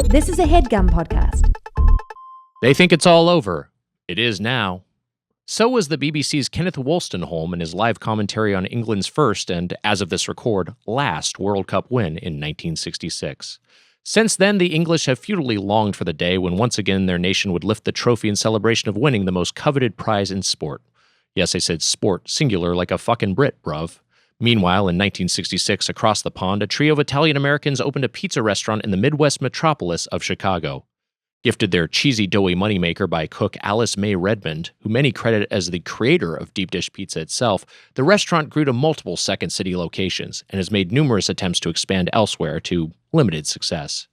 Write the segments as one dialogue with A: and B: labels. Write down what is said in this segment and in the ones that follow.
A: This is a HeadGum podcast.
B: They think it's all over. It is now. So was the BBC's Kenneth Wolstenholme in his live commentary on England's first and, as of this record, last World Cup win in 1966. Since then, the English have futilely longed for the day when once again their nation would lift the trophy in celebration of winning the most coveted prize in sport. Yes, I said sport, singular, like a fucking Brit, bruv. Meanwhile, in 1966, across the pond, a trio of Italian-Americans opened a pizza restaurant in the Midwest metropolis of Chicago. Gifted their cheesy, doughy moneymaker by cook Alice May Redmond, who many credit as the creator of deep dish pizza itself, the restaurant grew to multiple second city locations and has made numerous attempts to expand elsewhere to limited success.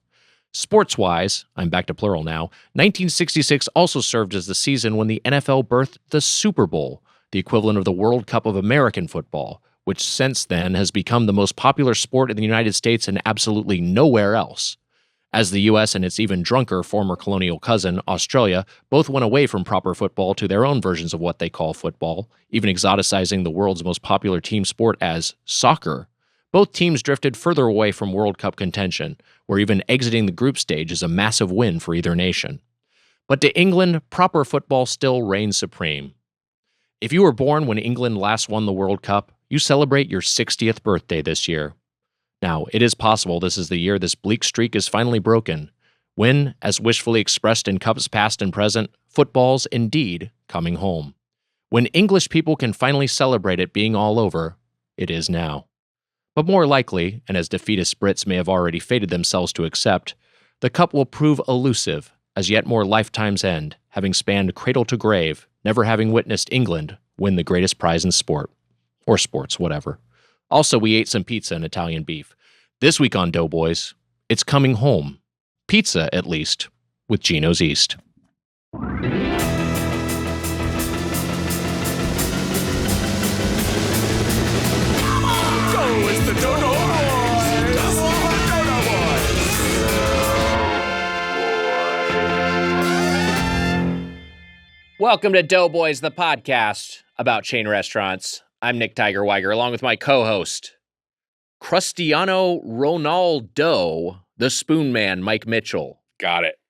B: Sports-wise, I'm back to plural now, 1966 also served as the season when the NFL birthed the Super Bowl, the equivalent of the World Cup of American football, which since then has become the most popular sport in the United States and absolutely nowhere else. As the U.S. and its even drunker former colonial cousin, Australia, both went away from proper football to their own versions of what they call football, even exoticizing the world's most popular team sport as soccer, both teams drifted further away from World Cup contention, where even exiting the group stage is a massive win for either nation. But to England, proper football still reigns supreme. If you were born when England last won the World Cup, you celebrate your 60th birthday this year. Now, it is possible this is the year this bleak streak is finally broken, when, as wishfully expressed in cups past and present, football's indeed coming home. When English people can finally celebrate it being all over, it is now. But more likely, and as defeatist Brits may have already fated themselves to accept, the cup will prove elusive as yet more lifetimes end, having spanned cradle to grave, never having witnessed England win the greatest prize in sport. Or sports, whatever. Also, we ate some pizza and Italian beef. This week on Doughboys, it's coming home. Pizza, at least, with Gino's East. Welcome to Doughboys, the podcast about chain restaurants. I'm Nick Tiger Weiger, along with my co-host, Cristiano Ronaldo, the Spoon Man, Mike Mitchell.
C: Got it.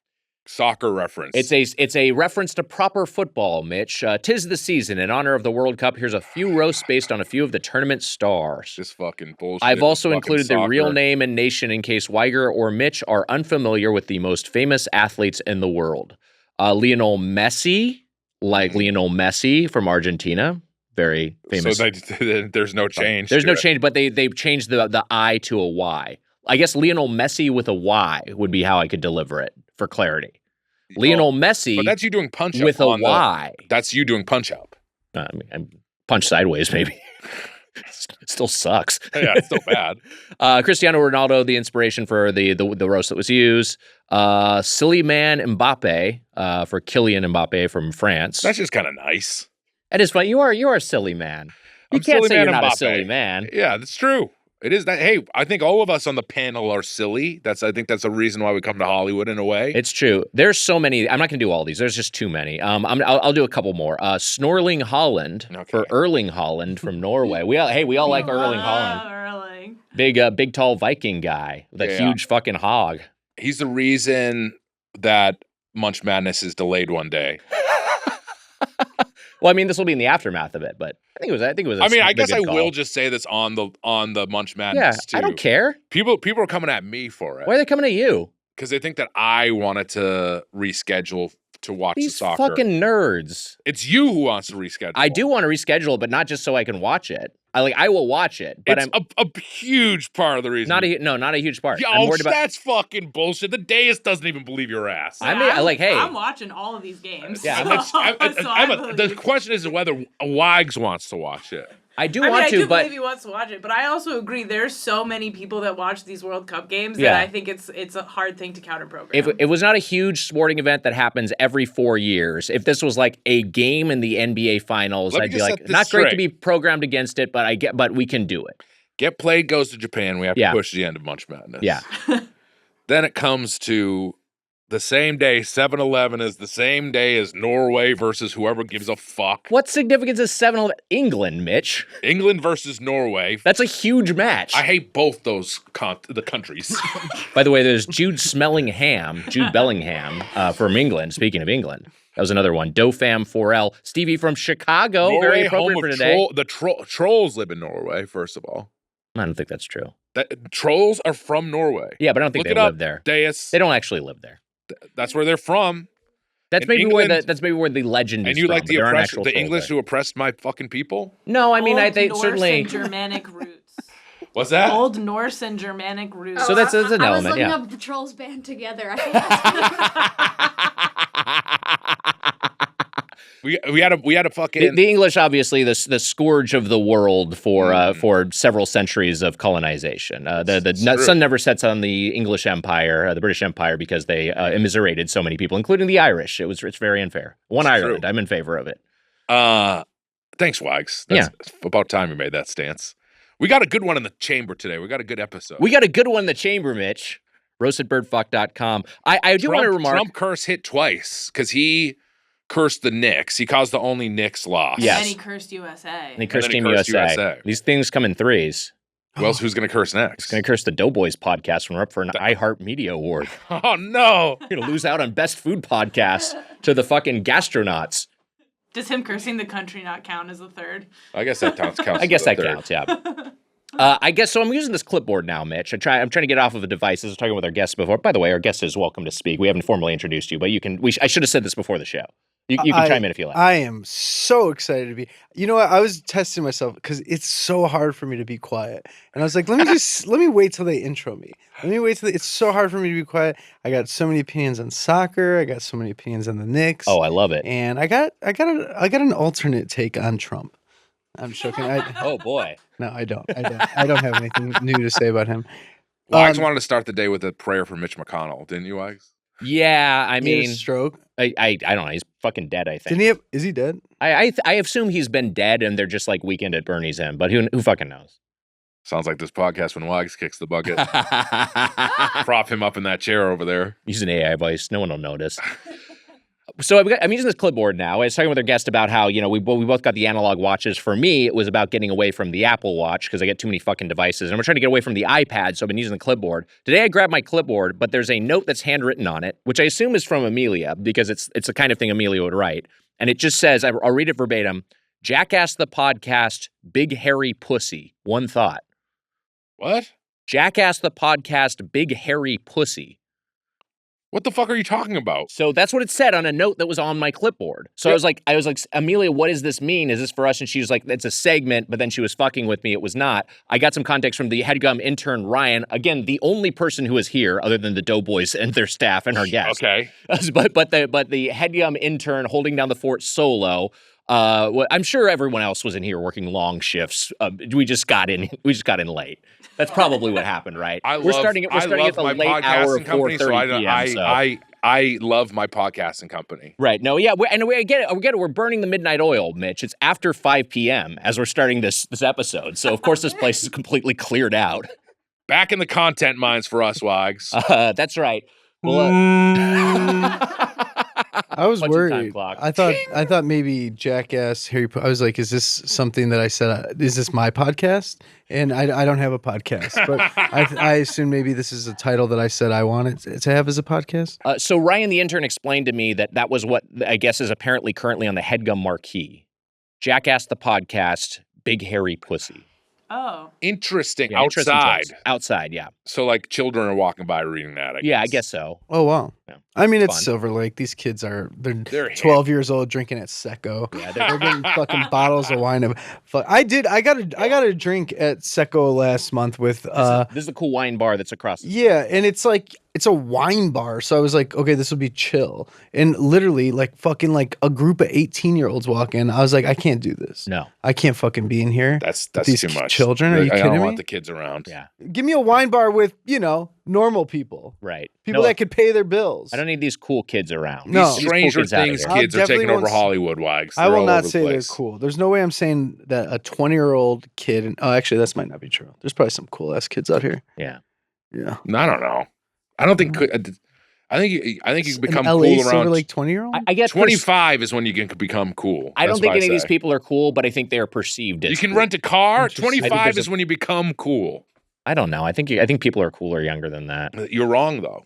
C: Soccer reference.
B: It's a reference to proper football, Mitch. 'Tis the season. In honor of the World Cup, here's a few roasts based on a few of the tournament stars.
C: This fucking bullshit.
B: I've also included
C: soccer.
B: the real name and nation in case Weiger or Mitch are unfamiliar with the most famous athletes in the world. Lionel Messi, like Lionel Messi from Argentina. Very famous.
C: So there's no change.
B: There's no change, but they've changed the I to a Y. I guess Lionel Messi with a Y would be how I could deliver it for clarity. Lionel Messi,
C: but that's you doing punch up
B: with a Y.
C: That's you doing punch up.
B: I'm punch sideways, maybe. Still sucks.
C: Yeah, it's still bad.
B: Cristiano Ronaldo, the inspiration for the roast that was used. Silly Man Mbappe for Kylian Mbappe from France.
C: That's just kind of nice.
B: That is fun. You are a silly man. You can't say you're not a silly man.
C: Yeah, that's true. It is that. Hey, I think all of us on the panel are silly. I think that's a reason why we come to Hollywood in a way.
B: It's true. There's so many. I'm not going to do all these. There's just too many. I'll do a couple more. Snorling Holland for Erling Holland from Norway. We all like Erling Holland.
D: Erling.
B: Big tall Viking guy with a huge fucking hog.
C: He's the reason that Munch Madness is delayed one day.
B: Well, I mean, this will be in the aftermath of it, but I think it was.
C: I guess I will just say this on the Munch Madness too.
B: I don't care.
C: People are coming at me for it.
B: Why are they coming at you?
C: Because they think that I wanted to reschedule to watch the soccer.
B: These fucking nerds.
C: It's you who wants to reschedule.
B: I do want to reschedule, but not just so I can watch it. I will watch it, but
C: it's a huge part of the reason.
B: Not a huge part.
C: Yeah, that's fucking bullshit. The Deus doesn't even believe your ass.
D: I'm watching all of these games.
C: Yeah, the question is whether Wags wants to watch it.
B: I do believe
D: he wants to watch it, but I also agree there's so many people that watch these World Cup games that I think it's a hard thing to counter program.
B: If it was not a huge sporting event that happens every 4 years, if this was like a game in the NBA Finals, I'd be like, not great to be programmed against it, but we can do it.
C: Get Played goes to Japan. We have to push the end of Munch Madness.
B: Yeah.
C: Then it comes to the same day 7-Eleven is the same day as Norway versus whoever gives a fuck.
B: What significance is 7-Eleven? England, Mitch.
C: England versus Norway.
B: That's a huge match.
C: I hate both those the countries.
B: By the way, there's Jude Bellingham from England. Speaking of England, that was another one. Dofam 4L. Stevie from Chicago.
C: Norway,
B: very appropriate for today.
C: The trolls live in Norway, first of all.
B: I don't think that's true.
C: Trolls are from Norway.
B: Yeah, but I don't think they live there.
C: Deus.
B: They don't actually live there.
C: That's where they're from.
B: That's maybe where the legend is.
C: And you
B: from,
C: like the English who oppressed my fucking people?
B: No, I mean they
D: Norse
B: certainly
D: and Germanic roots.
C: What's that?
D: Old Norse and Germanic roots.
B: So that's an element.
E: I was looking
B: yeah.
E: up the trolls band together. I think that's
C: We had a fucking
B: the English, obviously, the scourge of the world for several centuries of colonization. The sun never sets on the English Empire, the British Empire, because they immiserated so many people, including the Irish. It's very unfair. Ireland. True. I'm in favor of it.
C: Thanks, Wags. That's about time you made that stance. We got a good one in the chamber today. We got a good episode.
B: We got a good one in the chamber, Mitch. RoastedBirdFuck.com. I do want to remark.
C: Trump curse hit twice because he cursed the Knicks. He caused the only Knicks loss.
B: Yes.
D: And he cursed USA.
B: And he cursed Team USA. These things come in threes.
C: Who's going to curse next?
B: He's going to curse the Doughboys podcast when we're up for an iHeartMedia award.
C: Oh, no.
B: You're going to lose out on best food podcast to the fucking gastronauts.
D: Does him cursing the country not count as a third?
C: I guess that counts.
B: I guess that counts, yeah. I guess so. I'm using this clipboard now, Mitch. I'm trying to get off of the devices. I was talking with our guests before. By the way, our guest is welcome to speak. We haven't formally introduced you, but you can. I should have said this before the show. You can chime in if you like.
F: I am so excited to be. You know what? I was testing myself because it's so hard for me to be quiet, and I was like, let me wait till they intro me. It's so hard for me to be quiet. I got so many opinions on soccer. I got so many opinions on the Knicks.
B: Oh, I love it.
F: And I got an alternate take on Trump. I'm joking.
B: Oh boy.
F: No, I don't. I don't have anything new to say about him.
C: Wags wanted to start the day with a prayer for Mitch McConnell, didn't you, Wags?
B: Yeah, I mean,
F: stroke.
B: I don't know. He's fucking dead. I think.
F: Didn't he have? Is he dead?
B: I assume he's been dead, and they're just like Weekend at Bernie's in. But who fucking knows?
C: Sounds like this podcast when Wags kicks the bucket. Prop him up in that chair over there.
B: Use an AI voice. No one will notice. So I'm using this clipboard now. I was talking with our guest about how, we both got the analog watches. For me, it was about getting away from the Apple Watch because I get too many fucking devices. And I'm trying to get away from the iPad, so I've been using the clipboard. Today I grabbed my clipboard, but there's a note that's handwritten on it, which I assume is from Amelia because it's the kind of thing Amelia would write. And it just says, I'll read it verbatim, Jackass the podcast, big hairy pussy. One thought.
C: What?
B: Jackass the podcast, big hairy pussy.
C: What the fuck are you talking about?
B: So that's what it said on a note that was on my clipboard. So I was like, Amelia, what does this mean? Is this for us? And she was like, it's a segment, but then she was fucking with me. It was not. I got some context from the HeadGum intern, Ryan. Again, the only person who is here other than the Doughboys and their staff and our guests.
C: Okay.
B: But the HeadGum intern holding down the fort solo. I'm sure everyone else was in here working long shifts. We just got in late. That's probably what happened, right? We're starting at the late hour of 4:30 p.m.
C: I love my podcasting company.
B: Right. No, yeah. We get it. We're burning the midnight oil, Mitch. It's after 5 p.m. as we're starting this episode. So, of course, this place is completely cleared out.
C: Back in the content mines for us, Wags.
B: That's right. Well,
F: I was worried. I thought maybe Jackass Harry. I was like, is this something that I said? Is this my podcast? And I don't have a podcast, but I assume maybe this is a title that I said I wanted to have as a podcast.
B: So Ryan, the intern, explained to me that was what I guess is apparently currently on the HeadGum marquee. Jackass the podcast, big hairy pussy.
D: Oh.
C: Interesting.
B: Yeah,
C: outside.
B: Outside, yeah.
C: So, like, children are walking by reading that, I guess.
B: Yeah, I guess so.
F: Oh, wow.
B: Yeah.
F: I mean, it's
B: Fun.
F: Silver Lake. These kids they're 12 years old drinking at Secco. Yeah, they're getting fucking bottles of wine. I got a drink at Secco last month with...
B: This is a cool wine bar that's across.
F: Yeah, and it's like... It's a wine bar, so I was like, okay, this will be chill. And literally, like, fucking, like, a group of 18-year-olds walk in. I was like, I can't do this.
B: No.
F: I can't fucking be in here.
C: That's
F: these
C: too much.
F: Children? Are you kidding me?
C: I don't want the kids around.
B: Yeah.
F: Give me a wine bar with, normal people.
B: Right.
F: People that could pay their bills.
B: I don't need these cool kids around.
F: No.
C: These Stranger Things kids are taking over Hollywood, Wags.
F: I will not say they're cool. There's no way I'm saying that a 20-year-old kid... actually, that might not be true. There's probably some cool-ass kids out here.
B: Yeah.
F: Yeah.
C: I don't know. I don't think... I think you become
F: An LA
C: cool
F: Silver
C: around
F: Lake 20-year-old.
B: I guess
C: 25 is when you can become cool.
B: I don't
C: That's
B: think
C: what
B: any of these
C: say.
B: people are cool, but I think they are perceived as
C: You can
B: cool.
C: rent a car.
F: Interesting.
C: 25 is when you become cool.
B: I don't know. I think people are cooler younger than that.
C: You're wrong though.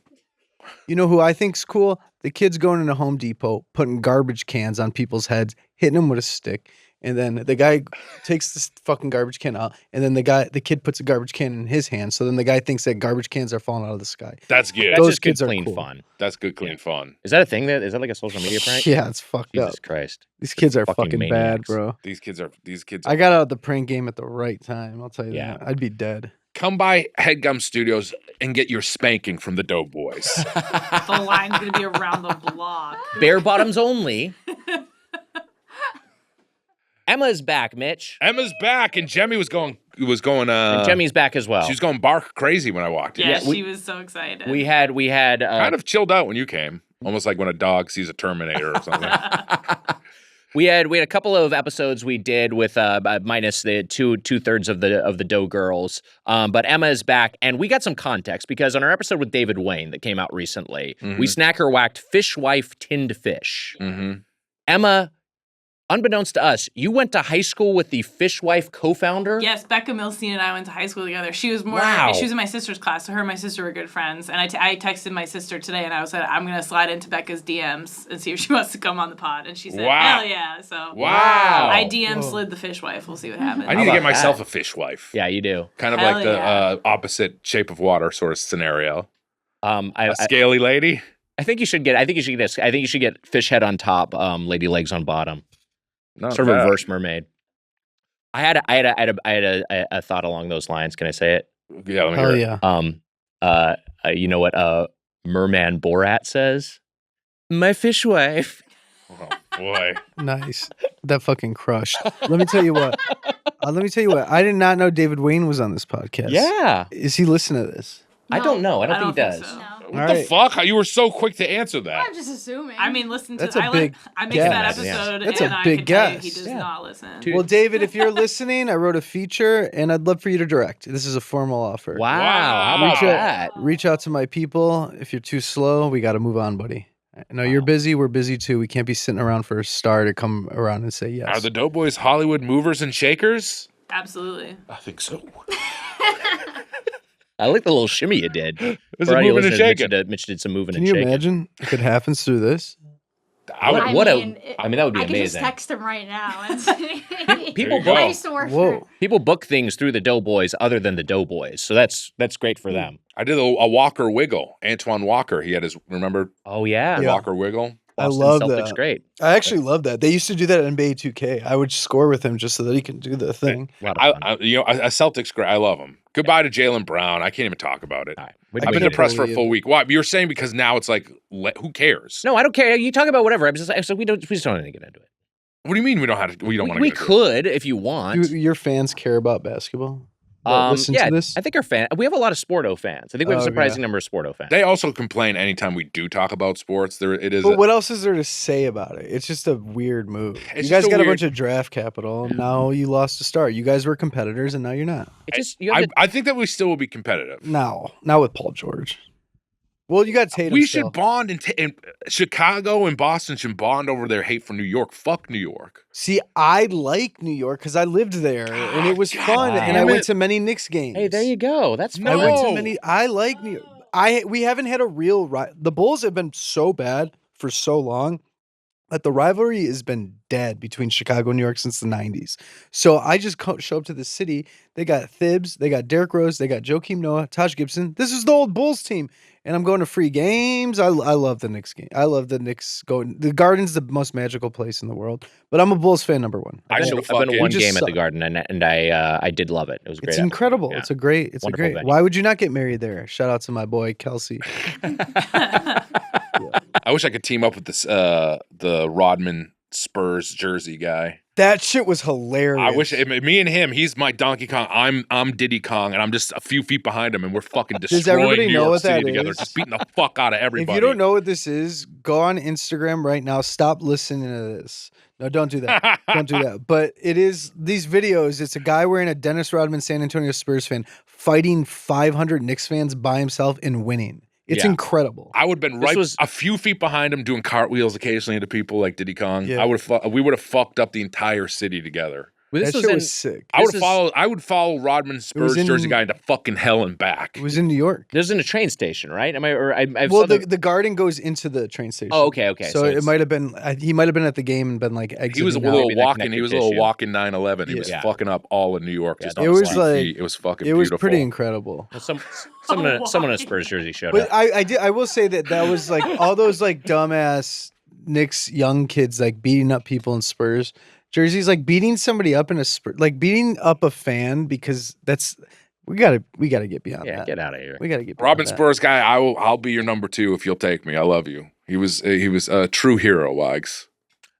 F: You know who I think's cool? The kids going into Home Depot, putting garbage cans on people's heads, hitting them with a stick, and then the guy takes this fucking garbage can out, and then the kid puts a garbage can in his hand. So then the guy thinks that garbage cans are falling out of the sky.
C: That's good.
B: That's
F: Those
B: just good,
F: kids are
B: clean
F: cool.
B: fun.
C: That's good, clean fun.
B: Is that a thing? Is that like a social media prank?
F: Yeah, it's fucked up.
B: Jesus Christ.
F: These kids are
B: Fucking
F: fucking bad,
B: maniacs.
F: bro.
C: These kids are.
F: I got out of the prank game at the right time. I'll tell you
B: Yeah.
F: that. I'd be dead.
C: Come by Headgum Studios and get your spanking from the Doughboys.
D: The line's gonna be around the block.
B: Bare bottoms only. Emma's back, Mitch.
C: Emma's back, and Jemmy was going.
B: And Jemmy's back as well.
C: She was going bark crazy when I walked in.
D: Yeah,
B: Yeah,
D: she was so excited.
B: We had
C: Kind of chilled out when you came, almost like when a dog sees a Terminator or something.
B: we had a couple of episodes we did with minus the two-thirds of the Dough girls. But Emma is back, and we got some context because on our episode with David Wayne that came out recently, we snacker whacked Fishwife Tinned Fish.
C: Mm-hmm.
B: Emma, unbeknownst to us, you went to high school with the Fishwife co-founder?
D: Yes, Becca Milstein and I went to high school together. She was
B: Wow.
D: She was in my sister's class, so her and my sister were good friends. And I texted my sister today, and I was like, I'm gonna slide into Becca's DMs and see if she wants to come on the pod. And she said,
C: Wow.
D: hell yeah. So
C: Wow.
D: I DM slid the Fishwife. We'll see what happens.
C: I need to
B: about
C: get myself
B: that?
C: a fishwife.
B: Yeah, you do.
C: Kind of
D: Hell
C: like the
D: yeah.
C: opposite shape of water sort of scenario.
B: I
C: A scaly lady.
B: think you should get. I think you should get fish head on top, lady legs on bottom.
C: Not
B: Sort of a
C: bad.
B: reverse mermaid. I had a thought along those lines. Can I say it?
C: Yeah, let me hear
F: Hell
C: it.
F: yeah.
B: You know what Merman Borat says? My fishwife.
C: Oh, boy.
F: Nice. That fucking crushed. Let me tell you what. I did not know David Wayne was on this podcast.
B: Yeah.
F: Is he listening to this?
B: I don't know. I don't think he
D: think
B: does.
D: so.
E: No.
C: What the fuck? You were so quick to answer that.
E: I'm just assuming.
D: I mean, listen to
F: That's a
D: I
F: big
D: mixed that
F: guess.
D: episode,
F: That's
D: and
F: a
D: I
F: big
D: can tell you
F: guess.
D: he does
B: Yeah.
D: not listen.
B: Dude.
F: Well, David, if you're listening, I wrote a feature, and I'd love for you to direct. This is a formal offer.
B: Wow.
C: Wow.
B: How about
F: Reach out-
B: that?
F: Reach out to my people. If you're too slow, we got to move on, buddy. I know you're busy. We're busy too. We can't be sitting around for a star to come around and say yes.
C: Are the Doughboys Hollywood movers and shakers?
D: Absolutely.
C: I think so.
B: I like the little shimmy you did.
C: It's
B: For
C: a
B: audio
C: moving and
B: listeners,
C: shaking.
B: Mitch did some moving
F: Can
B: and
F: you
B: shaking.
F: imagine if it happens through this?
C: I would,
E: I
B: What a-
E: mean,
B: I mean, that would be
E: I could
B: amazing.
E: just text him right now. And
B: People
C: There you
E: I
C: go.
E: used to work
F: Whoa.
E: for.
B: People book things through the Doughboys other than the Doughboys, so that's great for them.
C: I did a Walker wiggle. Antoine Walker. He had his, remember
B: Oh yeah,
F: Yeah.
C: Walker wiggle?
F: I
B: Boston
F: love
B: Celtics,
F: that.
B: great.
F: I actually love that. They used to do that in NBA 2K. I would score with him just so that he can do the thing.
B: A lot of fun.
C: A Celtics great. I love him. Goodbye to Jaylen Brown. I can't even talk about it.
B: All right.
C: I've been
F: get
C: depressed for a
F: totally
C: full
F: in.
C: week. Why? You're saying because now it's like, who cares?
B: No, I don't care. You talk about whatever. We just don't want to get into it.
C: What do you mean we don't have to? We don't want to.
B: We could if you want.
F: Do your fans care about basketball? That listen
B: yeah,
F: to this?
B: I think we have a lot of Sporto fans. I think we have a
F: Oh,
B: surprising
F: yeah.
B: number of Sporto fans.
C: They also complain anytime we do talk about sports. It is.
F: But what else is there to say about it? It's just a weird move.
C: It's
F: You guys
C: just a
F: got
C: weird-
F: a bunch of draft capital. Now you lost a start. You guys were competitors, and now you're not.
B: It's just you have
C: I think that we still will be competitive.
F: Now, not with Paul George. Well, you got Tatum.
C: We
F: still.
C: should bond, and Chicago and Boston should bond over their hate for New York. Fuck New York.
F: See, I like New York because I lived there, and it was
C: God
F: fun, and I
C: damn
F: went
C: it.
F: to many Knicks games.
B: Hey, there you go. That's
C: No.
F: I
B: fine.
F: went to
C: No.
F: many. I like New York. We haven't had a real the Bulls have been so bad for so long that the rivalry has been dead between Chicago and New York since the 90s. So I just show up to the city. They got Thibs, they got Derrick Rose, they got Joakim Noah, Taj Gibson. This is the old Bulls team. And I'm going to free games. I love the Knicks game. I love the Knicks going. The Garden's the most magical place in the world. But I'm a Bulls fan, number one.
C: I
B: I've
C: should
B: been to one
F: We just
B: game at the
F: suck.
B: Garden, and I did love it. It was a great.
F: It's incredible.
B: Yeah.
F: It's a great.
B: Wonderful venue.
F: Why would you not get married there? Shout out to my boy Kelsey.
C: I wish I could team up with this the Rodman Spurs jersey guy.
F: That shit was hilarious.
C: I wish me and him. He's my Donkey Kong. I'm Diddy Kong, and I'm just a few feet behind him, and we're fucking destroying
F: everybody
C: New
F: know
C: York
F: what
C: City
F: that
C: together,
F: is?
C: just beating the fuck out of everybody.
F: If you don't know what this is, go on Instagram right now. Stop listening to this. No, don't do that. Don't do that. But it is these videos. It's a guy wearing a Dennis Rodman San Antonio Spurs fan fighting 500 Knicks fans by himself and winning. It's
B: Yeah.
F: incredible.
C: I would have been a few feet behind him doing cartwheels occasionally to people like Diddy Kong.
F: Yeah.
C: We would have fucked up the entire city together.
B: Well,
F: That shit was sick.
C: I would follow Rodman Spurs Jersey guy into fucking hell and back.
F: It was in New York.
B: This is in a train station, right?
F: Well, the garden goes into the train station.
B: Oh, okay.
F: So it might have been. He might have been at the game and been like exiting.
C: He was a
F: out.
C: little walking. He was a little walking 9/11. He was
F: Yeah.
C: fucking up all of New York. Just
F: It
C: on
F: was
C: his
F: like
C: feet. It was fucking.
F: It was
C: beautiful.
F: pretty incredible.
B: Well, someone in a Spurs jersey showed
F: But
B: up.
F: I will say that was like all those like dumbass Knicks young kids like beating up people in Spurs jerseys, like beating somebody up in a like beating up a fan because we gotta get beyond that.
B: Get out of here.
F: We gotta get beyond
C: Robin
F: that.
C: Spurs guy. I'll be your number 2 if you'll take me. I love you. He was a true hero, Wags.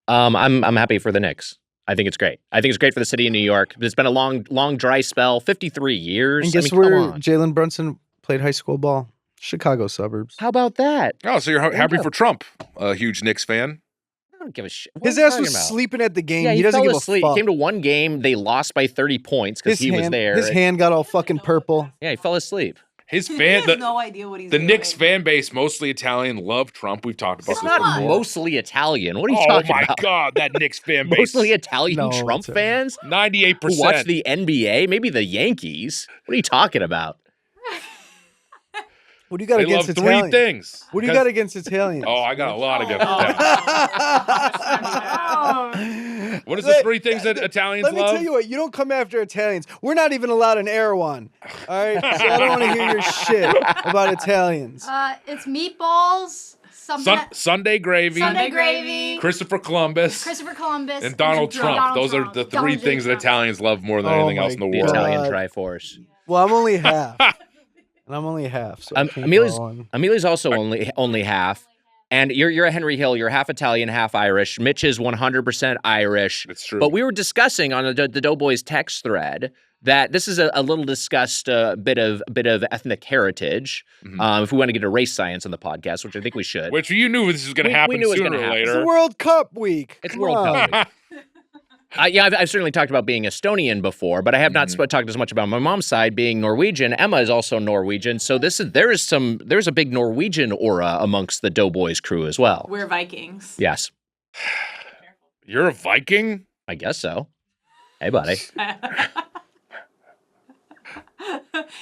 B: I'm happy for the Knicks. I think it's great. I think it's great for the city of New York. It's been a long dry spell. 53 years.
F: And guess where Jalen Brunson played high school ball? Chicago suburbs.
B: How about that?
C: Oh, so you're happy for Trump? A huge Knicks fan.
B: I don't give a shit.
F: His ass was sleeping at the game.
B: Yeah,
F: he doesn't
B: fell
F: give
B: asleep.
F: a fuck.
B: He came to one game. They lost by 30 points because he was there.
F: His hand got all fucking purple.
B: Yeah, he fell asleep.
C: His
D: He
C: fan,
D: has no idea what he's
C: the
D: doing.
C: Knicks fan base, mostly Italian, love Trump. We've talked about
B: It's
C: this
B: not
C: before.
B: mostly Italian. What are you
C: Oh
B: talking
C: my
B: about?
C: god, that Knicks fan base.
B: Mostly Italian
F: No,
B: Trump
F: it's a-
B: fans
C: 98%.
B: who watch the NBA, maybe the Yankees. What are you talking about?
F: What do you got
C: They
F: against
C: love
F: Italians?
C: 3 things.
F: What do you got against Italians?
C: Oh, I got a lot against Italians. What is the 3 things that Italians
F: Let me
C: love?
F: tell you what, you don't come after Italians. We're not even allowed an Erewhon. All right? So I don't want to hear your shit about Italians.
E: It's meatballs, something.
C: Sunday gravy,
E: Sunday gravy,
C: Christopher Columbus,
E: Christopher Columbus,
C: and Donald Trump. Those are the 3 things that Italians love more than
F: Oh
C: anything
F: my
C: else in the
B: The
C: world.
F: God.
B: Italian Triforce.
F: Well, I'm only half. And I'm only half. So I can't go on.
B: Amelia's also only half. And you're a Henry Hill. You're half Italian, half Irish. Mitch is 100% Irish.
C: It's true.
B: But we were discussing on the Doughboys text thread that this is a little discussed bit of ethnic heritage. If we want to get to race science on the podcast, which I think we should.
C: Which you knew this was going to happen
B: knew it was
C: sooner
B: gonna
C: or
B: happen.
F: It's
C: later.
F: World Cup week.
B: It's
F: Come
B: World
F: on.
B: Cup. Yeah, I've certainly talked about being Estonian before, but I have not talked as much about my mom's side being Norwegian. Emma is also Norwegian, so there's a big Norwegian aura amongst the Doughboys crew as well.
D: We're Vikings.
B: Yes,
C: You're a Viking?
B: I guess so. Hey, buddy.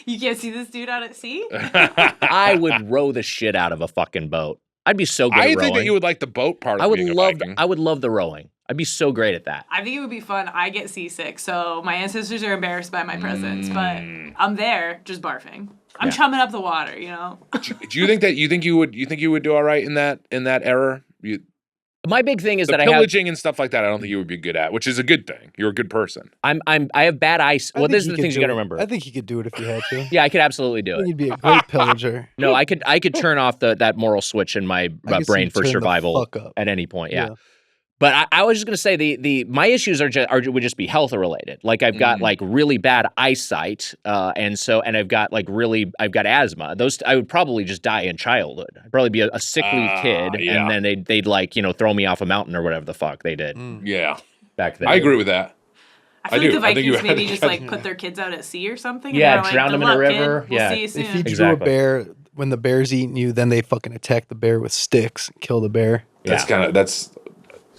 D: You can't see this dude out at sea?
B: I would row the shit out of a fucking boat. I'd be so good at
C: I
B: rowing.
C: think that you would like the boat part of being a Viking.
B: I would love the rowing. I'd be so great at that.
D: I think it would be fun. I get seasick, so my ancestors are embarrassed by my presence, but I'm there just barfing. I'm chumming up the water, you know.
C: Do you think that you think you would do all right in that era?
B: My big thing is
C: The
B: that I have
C: pillaging and stuff like that, I don't think you would be good at, which is a good thing. You're a good person.
B: I have bad eyes.
F: I
B: Well,
F: think
B: this is
F: you
B: the
F: could
B: things you
F: do
B: got to
F: it.
B: remember.
F: I think you could do it if you had to.
B: Yeah, I could absolutely do
F: I think
B: it.
F: you'd be a great pillager.
B: No, I could turn off that moral switch in my
F: I could see
B: brain
F: you
B: for
F: turn the
B: survival
F: fuck up.
B: at any point. Yeah.
F: Yeah.
B: But I was just gonna say my issues would just be health related. Like I've got like really bad eyesight, and I've got asthma. Those I would probably just die in childhood. I'd probably be a sickly kid,
C: yeah.
B: and then they'd like throw me off a mountain or whatever the fuck they did
C: Yeah.
B: back then.
C: I agree with that.
D: I feel
C: I
D: like
C: do.
D: the
C: I think
D: Vikings
C: you-
D: maybe just like put their kids out at sea or something. and
B: Yeah,
D: they're like,
B: drown
D: "Good
B: them in a
D: luck, kid.
B: river.
D: We'll
B: Yeah.
D: see you
F: If
D: soon.
F: you drew
B: Exactly.
F: a bear, when the bear's eating you, then they fucking attack the bear with sticks and kill the bear.
C: That's
B: Yeah.
C: that's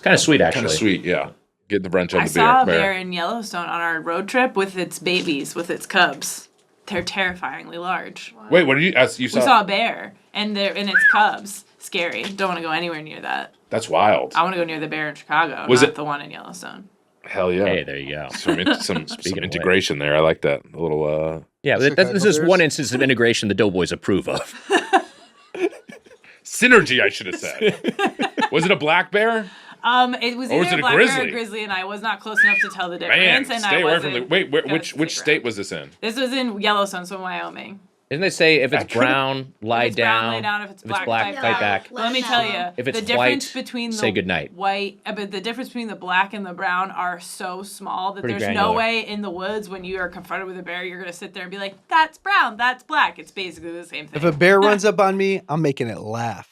B: kind of sweet
C: kind
B: actually.
C: of sweet. Yeah. Getting the wrench on
D: I
C: the
D: saw a
C: bear.
D: bear in Yellowstone on our road trip with its babies, with its cubs. They're terrifyingly large.
C: Wait, what did you
D: We saw a bear and its cubs. Scary. Don't want to go anywhere near that.
C: That's wild.
D: I want to go near the bear in Chicago,
C: Was
D: not
C: it-
D: the one in Yellowstone.
C: Hell yeah.
B: Hey, there you go.
C: Some
B: Speaking of
C: integration there. I like that. A little
B: Yeah,
F: Chicago
B: this is
F: Bears?
B: one instance of integration the Doughboys approve of.
C: synergy, I should have said. Was it a black bear?
D: It was
C: Or was
D: either
C: it a
D: a black bear or
C: grizzly?
D: a grizzly, and I was not close enough to tell the
C: Man,
D: difference. and
C: stay
D: I
C: away from the.
D: wasn't
C: Wait,
D: gonna
C: which
D: stick
C: state
D: around.
C: was this in?
D: This was in Yellowstone, so Wyoming.
B: Didn't they say if it's
C: Actually-
B: brown, lie
D: If it's brown,
B: down?
D: lay down. If it's black,
B: fight back.
D: Let me tell you,
B: If it's
D: the difference
B: white,
D: between the
B: say goodnight.
D: white, but the difference between the black and the brown are so small that
B: Pretty
D: there's
B: granular.
D: no way in the woods when you are confronted with a bear, you're gonna sit there and be like, "That's brown, that's black." It's basically the same thing.
F: If a bear runs up on me, I'm making it laugh.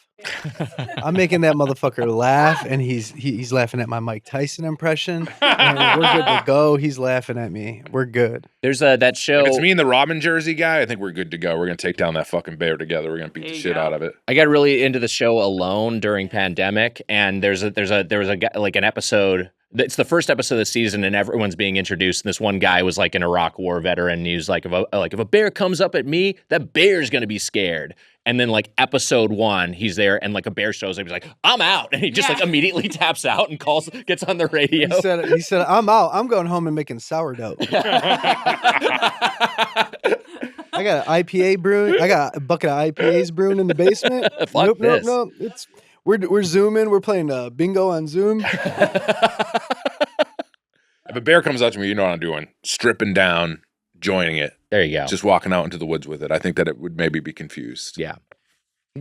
F: I'm making that motherfucker laugh, and he's laughing at my Mike Tyson impression. And we're good to go. He's laughing at me. We're good.
B: There's that show.
C: If it's me and the Robin Jersey guy, I think we're good to go. We're gonna take down that fucking bear together. We're gonna beat the shit out of it.
B: I got really into the show Alone during pandemic, and there was a guy, like an episode. It's the first episode of the season, and everyone's being introduced. And this one guy was like an Iraq War veteran. And he was like, if a bear comes up at me, that bear's gonna be scared. And then like episode 1, he's there, and like a bear shows up. He's like, I'm out, and he just like immediately taps out and gets on the radio.
F: He said, I'm out. I'm going home and making sourdough. I got an IPA brewing. I got a bucket of IPAs brewing in the basement.
B: Fuck this.
F: Nope. We're zooming. We're playing bingo on Zoom.
C: If a bear comes up to me, you know what I'm doing. Stripping down, joining it.
B: There you go.
C: Just walking out into the woods with it. I think that it would maybe be confused.
B: Yeah.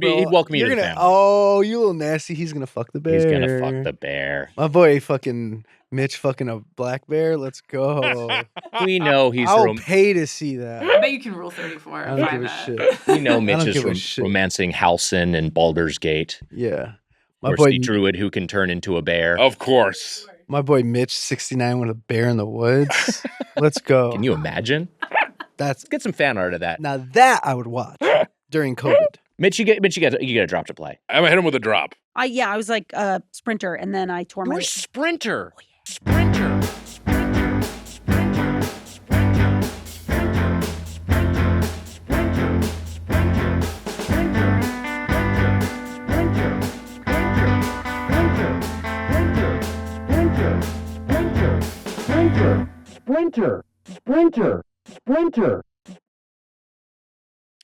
B: He'd welcome you to the family.
F: Oh, you little nasty. He's going to fuck the bear.
B: He's going to fuck the bear.
F: My boy fucking Mitch fucking a black bear. Let's go.
B: We know he's...
F: I'll pay to see that.
D: I bet you can rule 34.
F: I don't give a shit.
B: We know Mitch
F: I don't
B: is
F: give a shit.
B: romancing Halcyon and Baldur's Gate.
F: Yeah.
B: Or the druid who can turn into a bear.
C: Of course.
F: My boy Mitch, 69, with a bear in the woods. Let's go.
B: Can you imagine?
F: Let's
B: get some fan art of that.
F: Now that I would watch during COVID.
B: Mitch, you get a drop to play.
C: I'm gonna hit him with a drop.
G: I was like a sprinter, and then I tore my
B: sprinter.
G: Sprinter.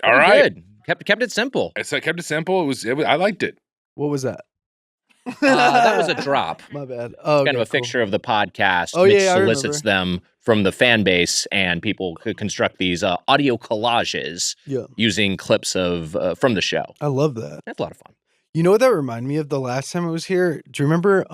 C: All right.
B: Good. Kept it simple.
C: I kept it simple. It was I liked it.
F: What was that?
B: That was a drop.
F: My bad. Oh,
B: kind of a fixture of the podcast.
F: Oh,
B: Mitch
F: yeah,
B: solicits them from the fan base, and people could construct these audio collages using clips of from the show.
F: I love that.
B: That's a lot of fun.
F: You know what that reminded me of the last time I was here? Do you remember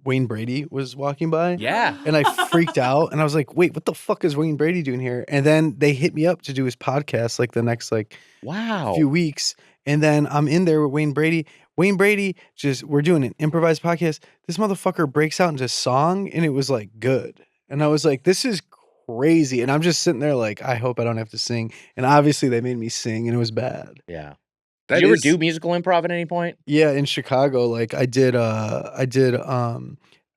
F: Wayne Brady was walking by?
B: Yeah.
F: And I freaked out, and I was like, wait, what the fuck is Wayne Brady doing here? And then they hit me up to do his podcast like the next few weeks. And then I'm in there with Wayne Brady. Wayne Brady, we're doing an improvised podcast. This motherfucker breaks out into song, and it was like good. And I was like, this is crazy. And I'm just sitting there like, I hope I don't have to sing. And obviously they made me sing, and it was bad.
B: Yeah. Did you ever do musical improv at any point?
F: Yeah, in Chicago, like I did I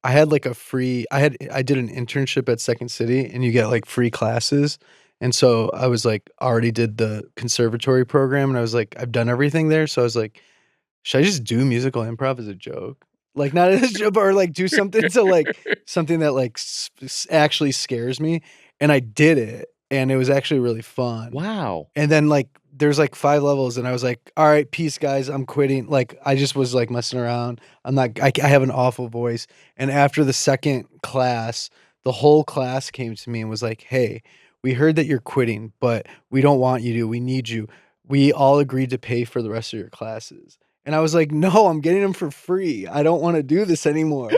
F: had like a free I did an internship at Second City, and you get like free classes. And so I was like already did the conservatory program, and I was like, I've done everything there. So I was like, should I just do musical improv as a joke? Like not as a joke, or like do something to like something that like actually scares me. And I did it, and it was actually really fun.
B: Wow.
F: And then like there's like 5 levels, and I was like, all right, peace guys, I'm quitting. Like I just was like messing around. I have an awful voice. And after the second class, the whole class came to me and was like, hey, we heard that you're quitting, but we don't want you to. We need you. We all agreed to pay for the rest of your classes. And I was like, no, I'm getting them for free. I don't want to do this anymore.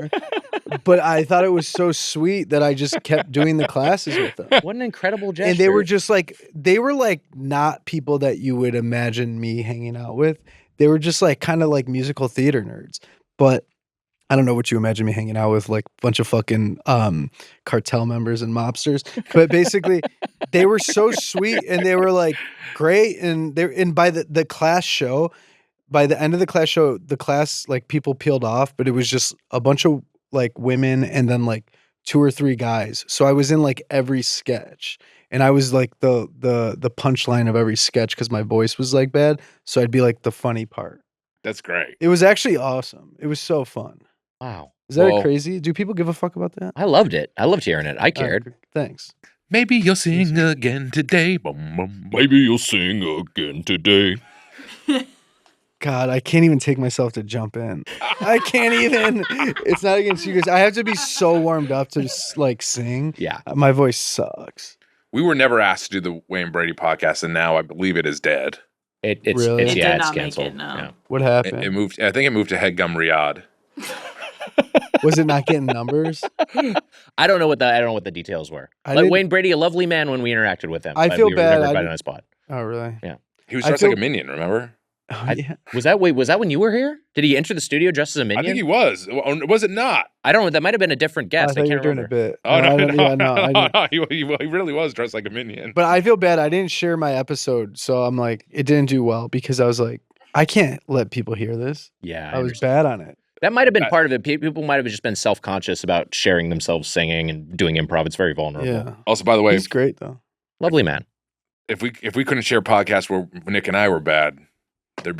F: But I thought it was so sweet that I just kept doing the classes with them.
B: What an incredible gesture.
F: And they were like not people that you would imagine me hanging out with. They were just like kind of like musical theater nerds. But I don't know what you imagine me hanging out with, like a bunch of fucking cartel members and mobsters. But basically, they were so sweet, and they were like great. And by the class show, by the end of the class, like people peeled off, but it was just a bunch of like women and then like 2 or 3 guys. So I was in like every sketch, and I was like the punchline of every sketch because my voice was like bad. So I'd be like the funny part.
C: That's great.
F: It was actually awesome. It was so fun.
B: Wow.
F: Is that crazy? Do people give a fuck about that?
B: I loved it. I loved hearing it. I cared.
F: Thanks.
C: Maybe you'll sing again today. Maybe you'll sing again today.
F: God, I can't even take myself to jump in. I can't even. It's not against you guys. I have to be so warmed up to just like sing.
B: Yeah.
F: My voice sucks.
C: We were never asked to do the Wayne Brady podcast, and now I believe it is dead.
B: It's
F: really?
B: it's
D: It did
B: it's
D: not make
B: canceled.
D: it, no.
B: Yeah.
F: What happened?
C: It moved. I think it moved to Headgum Riyadh.
F: Was it not getting numbers?
B: I don't know what the details were. Wayne Brady, a lovely man when we interacted with him.
F: I
B: but
F: feel
B: we were
F: bad.
B: never invited on the spot.
F: Oh, really?
B: Yeah.
C: He was
F: I
C: dressed
F: feel-
C: like a minion. Remember?
F: Oh, yeah.
B: Was that when you were here? Did he enter the studio dressed as a
C: I
B: minion?
C: think he was. Was it not?
B: I don't know. That might have been a different guest.
F: I thought
B: I
F: you were
B: can't
F: doing
B: remember.
F: a bit.
C: Oh,
F: I
C: no,
F: don't- yeah, no, I didn't.
C: no, he really was dressed like a minion.
F: But I feel bad. I didn't share my episode, so I'm like, it didn't do well because I was like, I can't let people hear this.
B: Yeah,
F: I was bad on it.
B: That might have been
C: That-
B: part of it. People might have just been self-conscious about sharing themselves singing and doing improv. It's very vulnerable.
F: Yeah,
C: Also, by the way,
F: he's great though.
B: Lovely man.
C: if we couldn't share podcasts where Nick and I were bad, there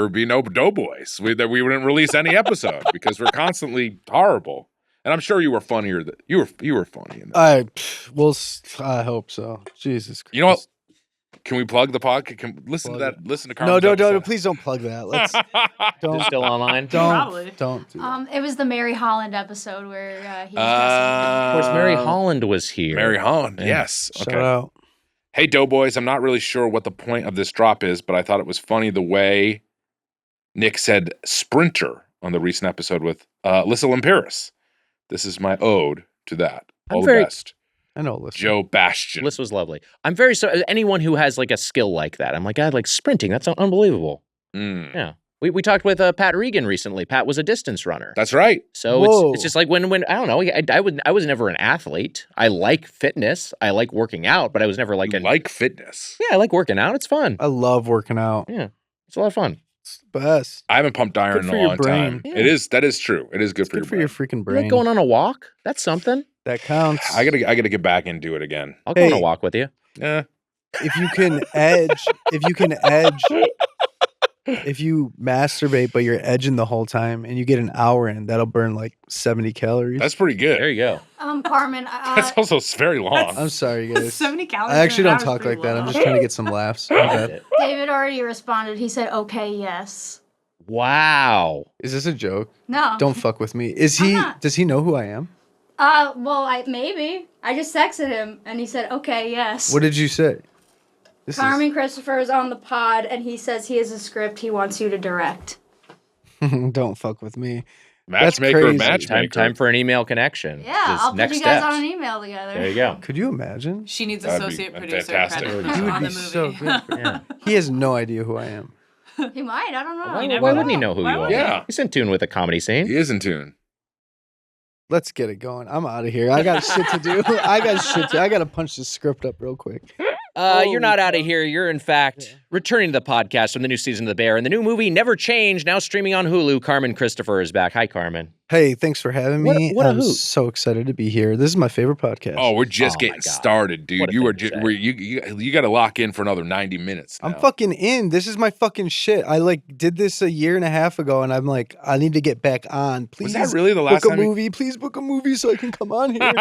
C: would be no Doughboys. We wouldn't release any episode because we're constantly horrible. And I'm sure you were funnier. You were funny.
F: I hope so. Jesus Christ.
C: You know what? Can we plug the podcast? Listen
F: Plug
C: to that. Listen to
F: No,
C: Carmen's
F: please don't plug that. Let's don't
B: Still online?
D: Probably.
F: don't do that.
E: It was the Mary Holland episode where he was
B: Of course, Mary
C: Uh,
B: Holland was here.
C: Mary Holland.
B: Yeah.
C: Yes.
F: Shout
C: Okay.
F: out.
C: Hey, Doughboys. I'm not really sure what the point of this drop is, but I thought it was funny the way Nick said sprinter on the recent episode with Alyssa Lampiris. This is my ode to that.
B: I'm
C: All
B: very-
C: the best.
F: I know. Listen.
C: Joe Bastian.
B: This was lovely. I'm very sorry. Anyone who has like a skill like that, I'm like, God, like sprinting. That's unbelievable.
C: Mm,
B: Yeah. We talked with Pat Regan recently. Pat was a distance runner.
C: that's right.
B: So
F: Whoa.
B: it's just like when I don't know. I was never an athlete. I like fitness. I like working out, but I was never like
C: You like fitness.
B: Yeah, I like working out. It's fun.
F: I love working out.
B: It's a lot of fun.
F: It's the best.
C: I haven't pumped iron
F: Good
C: in
F: for
C: a
F: your
C: long time.
F: brain.
B: Yeah.
C: That is true. It is good
F: It's
C: for
F: good for
C: your
F: your
C: brain.
F: freaking
B: You
F: brain.
B: like going on a walk? That's something.
F: That counts.
C: I gotta get back and do it again.
B: I'll go on a
F: Hey.
B: walk with you.
C: Yeah.
F: if you can edge, if you masturbate, but you're edging the whole time and you get an hour in, that'll burn like 70 calories.
C: That's pretty good.
B: There you go.
E: Carmen.
C: That's also very long.
F: I'm sorry, guys.
D: 70 calories.
F: I actually
D: an
F: don't
D: hour is
F: talk
D: pretty
F: like that. I'm
D: low.
F: just trying to get some laughs. My bad.
E: David already responded. He said, "Okay, yes."
B: Wow.
F: Is this a joke?
E: No.
F: Don't fuck with me. Is
E: I'm
F: he?
E: not.
F: Does he know who I am?
E: Well, maybe. I just texted him and he said, "Okay, yes."
F: What did you say? This
E: Carmen Christopher is on the pod and he says he has a script he wants you to direct.
F: Don't fuck with me.
C: Matchmaker,
F: crazy.
C: matchmaker.
B: Time for an email connection.
E: Yeah,
B: This
E: I'll put
B: next
E: you guys
B: steps.
E: on an email together.
B: There you go.
F: Could you imagine?
D: She needs
C: That'd be
D: associate producer
C: fantastic.
D: credit
F: He would
D: on
F: be
D: the movie.
F: so good.
B: Yeah.
F: He has no idea who I am.
E: He might. I don't know.
B: Why,
D: never
B: why
D: know.
B: wouldn't he know who
D: Why
B: you are?
D: wouldn't
C: he? Yeah.
B: He's in tune with the comedy scene.
C: He is in tune.
F: Let's get it going. I'm out of here. I got shit to do. I got to punch this script up real quick.
B: You're not out of here. You're, in fact, returning to the podcast from the new season of The Bear. And the new movie, Never Change, now streaming on Hulu. Carmen Christopher is back. Hi, Carmen.
F: Hey, thanks for having me.
B: What a
F: I'm
B: hoot.
F: so excited to be here. This is my favorite podcast.
C: Oh, we're just
B: Oh my
C: getting
B: God.
C: started, dude.
B: What a
C: You were
B: thing to
C: you got to lock in for another 90 minutes.
F: I'm
C: now.
F: fucking in. This is my fucking shit. I did this a year and a half ago, and I'm like, I need to get back on. Please
C: Was that really the last
F: book a
C: time?
F: movie. Please book a movie so I can come on here.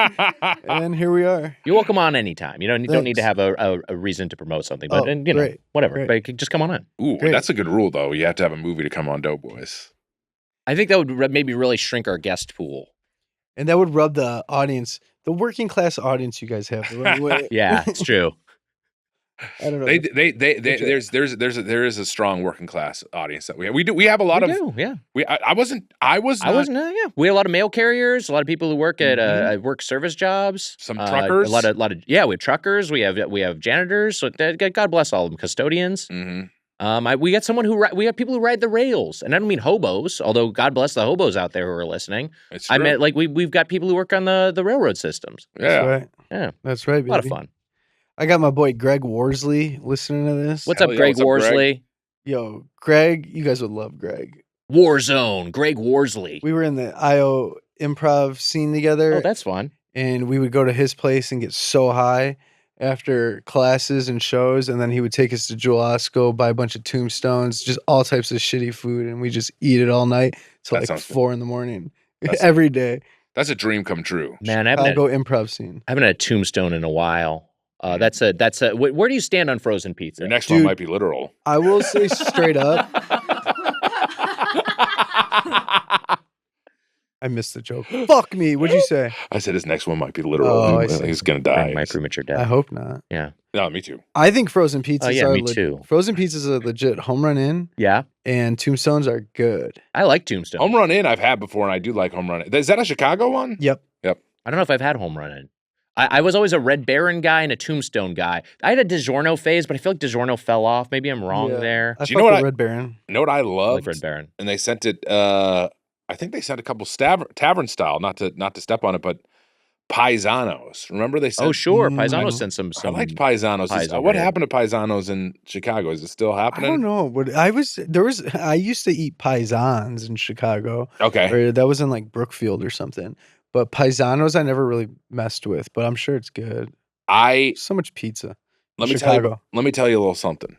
F: And here we are.
B: You're welcome on anytime. You don't need to
F: Thanks.
B: have a reason to promote something, but
F: Oh,
B: and, you know,
F: great,
B: whatever.
F: great.
B: But you can just come on in.
C: Ooh,
F: Great.
C: that's a good rule though. You have to have a movie to come on Doughboys.
B: I think that would maybe really shrink our guest pool.
F: And that would rub the audience, the working class audience you guys have the right way.
B: Yeah, it's true.
F: I don't know.
C: There is a strong working class audience that we have. We have a lot
B: We
C: of
B: do, yeah.
C: I wasn't
B: I wasn't. Yeah, we had a lot of mail carriers, a lot of people who work at work service jobs,
C: Some truckers.
B: a lot of yeah. We have truckers. We have janitors. So God bless all of them. Custodians.
C: Mhm.
B: We got we have people who ride the rails, and I don't mean hobos. Although God bless the hobos out there who are listening.
C: It's
B: I
C: true.
B: meant like we've got people who work on the railroad systems.
F: That's
C: yeah.
F: right.
B: Yeah,
F: That's right,
B: a
F: baby.
B: lot of fun.
F: I got my boy Greg Worsley listening to this.
B: What's
C: Hell
B: up,
C: yeah,
B: Greg
C: what's up, Greg?
B: Worsley?
F: Yo, Greg, you guys would love Greg.
B: Warzone, Greg Worsley.
F: We were in the IO improv scene together.
B: Oh, that's fun.
F: And we would go to his place and get so high after classes and shows, and then he would take us to Jewel Osco, buy a bunch of tombstones, just all types of shitty food, and we just eat it all night till
C: That
F: like
C: sounds good.
F: 4 a.m.
C: That's-
F: every day.
C: That's a dream come true.
B: Man, I haven't
F: Chicago improv scene.
B: had a tombstone in a while. That's a. Where do you stand on frozen pizza?
C: Your next one
F: Dude.
C: might be literal.
F: I will say straight up, I missed the joke. Fuck me. What'd you say?
C: I said his next one might be literal.
F: Oh, I see.
C: He's gonna die.
B: My premature
F: I
B: death.
F: hope not.
B: Yeah.
C: No, me too.
F: I think frozen pizzas
B: yeah,
F: are
B: me too.
F: Frozen pizzas are legit home run in,
B: Yeah.
F: and tombstones are good.
B: I like tombstone.
C: Home Run In I've had before, and I do like Home Run In. Is that a Chicago one?
F: Yep.
B: I don't know if I've had home run in. I was always a Red Baron guy and a Tombstone guy. I had a DiGiorno phase, but I feel like DiGiorno fell off. Maybe I'm wrong there.
F: I
C: Do you know
F: fuck
C: what
F: with Red Baron.
C: You know what I
B: I
C: loved?
B: like Red Baron.
C: And they sent it. I think they sent a couple tavern style. Not to step on it, but Paisanos. Remember they sent?
B: Oh, sure.
F: Mm,
B: Paisano sent some.
C: I liked Paisanos.
B: pies
C: What
B: over here.
C: happened to Paisanos in Chicago? Is it still
F: I
C: happening?
F: don't know. But I used to eat paisans in Chicago.
C: Okay.
F: Or that was in like Brookfield or something. But paisanos I never really messed with, but I'm sure it's good. So much pizza.
C: Let me
F: Chicago.
C: tell you a little something.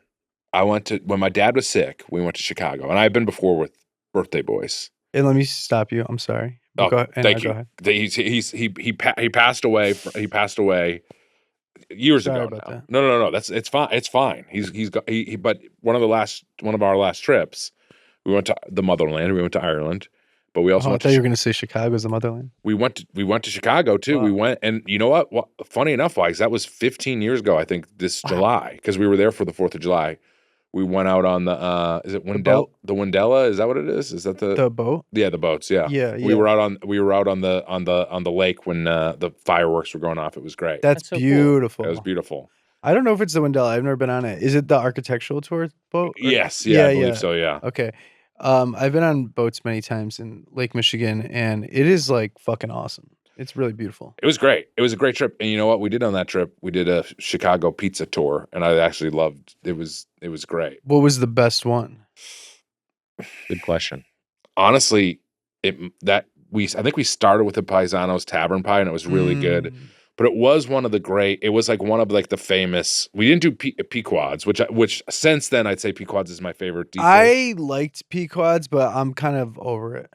C: I went to when my dad was sick. We went to Chicago, and I've been before with birthday boys.
F: And let me stop you. I'm sorry.
C: Oh, thank
F: Go
C: you.
F: ahead.
C: He passed away. He passed away years
F: Sorry
C: ago.
F: about
C: Now.
F: that.
C: No. It's fine. It's fine. But one of our last trips, we went to the motherland. We went to Ireland, but we also
F: I
C: went
F: thought
C: to
F: you were going to say Chicago's the motherland.
C: we went to Chicago too.
F: Wow.
C: We went, and you know what? Funny enough, Wags, that was 15 years ago. I think this July, because we were there for the 4th of July. We went out on the is it Wendell? The Wendella? Is that what it is? Is that
F: The boat?
C: yeah, the boats? Yeah.
F: Yeah.
C: We were out on the lake when the fireworks were going off. It was great.
F: That's
B: so cool.
F: beautiful.
C: That was beautiful.
F: I don't know if it's the Wendell. I've never been on it. Is it the architectural tour boat?
C: Yes, yeah, I believe
F: yeah.
C: so. Yeah.
F: Okay. I've been on boats many times in Lake Michigan, and it is like fucking awesome. It's really beautiful.
C: It was great. It was a great trip. And you know what we did on that trip? We did a Chicago pizza tour, and I actually loved it. It was great.
F: What was the best one?
B: Good question.
C: Honestly, I think we started with the Paisanos Tavern Pie, and it was really good.
F: Mm.
C: But it was one of the great. It was like one of like the famous. We didn't do Pequods, which since then I'd say Pequods is my favorite.
F: I liked Pequods, but I'm kind of over it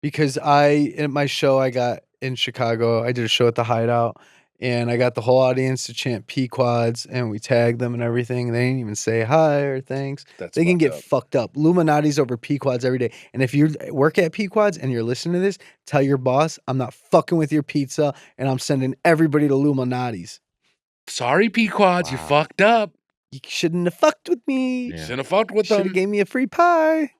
F: because at my show I got in Chicago, I did a show at the Hideout, and I got the whole audience to chant Pequods, and we tagged them and everything. They didn't even say hi or thanks. They can get fucked up. Illuminati's over Pequods every day. And if you work at Pequods and you're listening to this, tell your boss I'm not fucking with your pizza, and I'm sending everybody to Illuminati's.
C: Sorry, Pequods, you
B: Wow.
C: fucked up.
F: You shouldn't have fucked with me.
B: Yeah.
C: Shouldn't have fucked with
F: Should
C: them.
F: have gave me a free pie.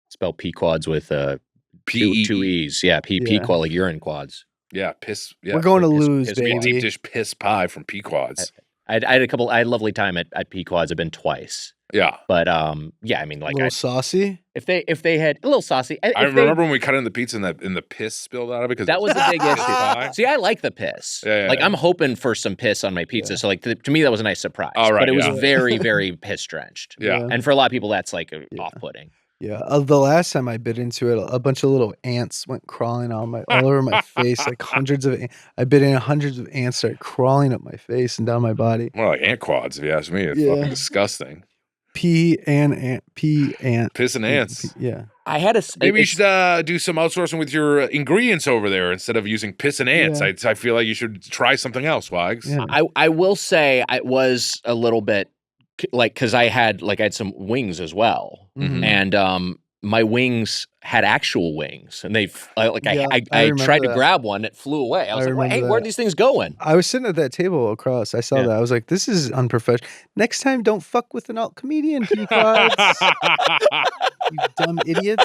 B: Spell Pequods with two
C: P-E-E.
B: E's. Yeah,
F: Yeah.
B: Pequod, like urine quads.
C: Yeah, piss. Yeah,
F: We're going to
B: piss-
F: lose,
B: piss
C: Be a
B: quad.
C: deep
F: baby.
C: dish piss pie from Pequods.
B: I had a lovely time at Pequods. I've been twice.
C: Yeah,
B: But yeah, I mean,
F: A
B: like
F: little saucy.
B: if they had a little saucy.
C: I remember when we cut in the pizza and the piss spilled out of it because
B: That was the big issue.
C: pie.
B: See, I like the piss.
C: Yeah,
B: like
C: yeah.
B: I'm hoping for some piss on my pizza.
F: Yeah.
B: So like to me that was a nice surprise.
C: Oh, right,
B: but it was
C: yeah.
B: very, very piss drenched.
C: Yeah.
B: And for a lot of people that's like
F: Yeah.
B: off-putting.
F: Yeah, the last time I bit into it, a bunch of little ants went crawling all over my face, like hundreds of. I bit in, hundreds of ants started crawling up my face and down my body.
C: More like ant quads, if you ask me. It's
F: Yeah.
C: fucking disgusting.
F: Pee ant.
C: Piss and ants.
F: Yeah,
B: I had a
C: Maybe you should do some outsourcing with your ingredients over there instead of using piss and ants.
F: Yeah.
C: I feel like you should try something else, Wags.
F: yeah.
B: I will say I was a little bit like because I had some wings as well,
F: Mhm.
B: and my wings had actual wings, and they
F: Yeah,
B: I
F: I remember
B: tried to
F: that.
B: grab one, it flew away. I was
F: I
B: like, well, hey,
F: remember
B: where are
F: that.
B: these things going?
F: I was sitting at that table across. I saw
B: Yeah.
F: that. I was like, "This is unprofessional. Next time, don't fuck with an alt comedian, Pequods. You dumb idiots.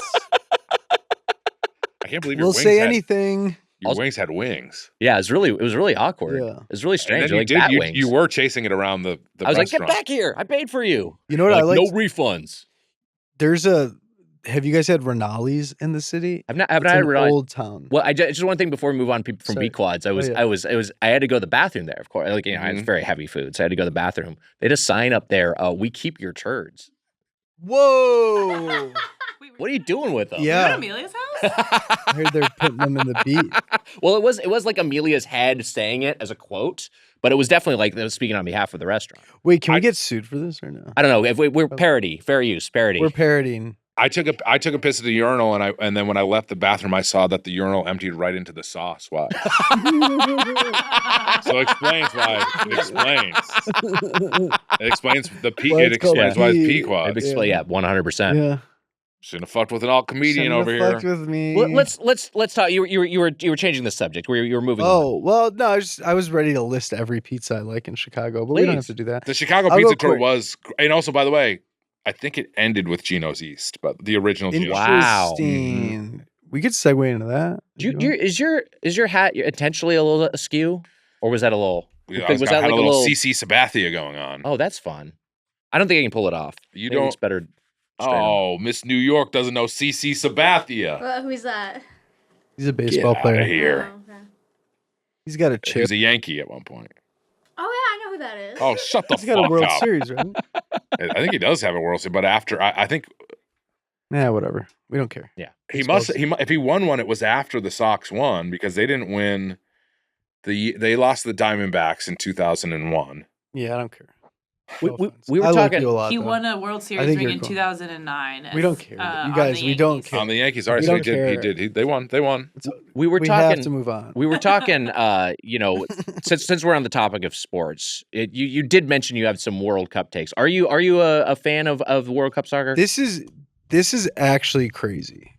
C: I can't believe your
F: We'll
C: wings
F: say
C: had,
F: anything."
C: Your
B: Also-
C: wings had wings.
B: Yeah, it was really awkward.
F: Yeah.
B: It was really
C: And
B: strange.
C: then
B: Like bat
C: you,
B: wings.
C: you were chasing it around the
B: I was like,
C: restaurant.
B: get back here! I paid for you.
F: You know what
B: They're
F: I
B: like,
F: like?
B: no refunds.
F: There's a. Have you guys had Renali's in the city?
B: I've not
F: It's
B: had
F: an
B: realized.
F: old town.
B: Well, just one thing before we move on from
F: Sorry.
B: Pequods.
F: Yeah.
B: I had to go to the bathroom there, of course. Like, it's
C: Mhm.
B: very heavy food, so I had to go to the bathroom. They had a sign up there, we keep your turds.
F: Whoa!
B: What are you doing with them?
D: You
F: Yeah.
D: at Amelia's house?
F: I heard they're putting them in the beat.
B: Well, it was like Amelia's head saying it as a quote, but it was definitely like they was speaking on behalf of the restaurant.
F: Wait, can we get sued for this or no?
B: I don't know if we're parody, fair use, parody.
F: We're parodying.
C: I took a piss at the urinal, and then when I left the bathroom, I saw that the urinal emptied right into the sauce. Why? So it explains why. It explains. It explains
F: Why
C: It
F: it's called
C: explains why it's
F: pee.
C: Pequods.
B: Yeah, 100%.
F: Yeah.
C: Shouldn't have fucked with an alt comedian
F: Shouldn't have
C: over here.
F: fucked with me.
B: Well, let's talk. You were changing the subject. You were moving. on.
F: Oh well, no. I was ready to list every pizza I like in Chicago, but we don't have
B: Please.
F: to do that.
C: The Chicago
F: I'll
C: pizza
F: go
C: tour
F: quick.
C: and also, by the way, I think it ended with Gino's East, but the original Gino's.
B: Wow.
F: Interesting. We could segue into that. if you want.
B: Is your hat intentionally a little askew? Or was that a little?
C: Yeah,
B: Was that
C: had
B: like
C: a little CC Sabathia going on?
B: Oh, that's fun. I don't think I can pull it off.
C: You
B: Maybe
C: don't.
B: It's better.
C: Oh, Miss New York doesn't know CC Sabathia.
E: Who's that?
F: He's a baseball
C: Get
F: player.
C: outta here.
E: Oh, okay.
F: He's got a
C: He
F: chip.
C: was a Yankee at one point.
E: Oh, yeah, I know who that is.
C: Oh, shut the
F: He's
C: fuck
F: got a World
C: up.
F: Series, right?
C: I think he does have a World Series, but after I think
F: Nah, whatever. We don't care.
B: Yeah.
C: he must. If he won one, it was after the Sox won because they didn't win. They lost to the Diamondbacks in 2001.
F: Yeah, I don't care.
B: We
F: No
B: were
F: offense. I like
B: talking.
F: you a lot,
D: He
F: though.
D: won a World Series
F: think
D: ring
F: you're
D: in
F: cool.
D: 2009.
F: We don't care. You
D: on
F: guys,
D: the
F: we don't
D: Yankees.
F: care.
C: On the Yankees, all right.
F: We
C: So he
F: don't
C: did. He
F: care.
C: did. They won. They won.
B: We were
F: We have
B: talking.
F: to move on.
B: We were talking. Since we're on the topic of sports, you did mention you have some World Cup takes. Are you a fan of World Cup soccer?
F: This is actually crazy.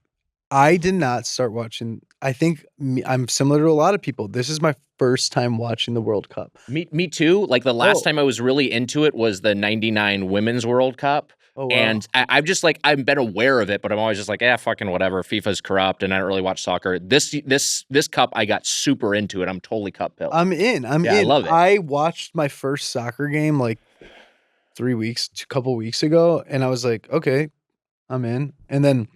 F: I did not start watching. I think I'm similar to a lot of people. This is my first time watching the World Cup.
B: Me too. Like the last
F: Oh.
B: time I was really into it was the '99 Women's World Cup.
F: Oh, wow.
B: And I've just like I've been aware of it, but I'm always just like, fucking whatever. FIFA's corrupt, and I don't really watch soccer. This cup, I got super into it. I'm totally cup pilled.
F: I'm in.
B: Yeah, I love it.
F: I watched my first soccer game like a couple weeks ago, and I was like, okay, I'm in. And then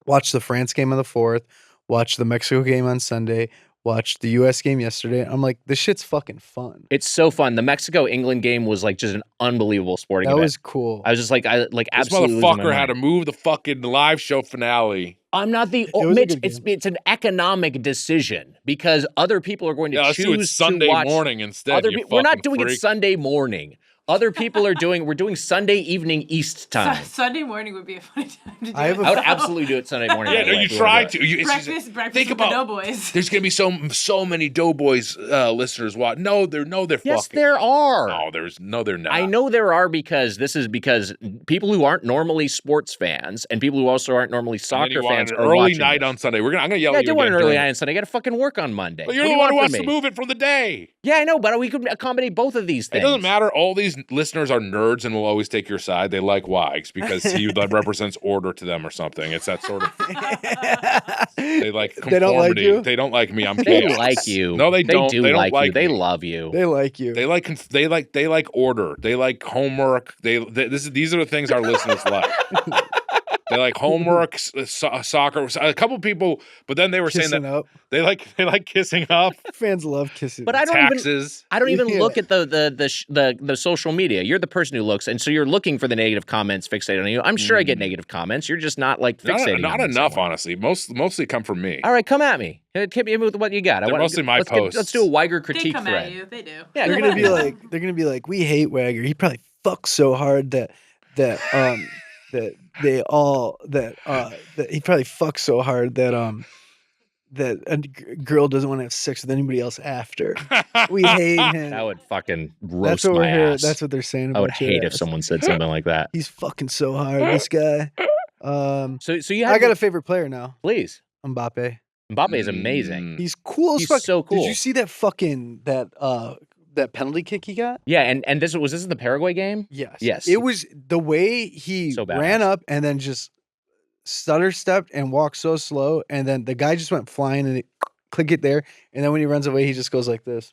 F: watched the France game on the 4th, watched the Mexico game on Sunday, watched the US game yesterday. I'm like, this shit's fucking fun.
B: It's so fun. The Mexico-England game was like just an unbelievable sporting
F: That
B: event.
F: was cool.
B: I was just like,
C: This
B: absolutely. losing my
C: motherfucker had to
B: mind.
C: move the fucking live show finale.
B: I'm not the
F: was a
B: Mitch.
F: good
B: It's an economic decision because other people are going to
C: Yeah, let's do it
B: choose
C: Sunday
B: to watch
C: morning instead.
B: We're not doing
C: freak.
B: it Sunday morning. Other people are doing. We're doing Sunday evening East time.
D: Sunday morning would be a funny time to do
F: I have
D: it.
B: I would absolutely do it Sunday morning.
C: Yeah,
B: by the
C: no,
B: way,
C: you
B: if we wanna
C: tried
B: do it.
C: to.
D: breakfast
C: Think
D: with
C: about
D: the Doughboys.
C: There's gonna be so many Doughboys listeners. What? No, they're
B: Yes,
C: fucking.
B: there are.
C: No, they're not.
B: I know there are because people who aren't normally sports fans and people who also aren't normally
C: And then
B: soccer
C: you want
B: fans
C: an
B: are
C: early
B: watching
C: night
B: this.
C: on Sunday. I'm gonna yell
B: Yeah, I
C: at you
B: did want
C: again
B: an early
C: during-
B: night on Sunday. I got to fucking work on Monday.
C: But you're
B: What do
C: the
B: you
C: one who
B: want
C: wants
B: from
C: to
B: me?
C: move it from the day.
B: Yeah, I know, but we could accommodate both of these
C: It
B: things.
C: doesn't matter. All these listeners are nerds and will always take your side. They like Wags because he represents order to them or something. It's that sort of. They like conformity.
F: They don't like you?
C: They don't like me. I'm
B: They
C: chaos.
B: like you.
C: No, they don't.
B: Do
C: They don't
B: like you.
C: like
B: They
C: me.
B: love you.
F: They like you.
C: They like order. They like homework. These are the things our listeners like. They like homework, soccer. A couple people, but then they were saying
F: Kissing
C: that
F: up.
C: they like kissing up,
F: Fans love kissing.
B: But I don't
C: taxes.
B: even
F: Yeah.
B: look at the social media. You're the person who looks, and so you're looking for the negative comments fixated on you. I'm sure I get negative comments. You're just not like fixating.
C: Not
B: on me
C: enough,
B: somewhere.
C: honestly. Mostly come from me.
B: All right, come at me. Hit me with what you got.
C: They're mostly my
B: let's
C: posts.
B: Let's do a Weiger
D: They
B: critique
D: come
B: thread.
D: at you. They do.
B: Yeah,
F: They're
B: come
F: gonna
B: at
F: be
B: me.
F: like, we hate Wagger. He probably fucks so hard that he probably fucks so hard that a girl doesn't want to have sex with anybody else after. We hate him.
B: That would fucking
F: That's
B: roast
F: what we're
B: my
F: here.
B: ass.
F: That's what they're saying about
B: I would
F: your
B: hate if
F: ass.
B: someone said something like that.
F: He's fucking so hard, this guy.
B: So you have
F: I got a favorite player now.
B: please.
F: Mbappe.
B: Mbappe is amazing.
C: Mm.
F: He's cool as
B: He's
F: fuck.
B: so cool.
F: Did you see that fucking that penalty kick he got?
B: Yeah, and this in the Paraguay game?
F: Yes.
B: Yes.
F: It was the way he
B: So badass.
F: ran up and then just stutter stepped and walked so slow, and then the guy just went flying and click it there, and then when he runs away, he just goes like this,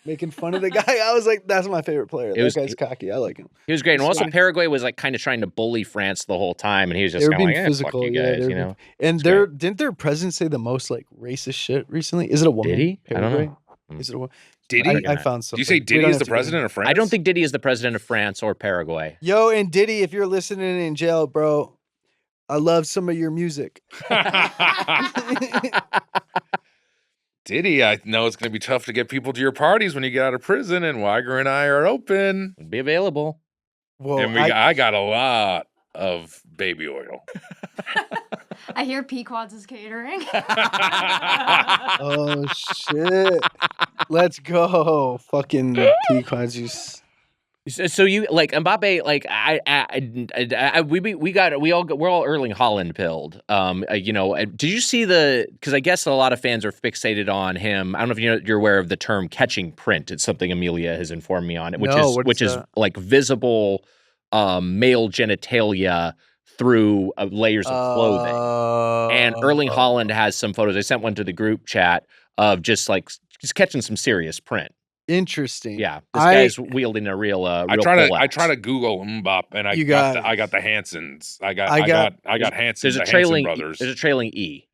F: making fun of the guy. I was like, that's my favorite player. That guy's cocky. I like him.
B: He was great. And also
F: So-
B: Paraguay was like kind of trying to bully France the whole time, and he was just
F: They were
B: kind of
F: being
B: like,
F: physical.
B: fuck you
F: Yeah,
B: guys,
F: they were
B: you know?
F: And
B: It's
F: didn't their president say the most like racist shit recently? Is it a woman?
B: Did he? I don't know.
F: Paraguay?
B: Mm.
F: Is it a woman?
C: Diddy?
F: I found something.
C: Do you say
F: We
C: Diddy
F: don't
C: is
F: have
C: the
F: to get
C: president of France?
B: I don't think Diddy is the president of France or Paraguay.
F: Yo, and Diddy, if you're listening in jail, bro, I love some of your music.
C: Diddy, I know it's going to be tough to get people to your parties when you get out of prison, and Weiger and I are open.
B: Be available.
F: Whoa,
C: And I got a lot of baby oil.
E: I hear Pequods is catering.
F: oh shit! Let's go, fucking Pequods.
B: So you like Mbappe? Like we're all Erling Haaland pilled. Did you see because I guess a lot of fans are fixated on him. I don't know if you're aware of the term catching print. It's something Amelia has informed me on it, which is like visible male genitalia through layers of clothing. And Erling Haaland has some photos. I sent one to the group chat of just catching some serious print.
F: Interesting.
B: Yeah, this guy's wielding a real
C: I try to Google Mbop, and I got the Hansons. I got Hansons.
B: There's a
C: Hanson brothers.
B: There's a trailing E.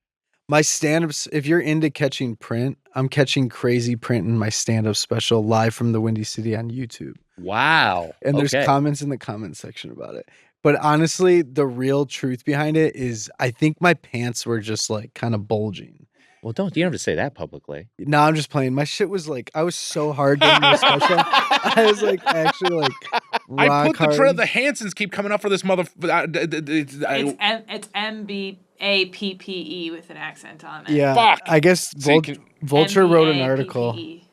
F: My stand-ups, if you're into catching print, I'm catching crazy print in my stand-up special live from the Windy City on YouTube.
B: Wow.
F: And there's comments in the comment section about it. But honestly, the real truth behind it is I think my pants were just like kind of bulging.
B: Well, you don't have to say that publicly.
F: No, I'm just playing. My shit was like, I was so hard during my special. I was like, actually like rock
C: I put the
F: hard.
C: trail. The Hansons keep coming up for this mother.
D: It's MBAPPE with an accent on it.
F: Yeah.
C: Fuck.
F: I guess Vulture wrote an article.
D: MBAPPE.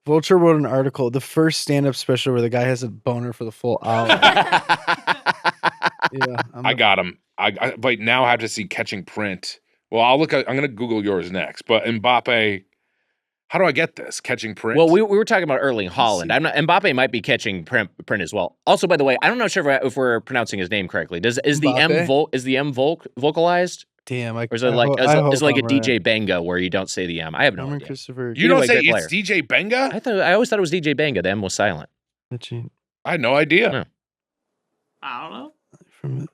F: Vulture wrote an article, the first stand-up special where the guy has a boner for the full hour. Yeah.
C: I got him. I but now I have to see Catching Print. Well, I'm going to Google yours next. But Mbappe, how do I get this? Catching Print?
B: Well, we were talking about Erling Haaland. Mbappe might be catching print as well. Also, by the way, I'm not sure if we're pronouncing his name correctly. Is the M vocalized?
F: Damn.
B: Or is it like a DJ Benga where you don't say the M? I have no
F: Carmen
B: idea.
F: Christopher.
C: You don't say it's DJ Benga?
B: I always thought it was DJ Benga. The M was silent.
C: I had no idea.
B: No.
D: I don't know.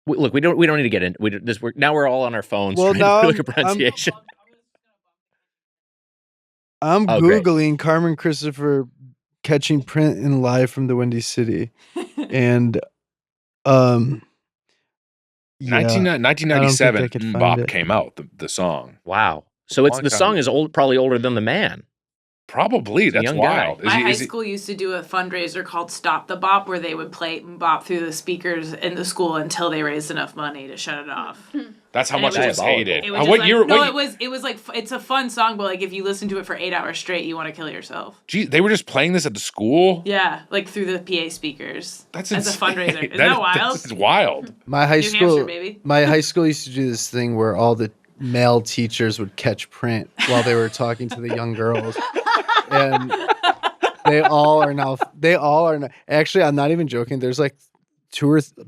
B: Look, we don't need to get into this. Now we're all on our phones trying to look at pronunciation.
F: I'm Googling Carmen Christopher catching print in live from the Windy City. And
C: 1997, Mbop came out, the song.
B: Wow. So the song is probably older than the man.
C: Probably. That's wild.
D: My high school used to do a fundraiser called Stop the Bop, where they would play Bop through the speakers in the school until they raised enough money to shut it off.
C: That's how much it was hated.
D: It was like it's a fun song, but like if you listen to it for 8 hours straight, you want to kill yourself.
C: Gee, they were just playing this at the school?
D: Yeah, like through the PA speakers.
C: That's
D: as a fundraiser. Isn't that wild?
C: That's wild.
F: My high school,
D: Hampshire, baby.
F: My high school used to do this thing where all the male teachers would catch print while they were talking to the young girls. And they all are now, actually, I'm not even joking. There's like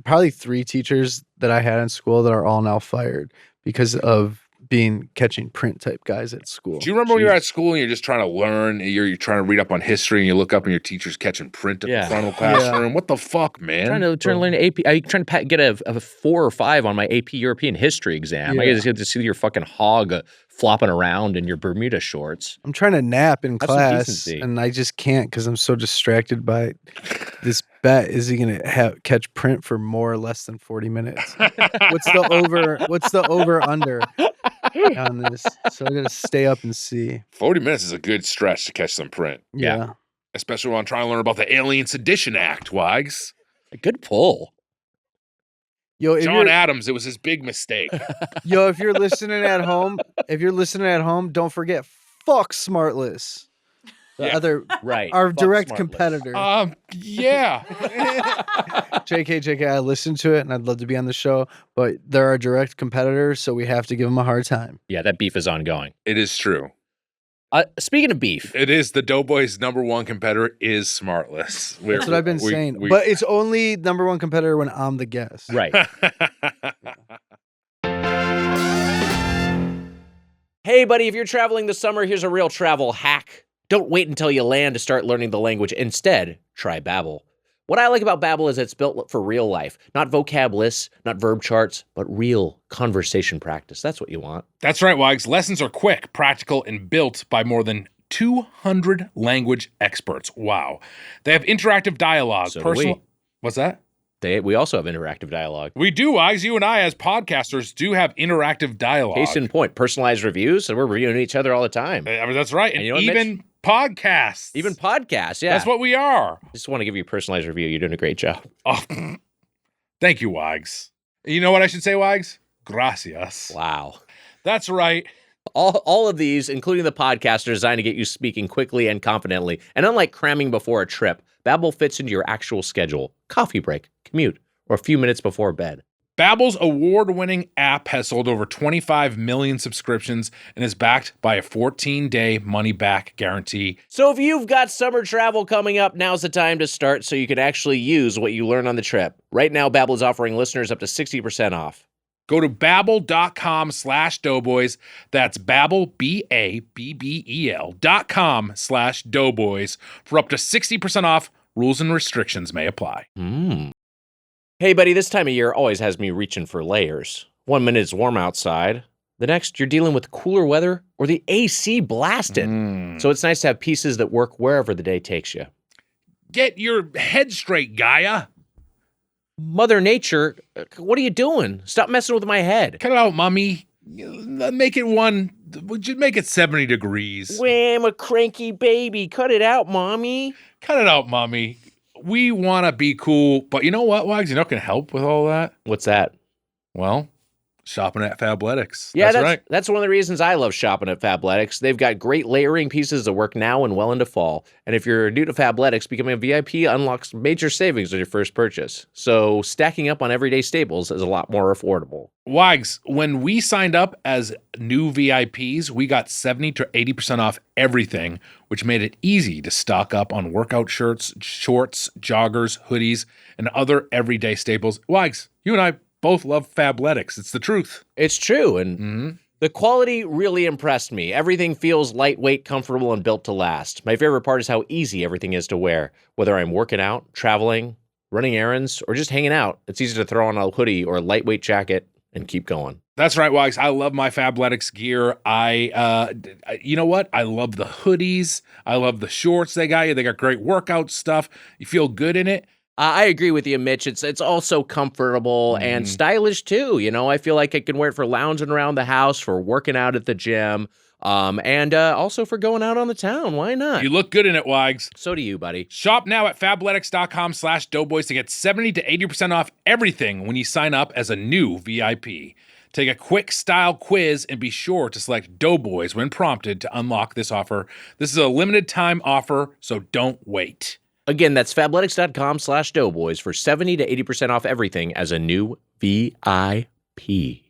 F: probably 3 teachers that I had in school that are all now fired because of being catching print type guys at school.
C: Do you remember when you were at school and you're just trying to learn, you're trying to read up on history and you look up and your teacher's catching print at the front of the classroom? What the fuck, man?
B: Trying to learn AP. I'm trying to get a 4 or 5 on my AP European history exam. I just get to see your fucking hog flopping around in your Bermuda shorts.
F: I'm trying to nap in class and I just can't because I'm so distracted by this bet. Is he going to catch print for more or less than 40 minutes? What's the over under on this? So I got to stay up and see.
C: 40 minutes is a good stretch to catch some print.
F: Yeah.
C: Especially when I'm trying to learn about the Alien Sedition Act, Wags.
B: A good pull.
F: Yo,
C: John Adams, it was his big mistake.
F: Yo, if you're listening at home, don't forget, fuck Smartless. Our direct competitor.
C: Yeah.
F: JK, I listened to it and I'd love to be on the show, but they're our direct competitors, so we have to give them a hard time.
B: Yeah, that beef is ongoing.
C: It is true.
B: Speaking of beef.
C: It is the Doughboys' #1 competitor is Smartless.
F: That's what I've been saying. But it's only #1 competitor when I'm the guest.
B: Right. Hey, buddy, if you're traveling this summer, here's a real travel hack. Don't wait until you land to start learning the language. Instead, try Babbel. What I like about Babbel is it's built for real life. Not vocab lists, not verb charts, but real conversation practice. That's what you want.
C: That's right, Wags. Lessons are quick, practical, and built by more than 200 language experts. Wow. They have interactive dialogue.
B: So do we.
C: What's that?
B: We also have interactive dialogue.
C: We do, Wags. You and I, as podcasters, do have interactive dialogue.
B: Case in point, personalized reviews, and we're reviewing each other all the time.
C: That's right. And
B: you know what,
C: even podcasts.
B: Even podcasts, yeah.
C: That's what we are.
B: I just want to give you a personalized review. You're doing a great job.
C: Oh, thank you, Wags. You know what I should say, Wags? Gracias.
B: Wow.
C: That's right.
B: All of these, including the podcast, are designed to get you speaking quickly and confidently. And unlike cramming before a trip, Babbel fits into your actual schedule, coffee break, commute, or a few minutes before bed.
C: Babbel's award-winning app has sold over 25 million subscriptions and is backed by a 14-day money-back guarantee.
B: So if you've got summer travel coming up, now's the time to start so you can actually use what you learn on the trip. Right now, Babbel is offering listeners up to 60% off.
C: Go to babbel.com/doughboys. That's Babbel, BABBEL.com/doughboys for up to 60% off. Rules and restrictions may apply.
B: Hey, buddy, this time of year always has me reaching for layers. 1 minute it's warm outside. The next, you're dealing with cooler weather or the AC blasted. So it's nice to have pieces that work wherever the day takes you.
C: Get your head straight, Gaia.
B: Mother Nature, what are you doing? Stop messing with my head.
C: Cut it out, Mommy. Make it 70 degrees.
B: Wham, a cranky baby. Cut it out, Mommy.
C: Cut it out, Mommy. We want to be cool, but you know what, Wags? You know what can help with all that?
B: What's that?
C: Well, shopping at Fabletics.
B: Yeah,
C: that's right.
B: That's one of the reasons I love shopping at Fabletics. They've got great layering pieces that work now and well into fall. And if you're new to Fabletics, becoming a VIP unlocks major savings on your first purchase. So stacking up on everyday staples is a lot more affordable.
C: Wags, when we signed up as new VIPs, we got 70 to 80% off everything, which made it easy to stock up on workout shirts, shorts, joggers, hoodies, and other everyday staples. Wags, you and I both love Fabletics. It's the truth.
B: It's true, and the quality really impressed me. Everything feels lightweight, comfortable, and built to last. My favorite part is how easy everything is to wear. Whether I'm working out, traveling, running errands, or just hanging out, it's easy to throw on a hoodie or a lightweight jacket and keep going.
C: That's right, Wags. I love my Fabletics gear. You know what? I love the hoodies. I love the shorts they got you. They got great workout stuff. You feel good in it.
B: I agree with you, Mitch. It's also comfortable and stylish too. You know, I feel like I can wear it for lounging around the house, for working out at the gym, and also for going out on the town. Why not?
C: You look good in it, Wags.
B: So do you, buddy.
C: Shop now at fabletics.com/doughboys to get 70 to 80% off everything when you sign up as a new VIP. Take a quick style quiz and be sure to select Doughboys when prompted to unlock this offer. This is a limited time offer, so don't wait.
B: Again, that's fabletics.com/doughboys for 70 to 80% off everything as a new VIP.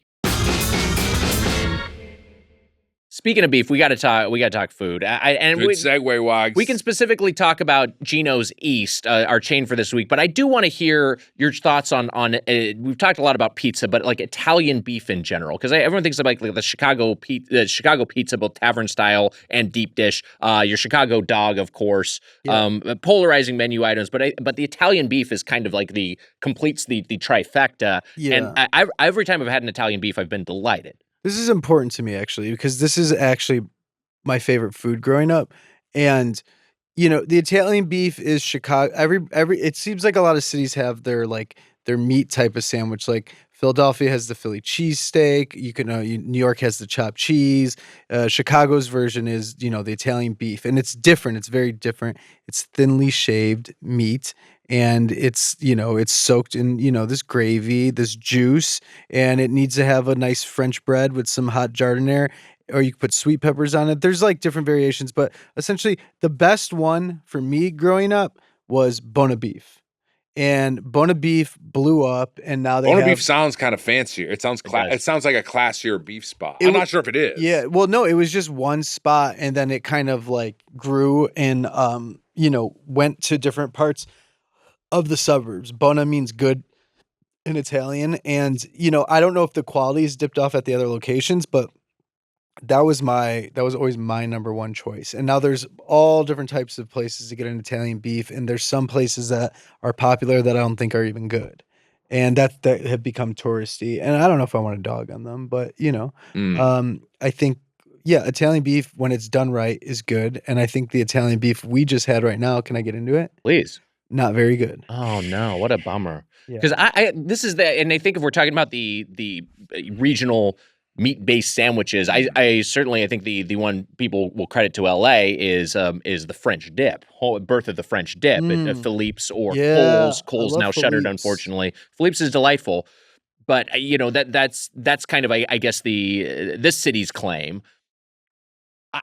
B: Speaking of beef, we got to talk food.
C: Good segue, Wags.
B: We can specifically talk about Gino's East, our chain for this week, but I do want to hear your thoughts on we've talked a lot about pizza, but like Italian beef in general, because everyone thinks about like the Chicago pizza, both tavern style and deep dish. Your Chicago dog, of course, polarizing menu items, but the Italian beef is kind of like completes the trifecta.
F: Yeah.
B: And every time I've had an Italian beef, I've been delighted.
F: This is important to me, actually, because this is actually my favorite food growing up. And, you know, the Italian beef is Chicago. It seems like a lot of cities have their meat type of sandwich. Like Philadelphia has the Philly cheesesteak. New York has the chopped cheese. Chicago's version is, the Italian beef. And it's different. It's very different. It's thinly shaved meat. And it's soaked in, this gravy, this juice, and it needs to have a nice French bread with some hot jardiniere, or you can put sweet peppers on it. There's like different variations, but essentially the best one for me growing up was Bona Beef. And Bona Beef blew up, and now
C: Bona Beef sounds kind of fancier. It sounds it sounds like a classier beef spot. I'm not sure if it is.
F: Yeah, well, no, it was just one spot, and then it kind of like grew and went to different parts of the suburbs. Bona means good in Italian, and I don't know if the quality is dipped off at the other locations, but that was always my number one choice. And now there's all different types of places to get an Italian beef, and there's some places that are popular that I don't think are even good, and that have become touristy. And I don't know if I want to dog on them, but I think Italian beef when it's done right is good, and I think the Italian beef we just had right now. Can I get into it?
B: Please.
F: Not very good.
B: Oh no, what a bummer. Because this is and I think if we're talking about the regional meat-based sandwiches, I certainly think the one people will credit to LA is the French dip, birth of the French dip at Philippe's or Cole's. Cole's now shuttered, unfortunately. Philippe's is delightful, but that's kind of I guess this city's claim.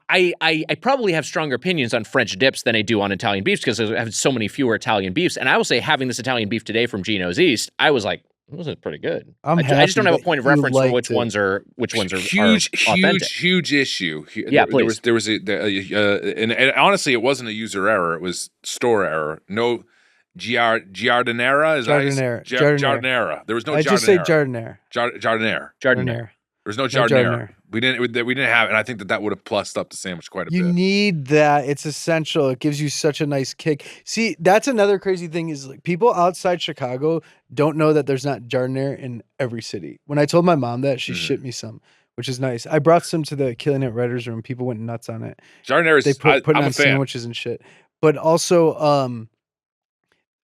B: I probably have stronger opinions on French dips than I do on Italian beefs because I have so many fewer Italian beefs. And I will say, having this Italian beef today from Gino's East, I was like, this is pretty good. I just don't have a point of reference for which ones are
C: huge issue.
B: Yeah, please.
C: There was and honestly, it wasn't a user error; it was store error. No, Giardinera? Is
F: Jardinera.
C: that Jardinera? There was no
F: I
C: Jardinera.
F: just say Jardinera.
C: Jardinera.
B: Jardinera.
C: There's no
F: No
C: Jardinera.
F: Jardinera.
C: We didn't have it, and I think that would have plussed up the sandwich quite a
F: You
C: bit.
F: need that. It's essential. It gives you such a nice kick. See, that's another crazy thing is like people outside Chicago don't know that there's not Jardinera in every city. When I told my mom that, she shipped me some, which is nice. I brought some to the Killing It writers room. People went nuts on it.
C: Jardinera
F: They
C: is
F: putting
C: I'm
F: on
C: a fan.
F: sandwiches and shit. But also,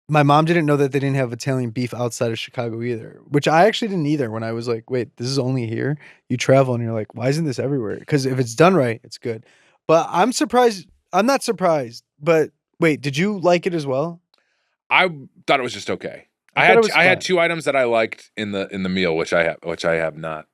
F: my mom didn't know that they didn't have Italian beef outside of Chicago either, which I actually didn't either when I was like, wait, this is only here? You travel and you're like, why isn't this everywhere? Because if it's done right, it's good. But I'm surprised. I'm not surprised. But wait, did you like it as well?
C: I thought it was just okay.
F: I
C: I
F: thought it was
C: had
F: fine.
C: 2 items that I liked in the meal, which I have not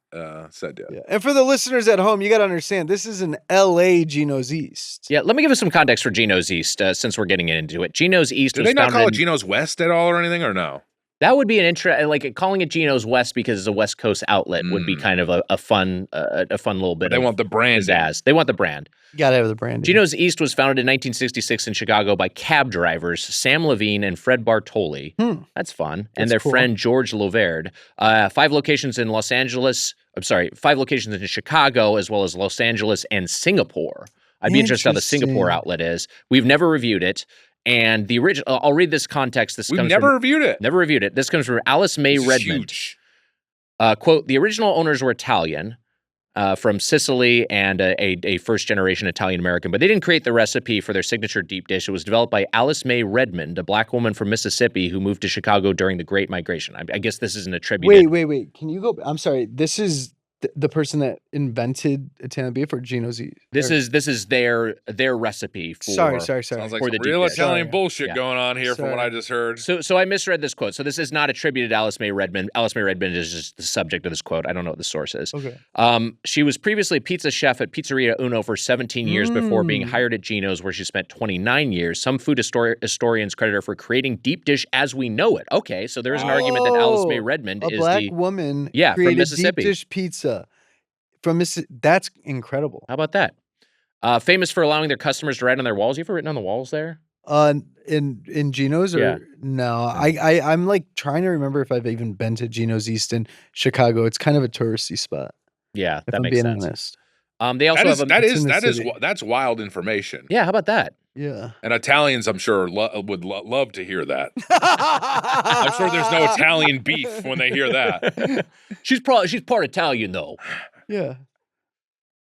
C: said yet.
F: Yeah. And for the listeners at home, you got to understand, this is an LA Gino's East.
B: Yeah, let me give us some context for Gino's East since we're getting into it. Gino's East
C: Did
B: was
C: they not call it
B: founded-
C: Gino's West at all or anything, or no?
B: That would be an like calling it Gino's West because it's a West Coast outlet would be kind of a fun little bit.
C: They want the brand.
B: pizzazz. They want the brand.
F: You got to have the brand.
B: Gino's East was founded in 1966 in Chicago by cab drivers Sam Levine and Fred Bartoli. That's fun.
F: That's
B: and their
F: cool.
B: friend George Loverde. 5 locations in Los Angeles. 5 locations in Chicago as well as Los Angeles and Singapore. I'd be interested how the Singapore
F: Interesting.
B: outlet is. We've never reviewed it. And the original, I'll read this context. This
C: We've
B: comes
C: never
B: from,
C: reviewed it.
B: Never reviewed it. This comes from Alice May
C: This is
B: Redmond.
C: huge.
B: Quote, the original owners were Italian from Sicily and a first-generation Italian-American, but they didn't create the recipe for their signature deep dish. It was developed by Alice May Redmond, a black woman from Mississippi who moved to Chicago during the Great Migration. I guess this isn't attributed.
F: Wait. Can you go? I'm sorry. This is the person that invented Italian beef or Gino's East?
B: This is their recipe for.
F: Sorry.
C: Sounds like
B: For
C: some
B: the deep
C: real
B: dish.
C: Italian
F: Sorry.
C: bullshit
B: Yeah.
C: going on here from what
F: Sorry.
C: I just heard.
B: So I misread this quote. So this is not attributed to Alice May Redmond. Alice May Redmond is just the subject of this quote. I don't know what the source is.
F: Okay.
B: She was previously a pizza chef at Pizzeria Uno for 17 years before being hired at Gino's, where she spent 29 years. Some food historians credit her for creating deep dish as we know it. Okay, so there is an argument that Alice May Redmond
F: a
B: is
F: black
B: the.
F: woman
B: Yeah, from
F: created
B: Mississippi.
F: deep dish pizza from Mississippi. That's incredible.
B: How about that? Famous for allowing their customers to write on their walls. You ever written on the walls there?
F: In Gino's or
B: Yeah.
F: no? I'm like trying to remember if I've even been to Gino's East in Chicago. It's kind of a touristy spot.
B: Yeah,
F: If
B: that
F: I'm
B: makes
F: being
B: sense.
F: honest.
B: They also have a.
C: That's wild information.
B: Yeah, how about that?
F: Yeah.
C: And Italians, I'm sure, would love to hear that. I'm sure there's no Italian beef when they hear that.
B: She's part Italian though.
F: Yeah.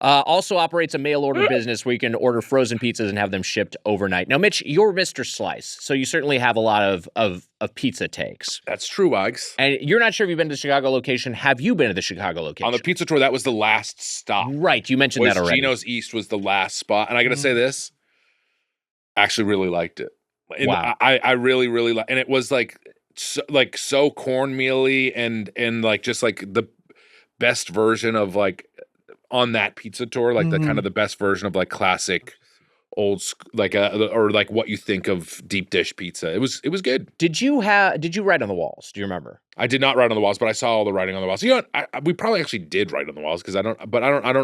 B: Also operates a mail order business where you can order frozen pizzas and have them shipped overnight. Now, Mitch, you're Mr. Slice, so you certainly have a lot of pizza takes.
C: That's true, Wags.
B: And you're not sure if you've been to the Chicago location. Have you been to the Chicago location?
C: On the pizza tour, that was the last stop.
B: Right, you mentioned that already.
C: Gino's East was the last spot. And I got to say this, I actually really liked it. And
B: Wow.
C: I really, really liked it. And it was like so cornmealy and like just like the best version of like on that pizza tour, like the kind of the best version of like classic old or like what you think of deep dish pizza. It was good.
B: Did you write on the walls? Do you remember?
C: I did not write on the walls, but I saw all the writing on the walls. You know what? we probably actually did write on the walls because I don't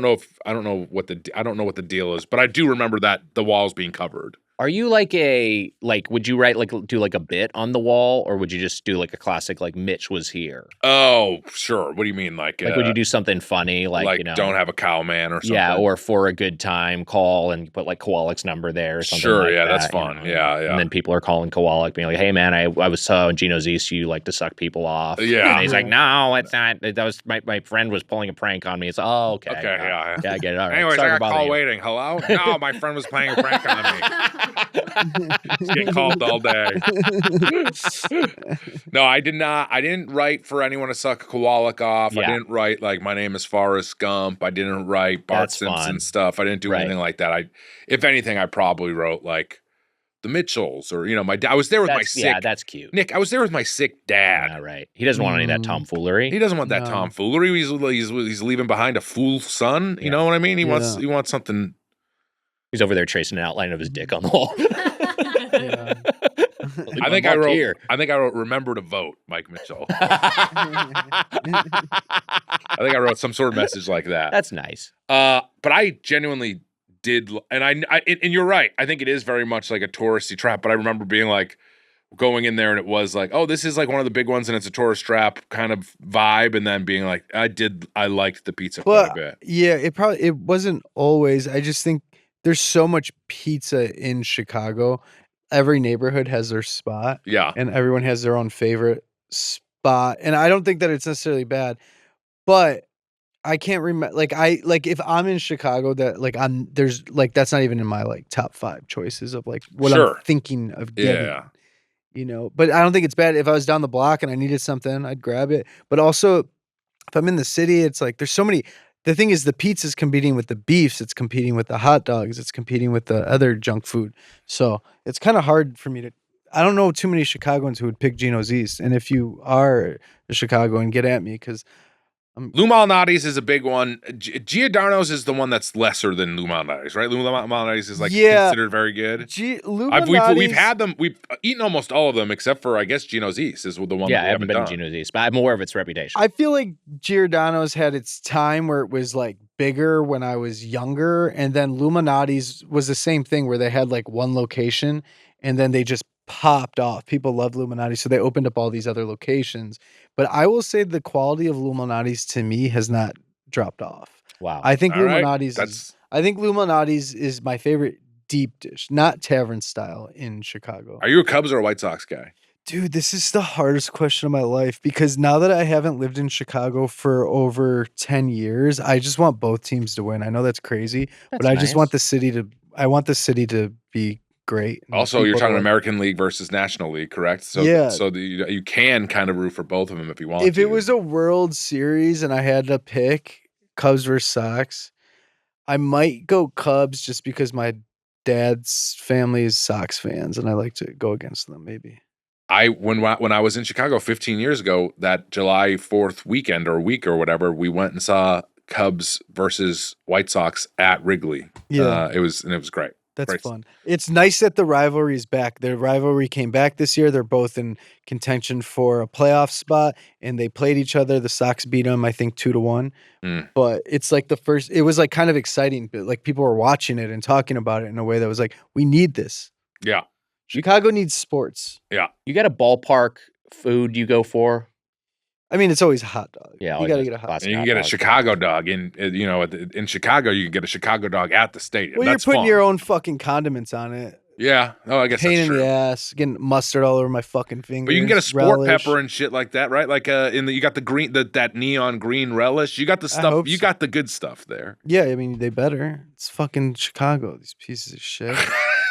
C: know what the deal is, but I do remember that the walls being covered.
B: Are you would you write do a bit on the wall, or would you just do like a classic like Mitch was here?
C: Oh, sure. What do you mean? Like
B: would you do something funny like
C: don't have a cow man or something?
B: Yeah, or for a good time, call and put like Kowalik's number there or something.
C: Sure,
B: like
C: yeah,
B: that,
C: that's fun.
B: you know?
C: Yeah.
B: And then people are calling Kowalik, being like, "Hey, man, I was in Gino's East. You like to suck people off."
C: Yeah.
B: And he's like, "No, it's not. That was my friend was pulling a prank on me." It's okay.
C: Okay, yeah.
B: I get it. All right.
C: Anyways,
B: Sorry
C: I
B: to
C: got
B: bother
C: call
B: you.
C: waiting. Hello? No, my friend was playing a prank on me. He's getting called all day. No, I did not. I didn't write for anyone to suck Kowalik off.
B: Yeah.
C: I didn't write like my name is Forrest Gump. I didn't write Bart
B: That's
C: Simpson
B: fun.
C: stuff. I didn't do
B: Right.
C: anything like that. If anything, I probably wrote like the Mitchells or my dad. I was there with my sick.
B: Yeah, that's cute.
C: Nick, I was there with my sick dad.
B: Yeah, right. He doesn't want any of that tomfoolery.
C: He doesn't want that
F: No.
C: tomfoolery. He's leaving behind a fool son. You know what I mean? He wants something.
B: He's over there tracing an outline of his dick on the wall.
F: Yeah.
C: I think I wrote remember to vote, Mike Mitchell. I think I wrote some sort of message like that.
B: That's nice.
C: But I genuinely did, and and you're right. I think it is very much like a touristy trap. But I remember being like, going in there and it was like, oh, this is like one of the big ones and it's a tourist trap kind of vibe, and then being like, I liked the pizza quite a bit.
F: Yeah, it wasn't always. I just think there's so much pizza in Chicago. Every neighborhood has their spot.
C: Yeah.
F: And everyone has their own favorite spot. And I don't think that it's necessarily bad, but I can't remember. Like if I'm in Chicago, that there's like that's not even in my like top 5 choices of like what I'm thinking of getting.
C: Yeah.
F: You know, but I don't think it's bad. If I was down the block and I needed something, I'd grab it. But also, if I'm in the city, it's like there's so many. The thing is, the pizza's competing with the beefs. It's competing with the hot dogs. It's competing with the other junk food. So it's kind of hard for me to. I don't know too many Chicagoans who would pick Gino's East. And if you are a Chicagoan, get at me because.
C: Lou Malnati's is a big one. Giordano's is the one that's lesser than Lou Malnati's, right? Lou Malnati's is considered very good. We've had them. We've eaten almost all of them except for, I guess, Gino's East is the one.
B: Yeah,
C: that
B: I haven't been to Gino's East, but I'm aware of its reputation.
F: I feel like Giordano's had its time where it was like bigger when I was younger, and then Lou Malnati's was the same thing where they had like one location and then they just popped off. People love Lou Malnati's, so they opened up all these other locations. But I will say the quality of Lou Malnati's to me has not dropped off.
B: Wow.
F: I think Lou Malnati's is my favorite deep dish, not tavern style in Chicago.
C: Are you a Cubs or a White Sox guy?
F: Dude, this is the hardest question of my life because now that I haven't lived in Chicago for over 10 years, I just want both teams to win. I know that's crazy, but I just want the city to be great.
C: Also, you're talking American League versus National League, correct? So,
F: yeah.
C: So you can kind of root for both of them if you want to.
F: If it was a World Series and I had to pick Cubs versus Sox, I might go Cubs just because my dad's family is Sox fans and I like to go against them maybe.
C: When I was in Chicago 15 years ago, that July 4th weekend or week or whatever, we went and saw Cubs versus White Sox at Wrigley.
F: Yeah.
C: It was great.
F: That's fun. It's nice that the rivalry is back. The rivalry came back this year. They're both in contention for a playoff spot, and they played each other. The Sox beat them, I think, 2-1. But it's like it was like kind of exciting. But like people were watching it and talking about it in a way that was like, we need this.
C: Yeah.
F: Chicago needs sports.
C: Yeah.
B: You got a ballpark food you go for?
F: I mean, it's always a hot dog.
B: Yeah,
F: you got to get a hot dog.
C: And you can get a Chicago dog in Chicago. You can get a Chicago dog at the stadium.
F: Well,
C: that's
F: you're putting
C: fun.
F: your own fucking condiments on it.
C: Yeah. Oh, I guess
F: Pain
C: that's
F: in
C: true.
F: the ass, getting mustard all over my fucking fingers.
C: But you can get a sport
F: relish.
C: pepper and shit like that, right? Like you got the green, that neon green relish. You got the stuff. You got the good stuff there.
F: Yeah, I mean they better. It's fucking Chicago. These pieces of shit.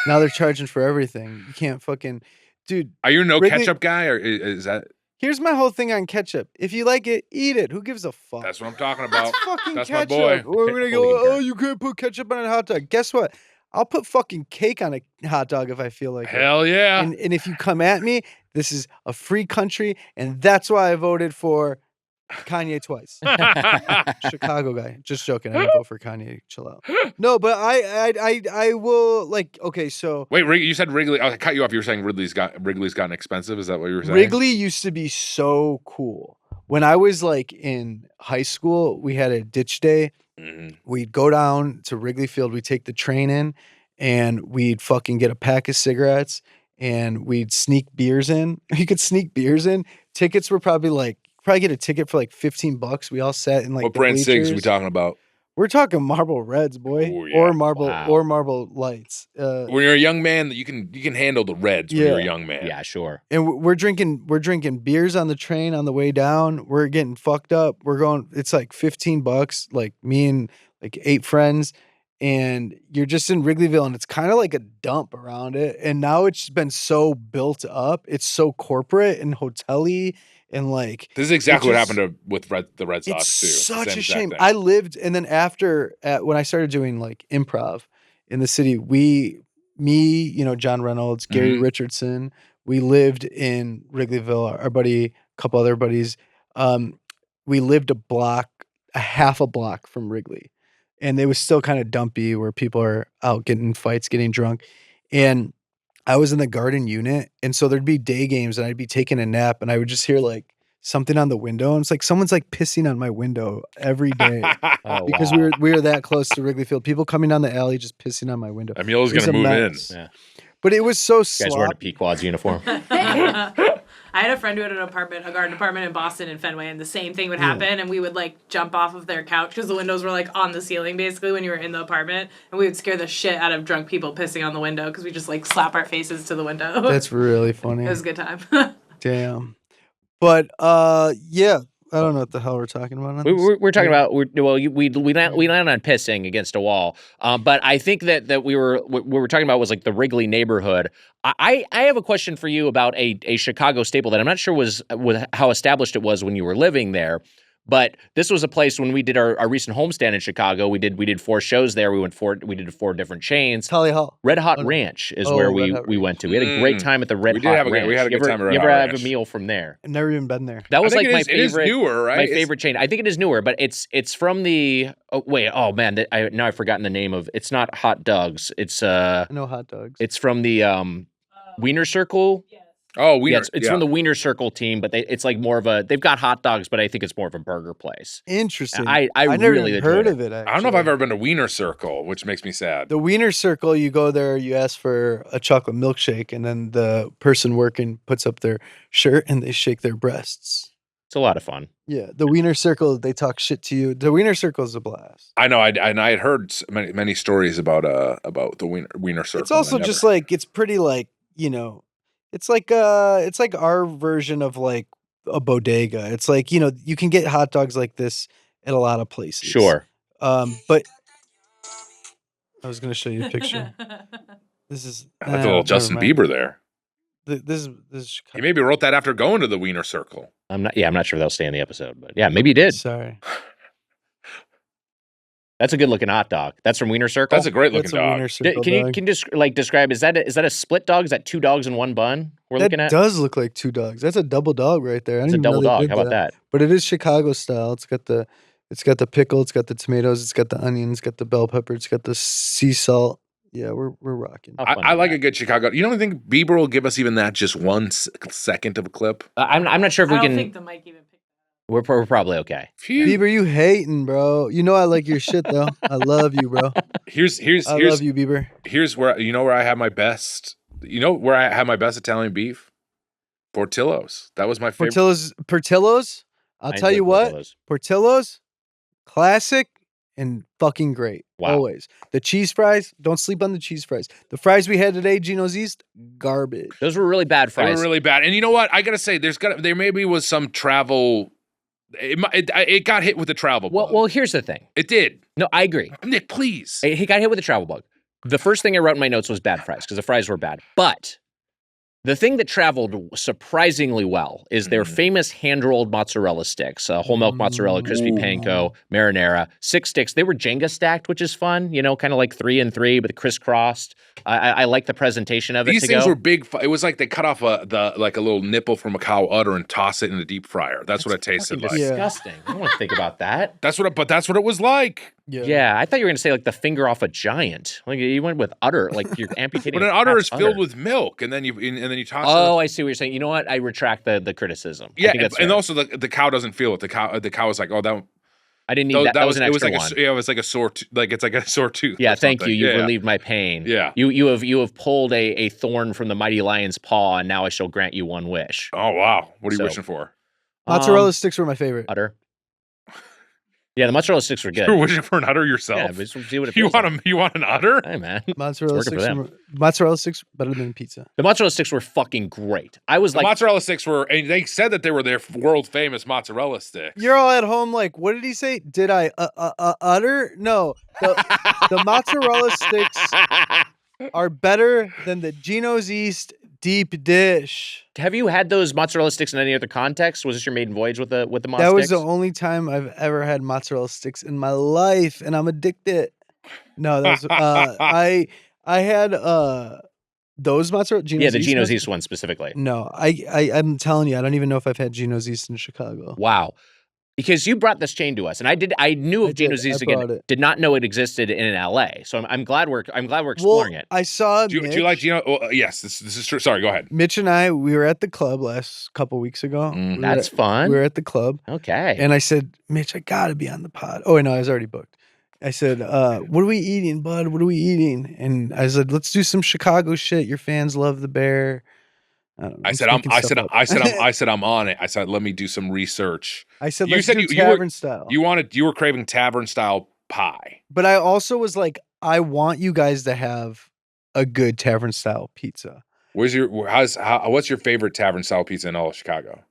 F: Now they're charging for everything. You can't fucking, dude.
C: Are you no ketchup guy, or is that?
F: Here's my whole thing on ketchup. If you like it, eat it. Who gives a fuck?
C: That's what I'm talking about.
F: That's fucking
C: That's
F: ketchup.
C: my boy.
F: We're gonna go. Oh, you can't put ketchup on a hot dog. Guess what? I'll put fucking cake on a hot dog if I feel like it.
C: Hell yeah.
F: And if you come at me, this is a free country, and that's why I voted for Kanye twice. Chicago guy. Just joking. I didn't vote for Kanye. Chill out. No, but I will like. Okay, so
C: wait, you said Wrigley. I cut you off. You were saying Wrigley's gotten expensive. Is that what you were saying?
F: Wrigley used to be so cool. When I was like in high school, we had a ditch day.
C: Mm-hmm.
F: We'd go down to Wrigley Field. We'd take the train in, and we'd fucking get a pack of cigarettes, and we'd sneak beers in. You could sneak beers in. Tickets were probably get a ticket for like $15. We all sat in like
C: what
F: the
C: brand
F: bleachers.
C: cigs are we talking about?
F: We're talking Marble Reds, boy.
C: Ooh, yeah.
F: Or Marble Lights.
C: When you're a young man, you can handle the Reds when you're a young man.
B: Yeah, sure.
F: And we're drinking beers on the train on the way down. We're getting fucked up. We're going. It's like $15. Like me and like 8 friends, and you're just in Wrigleyville, and it's kind of like a dump around it. And now it's been so built up. It's so corporate and hotel-y. And like
C: this is exactly what happened with the Red Sox too.
F: It's such a shame.
C: Thing.
F: I lived, and then when I started doing like improv in the city, John Reynolds, Gary Richardson, we lived in Wrigleyville. Our buddy, a couple other buddies, we lived a half a block from Wrigley, and it was still kind of dumpy where people are out getting in fights, getting drunk, and I was in the garden unit, and so there'd be day games, and I'd be taking a nap, and I would just hear like something on the window, and it's like someone's like pissing on my window every day because we were that close to Wrigley Field. People coming down the alley just pissing on my window.
C: Emile's gonna move in.
B: Yeah.
F: But it was so
B: You guys wearing a
F: sloppy.
B: Pequod's uniform.
D: I had a friend who had a garden apartment in Boston in Fenway, and the same thing would happen, and we would like jump off of their couch because the windows were like on the ceiling basically when you were in the apartment, and we would scare the shit out of drunk people pissing on the window because we just like slap our faces to the window.
F: That's really funny.
D: It was a good time.
F: Damn. But yeah, I don't know what the hell we're talking about. On this.
B: We're talking about we landed on pissing against a wall, but I think that what we were talking about was like the Wrigley neighborhood. I have a question for you about a Chicago staple that I'm not sure was how established it was when you were living there. But this was a place when we did our recent homestand in Chicago. We did 4 shows there. We did 4 different chains.
F: Tully Hall.
B: Red Hot Ranch is where we went to. We had a great time at the Red Hot Ranch.
C: We had a good time at Red
B: You
C: Hot
B: ever
C: Ranch.
B: have a meal from there?
F: I've never even been there.
B: That was like my
C: It is
B: favorite.
C: newer, right?
B: My favorite chain. I think it is newer, but it's from the. Oh man! Now I've forgotten the name of. It's not Hot Dogs. It's
F: I know hot dogs.
B: It's from the Wiener Circle.
C: Oh, Wiener.
B: Yeah, it's from the Wiener Circle team, but it's like more of a. They've got hot dogs, but I think it's more of a burger place.
F: Interesting.
B: I
F: never
B: really
F: even heard
B: enjoyed
F: of it. Actually.
C: I don't know if I've ever been to Wiener Circle, which makes me sad.
F: The Wiener Circle, you go there, you ask for a chocolate milkshake, and then the person working puts up their shirt and they shake their breasts.
B: It's a lot of fun.
F: Yeah, the Wiener Circle, they talk shit to you. The Wiener Circle is a blast.
C: I know. I had heard many stories about the Wiener Circle.
F: It's also just like it's pretty like it's like our version of like a bodega. It's like you can get hot dogs like this at a lot of places.
B: Sure.
F: But I was gonna show you a picture. This is
C: that's a little Justin Bieber there.
F: This is Chicago.
C: He maybe wrote that after going to the Wiener Circle.
B: I'm not sure if that'll stay in the episode, but yeah, maybe you did.
F: Sorry.
B: That's a good looking hot dog. That's from Wiener Circle.
C: That's a great looking
F: That's a
C: dog.
F: Wiener Circle
B: Can you
F: dog.
B: just like describe? Is that a split dog? Is that 2 dogs in one bun? We're
F: That
B: looking at.
F: does look like 2 dogs. That's a double dog right there. I
B: It's a
F: didn't even
B: double
F: know they
B: dog.
F: did
B: How about that?
F: But it is Chicago style. It's got the pickle, it's got the tomatoes, it's got the onions, it's got the bell pepper, it's got the sea salt. Yeah, we're rocking.
B: How fun
C: I
B: is
C: like
B: that?
C: a good Chicago. You don't think Bieber will give us even that just 1 second of a clip?
B: I'm not sure if
D: I
B: we
D: don't
B: can.
D: think the mic even picked
B: We're probably okay.
F: Bieber, you hating, bro. You know I like your shit though. I love you, bro.
C: Here's
F: I love you, Bieber.
C: Here's where where I have my best. Where I have my best Italian beef? Portillo's. That was my favorite.
F: Portillo's. I'll
B: I
F: tell you
B: enjoy
F: what.
B: Portillo's.
F: Portillo's, classic and fucking great.
B: Wow.
F: Always. The cheese fries, don't sleep on the cheese fries. The fries we had today, Gino's East, garbage.
B: Those were really bad
C: They
B: fries.
C: were really bad. And you know what? I gotta say, there maybe was some travel. It got hit with the travel bug.
B: Well, here's the thing.
C: It did.
B: No, I agree.
C: Nick, please.
B: He got hit with a travel bug. The first thing I wrote in my notes was bad fries because the fries were bad. But the thing that traveled surprisingly well is their famous hand-rolled mozzarella sticks, whole milk mozzarella, crispy panko, marinara, 6 sticks. They were Jenga stacked, which is fun, kind of like 3 and 3, but crisscrossed. I like the presentation of it.
C: These things were big. It was like they cut off a little nipple from a cow udder and toss it in the deep fryer. That's what it tasted like.
B: Disgusting. I don't want to think about that.
C: That's what it was like.
B: Yeah, I thought you were going to say like the finger off a giant. Like you went with udder, like you're amputating.
C: But an
B: a
C: udder
B: cat's
C: is filled with milk, and then you toss.
B: Oh, I see what you're saying. You know what? I retract the criticism. I
C: Yeah,
B: think that's
C: and
B: fair.
C: also the cow doesn't feel it. The cow is like, oh, that.
B: I didn't need that. That was an
C: it was
B: extra
C: like
B: one.
C: it was like a sore. It's like a sore tooth.
B: Yeah,
C: or
B: thank you.
C: something.
B: You've
C: Yeah.
B: relieved my pain.
C: Yeah.
B: You have pulled a thorn from the mighty lion's paw, and now I shall grant you one wish.
C: Oh wow! What are you
B: So-
C: wishing for?
F: Mozzarella sticks were my favorite.
B: Udder. Yeah, the mozzarella sticks were good.
C: You're wishing for an udder yourself.
B: Yeah, but just see what it
C: you
B: feels
C: want
B: like.
C: you want an udder?
B: Hey man,
F: Mozzarella
B: It's working
F: sticks.
B: for
F: Mozzarella sticks better than pizza.
B: the mozzarella sticks were fucking great. I was
C: The
B: like,
C: mozzarella sticks were, and they said that they were their world famous mozzarella sticks.
F: You're all at home like, what did he say? Did I utter? No. The mozzarella sticks are better than the Gino's East deep dish.
B: have you had those mozzarella sticks in any other context? Was this your maiden voyage with the mozz
F: That was
B: sticks?
F: the only time I've ever had mozzarella sticks in my life, and I'm addicted. No, that was I had those mozzarella. Gino's
B: Yeah, the
F: East
B: Gino's
F: mozzarella-
B: East one specifically.
F: No, I'm telling you, I don't even know if I've had Gino's East in Chicago.
B: Wow. Because you brought this chain to us, and I knew of
F: I did.
B: Gino's East
F: I brought
B: again.
F: it.
B: Did not know it existed in LA. So I'm glad we're exploring it.
F: I saw
C: Do you like Gino? Oh, yes, this is true. Sorry, go ahead.
F: Mitch and I. We were at the club last couple weeks ago. We were
B: That's fun.
F: We were at the club,
B: Okay.
F: and I said, Mitch, I gotta be on the pod. Oh, no, I was already booked. I said, what are we eating, bud? What are we eating? And I said, let's do some Chicago shit. Your fans love the bear. I don't know.
C: I said I'm on it. I said let me do some research.
F: I said
C: You
F: let's
C: said
F: do
C: you
F: tavern style.
C: You were craving tavern style pie.
F: But I also was like, I want you guys to have a good tavern style pizza.
C: What's your favorite tavern style pizza in all of Chicago?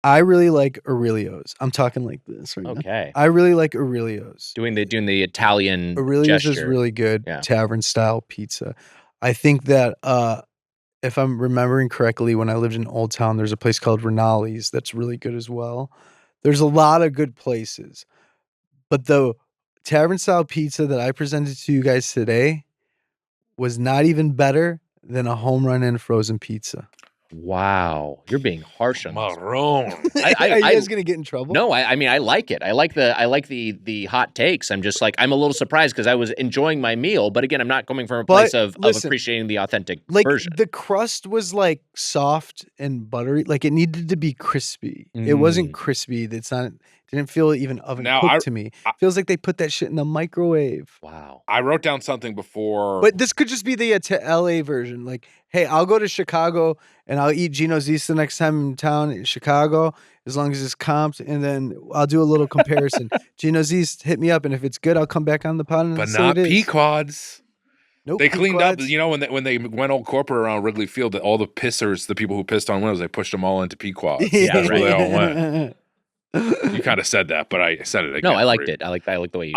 F: I really like Aurelio's. I'm talking like this right now.
B: Okay.
F: I really like Aurelio's.
B: Doing the Italian
F: Aurelio's is
B: gesture.
F: really good
B: Yeah.
F: tavern style pizza. I think that if I'm remembering correctly, when I lived in Old Town, there's a place called Rinaldi's that's really good as well. There's a lot of good places. But the tavern style pizza that I presented to you guys today was not even better than a home run in frozen pizza.
B: Wow, you're being harsh on this.
C: Marron.
F: Are you guys gonna get in trouble?
B: No, I mean I like it. I like the hot takes. I'm just like I'm a little surprised because I was enjoying my meal, but again, I'm not coming from a place of appreciating the authentic version.
F: The crust was like soft and buttery, like it needed to be crispy. It wasn't crispy. Didn't feel even oven cooked to me. It feels like they put that shit in the microwave.
B: Wow.
C: I wrote down something before,
F: But this could just be the LA version. Like, hey, I'll go to Chicago and I'll eat Gino's East the next time in town in Chicago, as long as it's comped, and then I'll do a little comparison. Gino's East, hit me up, and if it's good, I'll come back on the pod and
C: but
F: say
C: not
F: it is.
C: Pequods.
F: Nope,
C: They cleaned up,
F: Pequods.
C: when they went all corporate around Wrigley Field, all the pissers, the people who pissed on windows, they pushed them all into Pequods.
B: Yeah,
C: That's where they all
F: right.
C: went. You kind of said that, but I said it again.
B: No, I liked it. I like the way you.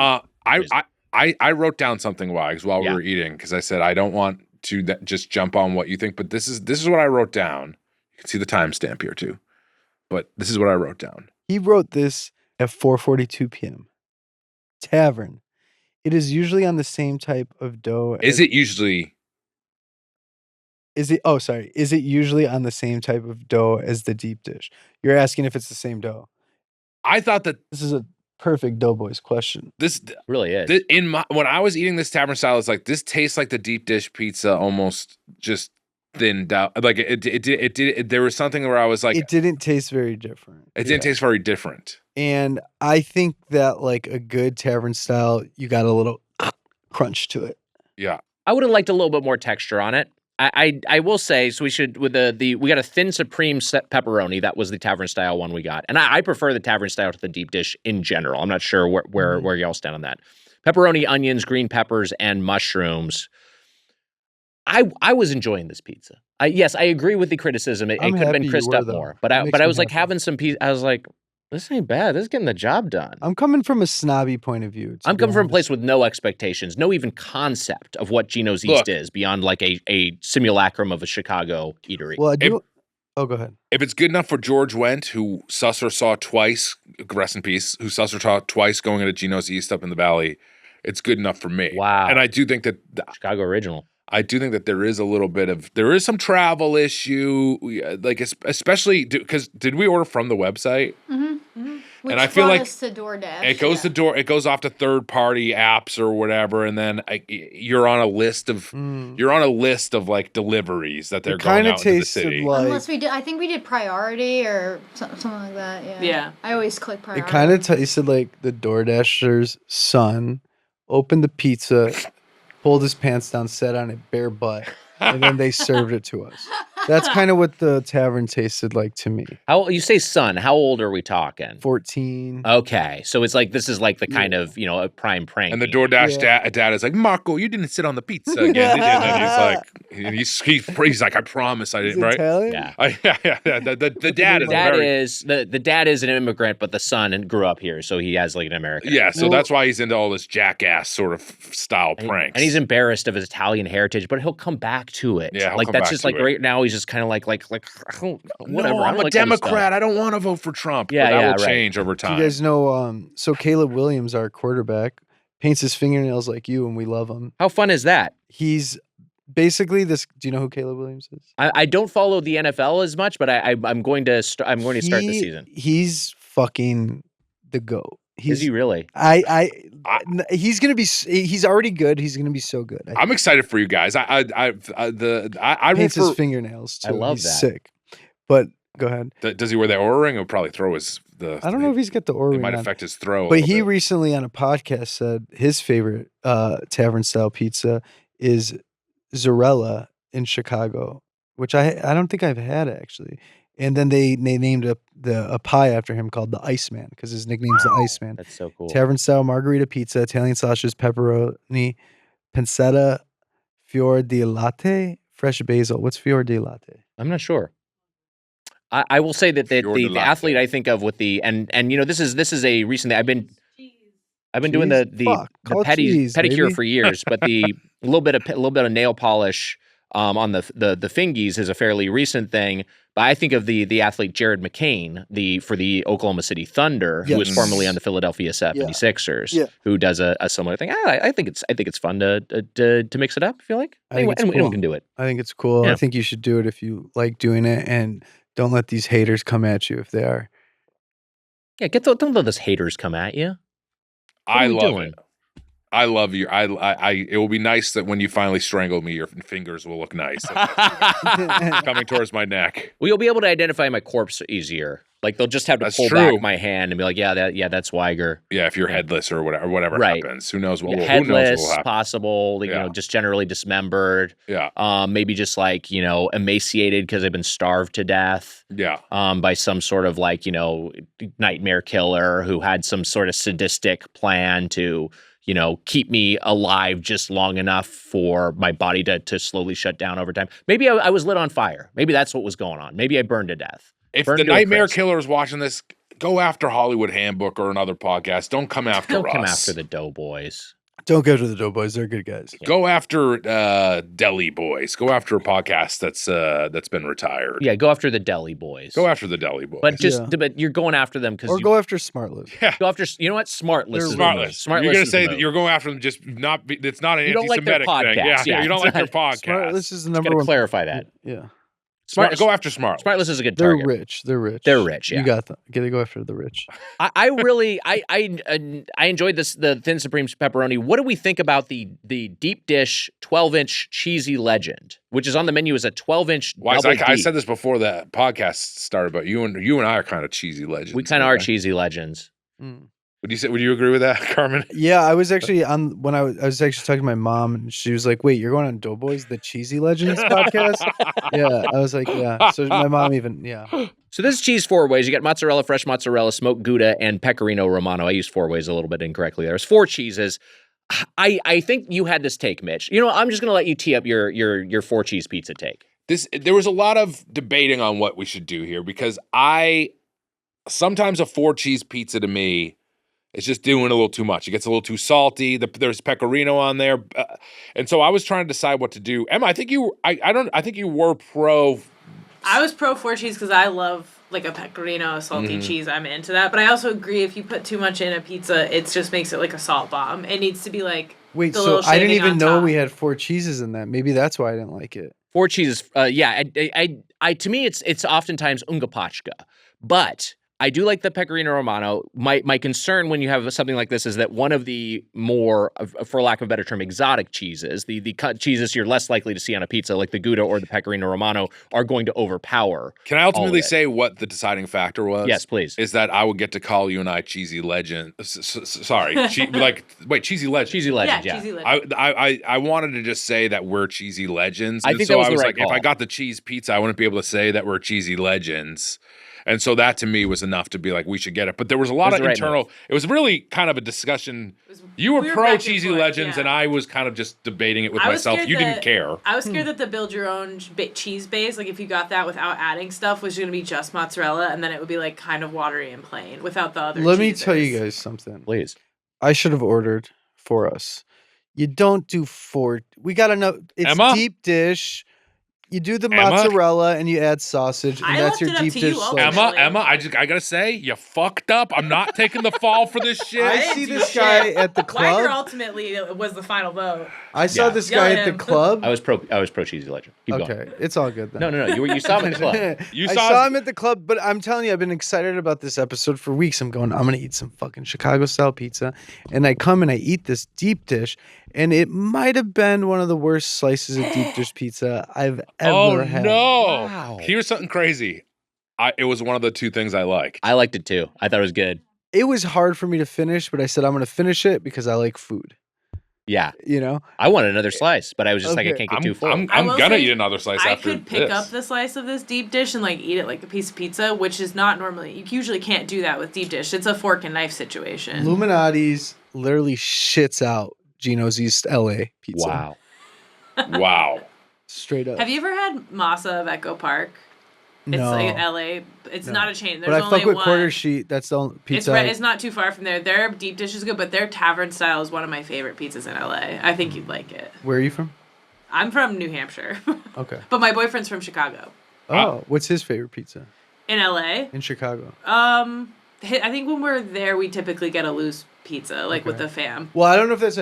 C: I wrote down something while we were eating because I said I don't want to just jump on what you think, but this is what I wrote down. You can see the timestamp here too, but this is what I wrote down.
F: He wrote this at 4:42 p.m. Tavern. It is usually on the same type of dough.
C: Is it usually
F: on the same type of dough as the deep dish? You're asking if it's the same dough.
C: I thought that
F: This is a perfect Doughboys question.
C: this
B: really is.
C: when I was eating this tavern style, it's like this tastes like the deep dish pizza, almost just thinned out. Like it there was something where I was like,
F: It didn't taste very different.
C: it didn't taste very different.
F: And I think that like a good tavern style, you got a little crunch to it.
C: Yeah.
B: I would have liked a little bit more texture on it. I will say, so we should with we got a thin supreme set pepperoni. That was the tavern style one we got, and I prefer the tavern style to the deep dish in general. I'm not sure where y'all stand on that. Pepperoni, onions, green peppers, and mushrooms. I was enjoying this pizza. Yes, I agree with the criticism. It could have been crisped up more, but I was like having some pizza. I was like, this ain't bad. This is getting the job done.
F: I'm coming from a snobby point of view.
B: I'm coming from a place with no expectations, no even concept of what Gino's East is beyond like a simulacrum of a Chicago eatery.
F: Well, I do. Go ahead.
C: If it's good enough for George Wendt, who Susser saw twice, rest in peace, who Susser saw twice going into Gino's East up in the Valley, it's good enough for me.
B: Wow.
C: And I do think that
B: Chicago original.
C: I do think that there is some travel issue, like especially because did we order from the website?
E: Which
C: and I feel like
E: us to DoorDash.
C: it goes it goes off to third party apps or whatever, and then you're on a list of like deliveries that they're going out into the city.
E: Like, unless we did, I think we did priority or something like that. Yeah.
D: Yeah.
E: I always click priority.
F: It kind of tasted like the DoorDasher's son opened the pizza, pulled his pants down, sat on it bare butt, and then they served it to us. That's kind of what the tavern tasted like to me.
B: How you say son? How old are we talking?
F: 14.
B: Okay, so it's like this is like the kind of a prime prank.
C: And the DoorDash dad is like, Marco, you didn't sit on the pizza again, did you? And then he's like, I promise I didn't. Right?
F: Italian?
B: Yeah.
C: The dad is an immigrant, but the son grew up here, so he has like an American. Yeah, so that's why he's into all this jackass sort of style pranks.
B: And he's embarrassed of his Italian heritage, but he'll come back to it.
C: Yeah,
B: like that's just like right now he's just kind of like whatever.
C: No, I'm a Democrat. I don't want to vote for Trump.
B: Yeah,
C: but that will change over time.
F: You guys know, so Caleb Williams, our quarterback, paints his fingernails like you, and we love him.
B: How fun is that?
F: He's basically this. Do you know who Caleb Williams is?
B: I don't follow the NFL as much, but I'm going to start this season.
F: He's fucking the GOAT.
B: Is he really?
F: He's gonna be. He's already good. He's gonna be so good.
C: I'm excited for you guys. I
F: paints his fingernails too.
B: I love
F: he's
B: that.
F: Sick. But go ahead.
C: Does he wear that Oura ring? He'll probably throw his
F: I don't know if he's got the
C: It
F: Orwing
C: might
F: on.
C: affect his throat.
F: But he recently on a podcast said his favorite tavern style pizza is Zarella in Chicago, which I don't think I've had actually. And then they named a pie after him called the Iceman because his nickname's the Iceman.
B: That's so cool.
F: Tavern style margarita pizza, Italian sausages, pepperoni, pancetta, fior di latte, fresh basil. What's fior di latte?
B: I'm not sure. I will say that
C: Fior di
B: the
C: latte.
B: athlete I think of with the and this is a recent thing. I've been doing
F: Cheese?
B: the
F: Fuck, call it cheese,
B: pedicure
F: baby.
B: for years, but the little bit of nail polish on the fingies is a fairly recent thing. But I think of the athlete Jared McCain, for the Oklahoma City Thunder, who was
F: Yes.
B: formerly on the Philadelphia 76ers,
F: Yeah.
B: who does a similar thing. I think it's fun to mix it up. I feel like
F: I think it's
B: anyone
F: cool.
B: can do it.
F: I think it's cool.
B: Yeah.
F: I think you should do it if you like doing it, and don't let these haters come at you if they are.
B: Yeah, don't let those haters come at you.
C: I
B: are we
C: love
B: doing?
C: it. I love you. It will be nice that when you finally strangle me, your fingers will look nice. Coming towards my neck.
B: Well, you'll be able to identify my corpse easier. Like they'll just have to
C: That's
B: pull
C: true.
B: back my hand and be like, that's Weiger.
C: Yeah, if you're headless or whatever
B: Right.
C: happens. Who knows what
B: Yeah,
C: will
B: headless,
C: happen.
B: possible.
C: Yeah.
B: Just generally dismembered.
C: Yeah.
B: Maybe just like emaciated because I've been starved to death.
C: Yeah.
B: By some sort of nightmare killer who had some sort of sadistic plan to keep me alive just long enough for my body to slowly shut down over time. Maybe I was lit on fire. Maybe that's what was going on. Maybe I burned to death.
C: If
B: Burned
C: the
B: to a
C: Nightmare
B: crisp.
C: Killer is watching this, go after Hollywood Handbook or another podcast. Don't come after
B: Don't
C: us.
B: come after the Doughboys.
F: Don't go to the Doughboys; they're good guys.
C: Go after Deli Boys. Go after a podcast that's been retired.
B: Yeah, go after the Deli Boys.
C: Go after the Deli Boys.
B: But but you're going after them because
F: Or go after Smartless.
B: go after Smartless. is the
C: Smartless.
B: move. Smartless
C: You're gonna
B: is the
C: say that
B: move.
C: you're going after them. Just not. It's not an
B: You don't like their
C: anti-Semitic thing.
B: podcast. Yeah,
C: you don't like their
B: it's not-
C: podcast.
F: Smartless is the
B: Just
F: number
B: gotta
F: one.
B: clarify that.
F: Yeah,
C: Go after Smart.
B: Smartless is a good
F: they're
B: target.
F: rich. They're rich.
B: They're rich, yeah.
F: You got them. Gotta go after the rich.
B: I really I enjoyed the Thin Supreme's pepperoni. What do we think about the deep dish 12-inch cheesy legend, which is on the menu as a 12-inch
C: Why?
B: double
C: I
B: deep?
C: said this before the podcast started, but you and I are kind of cheesy legends.
B: We kind of are
C: okay?
B: cheesy legends.
C: Would you agree with that, Carmen?
F: Yeah, I was actually on when I was actually talking to my mom, and she was like, "Wait, you're going on Doughboys, the Cheesy Legends podcast?" Yeah, I was like, "Yeah." So my mom
B: So this is cheese 4 ways. You got mozzarella, fresh mozzarella, smoked Gouda, and pecorino romano. I used 4 ways a little bit incorrectly. There's 4 cheeses. I think you had this take, Mitch. I'm just going to let you tee up your 4 cheese pizza take.
C: There was a lot of debating on what we should do here because sometimes a 4 cheese pizza to me is just doing a little too much. It gets a little too salty. There's pecorino on there, and so I was trying to decide what to do. Emma, I think you were pro.
D: I was pro 4 cheese because I love like a pecorino, salty cheese. I'm into that. But I also agree if you put too much in a pizza, it just makes it like a salt bomb. It needs to be like
F: Wait,
D: the
F: so
D: little
F: I didn't
D: shaving
F: even
D: on
F: know
D: top.
F: we had 4 cheeses in that. Maybe that's why I didn't like it.
B: 4 cheeses. Yeah. I to me it's oftentimes ungapachka, but I do like the pecorino romano. My concern when you have something like this is that one of the more, for lack of a better term, exotic cheeses, the cut cheeses you're less likely to see on a pizza, like the Gouda or the pecorino romano, are going to overpower.
C: Can I ultimately
B: all of it.
C: say what the deciding factor was?
B: Yes, please.
C: Is that I would get to call you and I cheesy legend. Sorry, cheesy legend.
B: Cheesy legend, yeah.
D: cheesy legend.
C: I wanted to just say that we're cheesy legends.
B: I
C: And
B: think
C: so
B: that was
C: I
B: the
C: was
B: right
C: like, if
B: call.
C: I got the cheese pizza, I wouldn't be able to say that we're cheesy legends. And so that to me was enough to be like, we should get it. But there was a lot
B: That's
C: of
B: the right
C: internal. It was really kind of a discussion. You were
D: we were
C: pro
D: back and
C: cheesy
D: forth,
C: legends,
D: yeah.
C: and I was kind of just debating it with
D: I was
C: myself.
D: scared
C: You didn't
D: that-
C: care.
D: I was scared that the build your own cheese base, like if you got that without adding stuff, was going to be just mozzarella, and then it would be like kind of watery and plain without the other.
F: Let me
D: cheeses.
F: tell you guys something.
B: Please.
F: I should have ordered for us. You don't do 4. We got to know it's
C: Emma?
F: deep dish. You do the
C: Emma?
F: mozzarella and you add sausage, and
D: I
F: that's
D: left
F: your
D: it up
F: deep
D: to
F: dish.
D: you
F: slice.
D: ultimately.
C: Emma, I gotta say, you fucked up. I'm not taking the fall for this shit.
F: I
D: didn't
F: see
D: do
F: this
D: shit.
F: guy at the
D: Weiger
F: club.
D: ultimately was the final vote.
F: I saw
B: Yeah.
F: this
D: Yell
F: guy
D: at
F: at the
D: him.
F: club.
B: I was pro cheesy legend. Keep going.
F: Okay, it's all good then.
B: No. You saw him at the club.
C: You
F: I
C: saw-
F: saw him at the club, but I'm telling you, I've been excited about this episode for weeks. I'm going, I'm going to eat some fucking Chicago style pizza. And I come and I eat this deep dish, and it might have been one of the worst slices of deep dish pizza I've ever
C: Oh
F: had.
C: no!
B: Wow.
C: Here's something crazy. It was one of the two things I liked.
B: I liked it too. I thought it was good.
F: It was hard for me to finish, but I said I'm going to finish it because I like food.
B: Yeah.
F: You know?
B: I wanted another slice, but I was just like, I
F: Okay.
B: can't get too full.
C: I'm
D: I will
C: gonna
D: say,
C: eat another slice
D: I
C: after
D: could pick
C: this.
D: up the slice of this deep dish and like eat it like a piece of pizza, which is not normally. You usually can't do that with deep dish. It's a fork and knife situation.
F: Illuminati's literally shits out Gino's East LA pizza.
B: Wow.
C: Wow.
F: Straight up.
D: Have you ever had masa of Echo Park? It's
F: No.
D: like LA. It's
F: No.
D: not a chain. There's
F: But I
D: only
F: fuck with
D: one.
F: Quarter Sheet. That's the only pizza.
D: It's not too far from there. Their deep dish is good, but their tavern style is one of my favorite pizzas in LA. I think you'd like it.
F: Where are you from?
D: I'm from New Hampshire,
F: Okay.
D: but my boyfriend's from Chicago.
F: Oh, what's his favorite pizza
D: In LA,
F: in Chicago?
D: I think when we're there, we typically get a loose pizza, like with
F: Okay.
D: the fam.
F: Well, I don't know if that's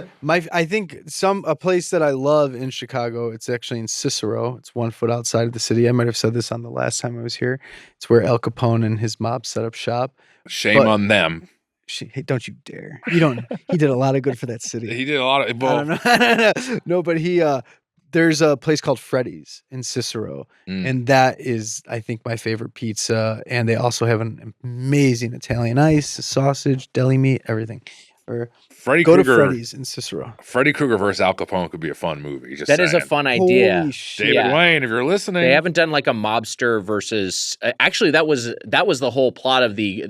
F: I think a place that I love in Chicago. It's actually in Cicero. It's 1 foot outside of the city. I might have said this on the last time I was here. It's where Al Capone and his mob set up shop.
C: Shame
F: But-
C: on them.
F: Hey, don't you dare! You don't. He did a lot of good for that city.
C: He did a lot of.
F: I don't know. No, but there's a place called Freddy's in Cicero, and that is, I think, my favorite pizza. And they also have an amazing Italian ice, sausage, deli meat, everything. Or
C: Freddy
F: go to
C: Krueger.
F: Freddy's in Cicero.
C: Freddy Krueger versus Al Capone could be a fun movie. Just
B: That is a
C: saying.
B: fun idea.
F: Holy shit!
C: David
B: Yeah.
C: Wayne, if you're listening,
B: They haven't done like a mobster versus. Actually, that was the whole plot of the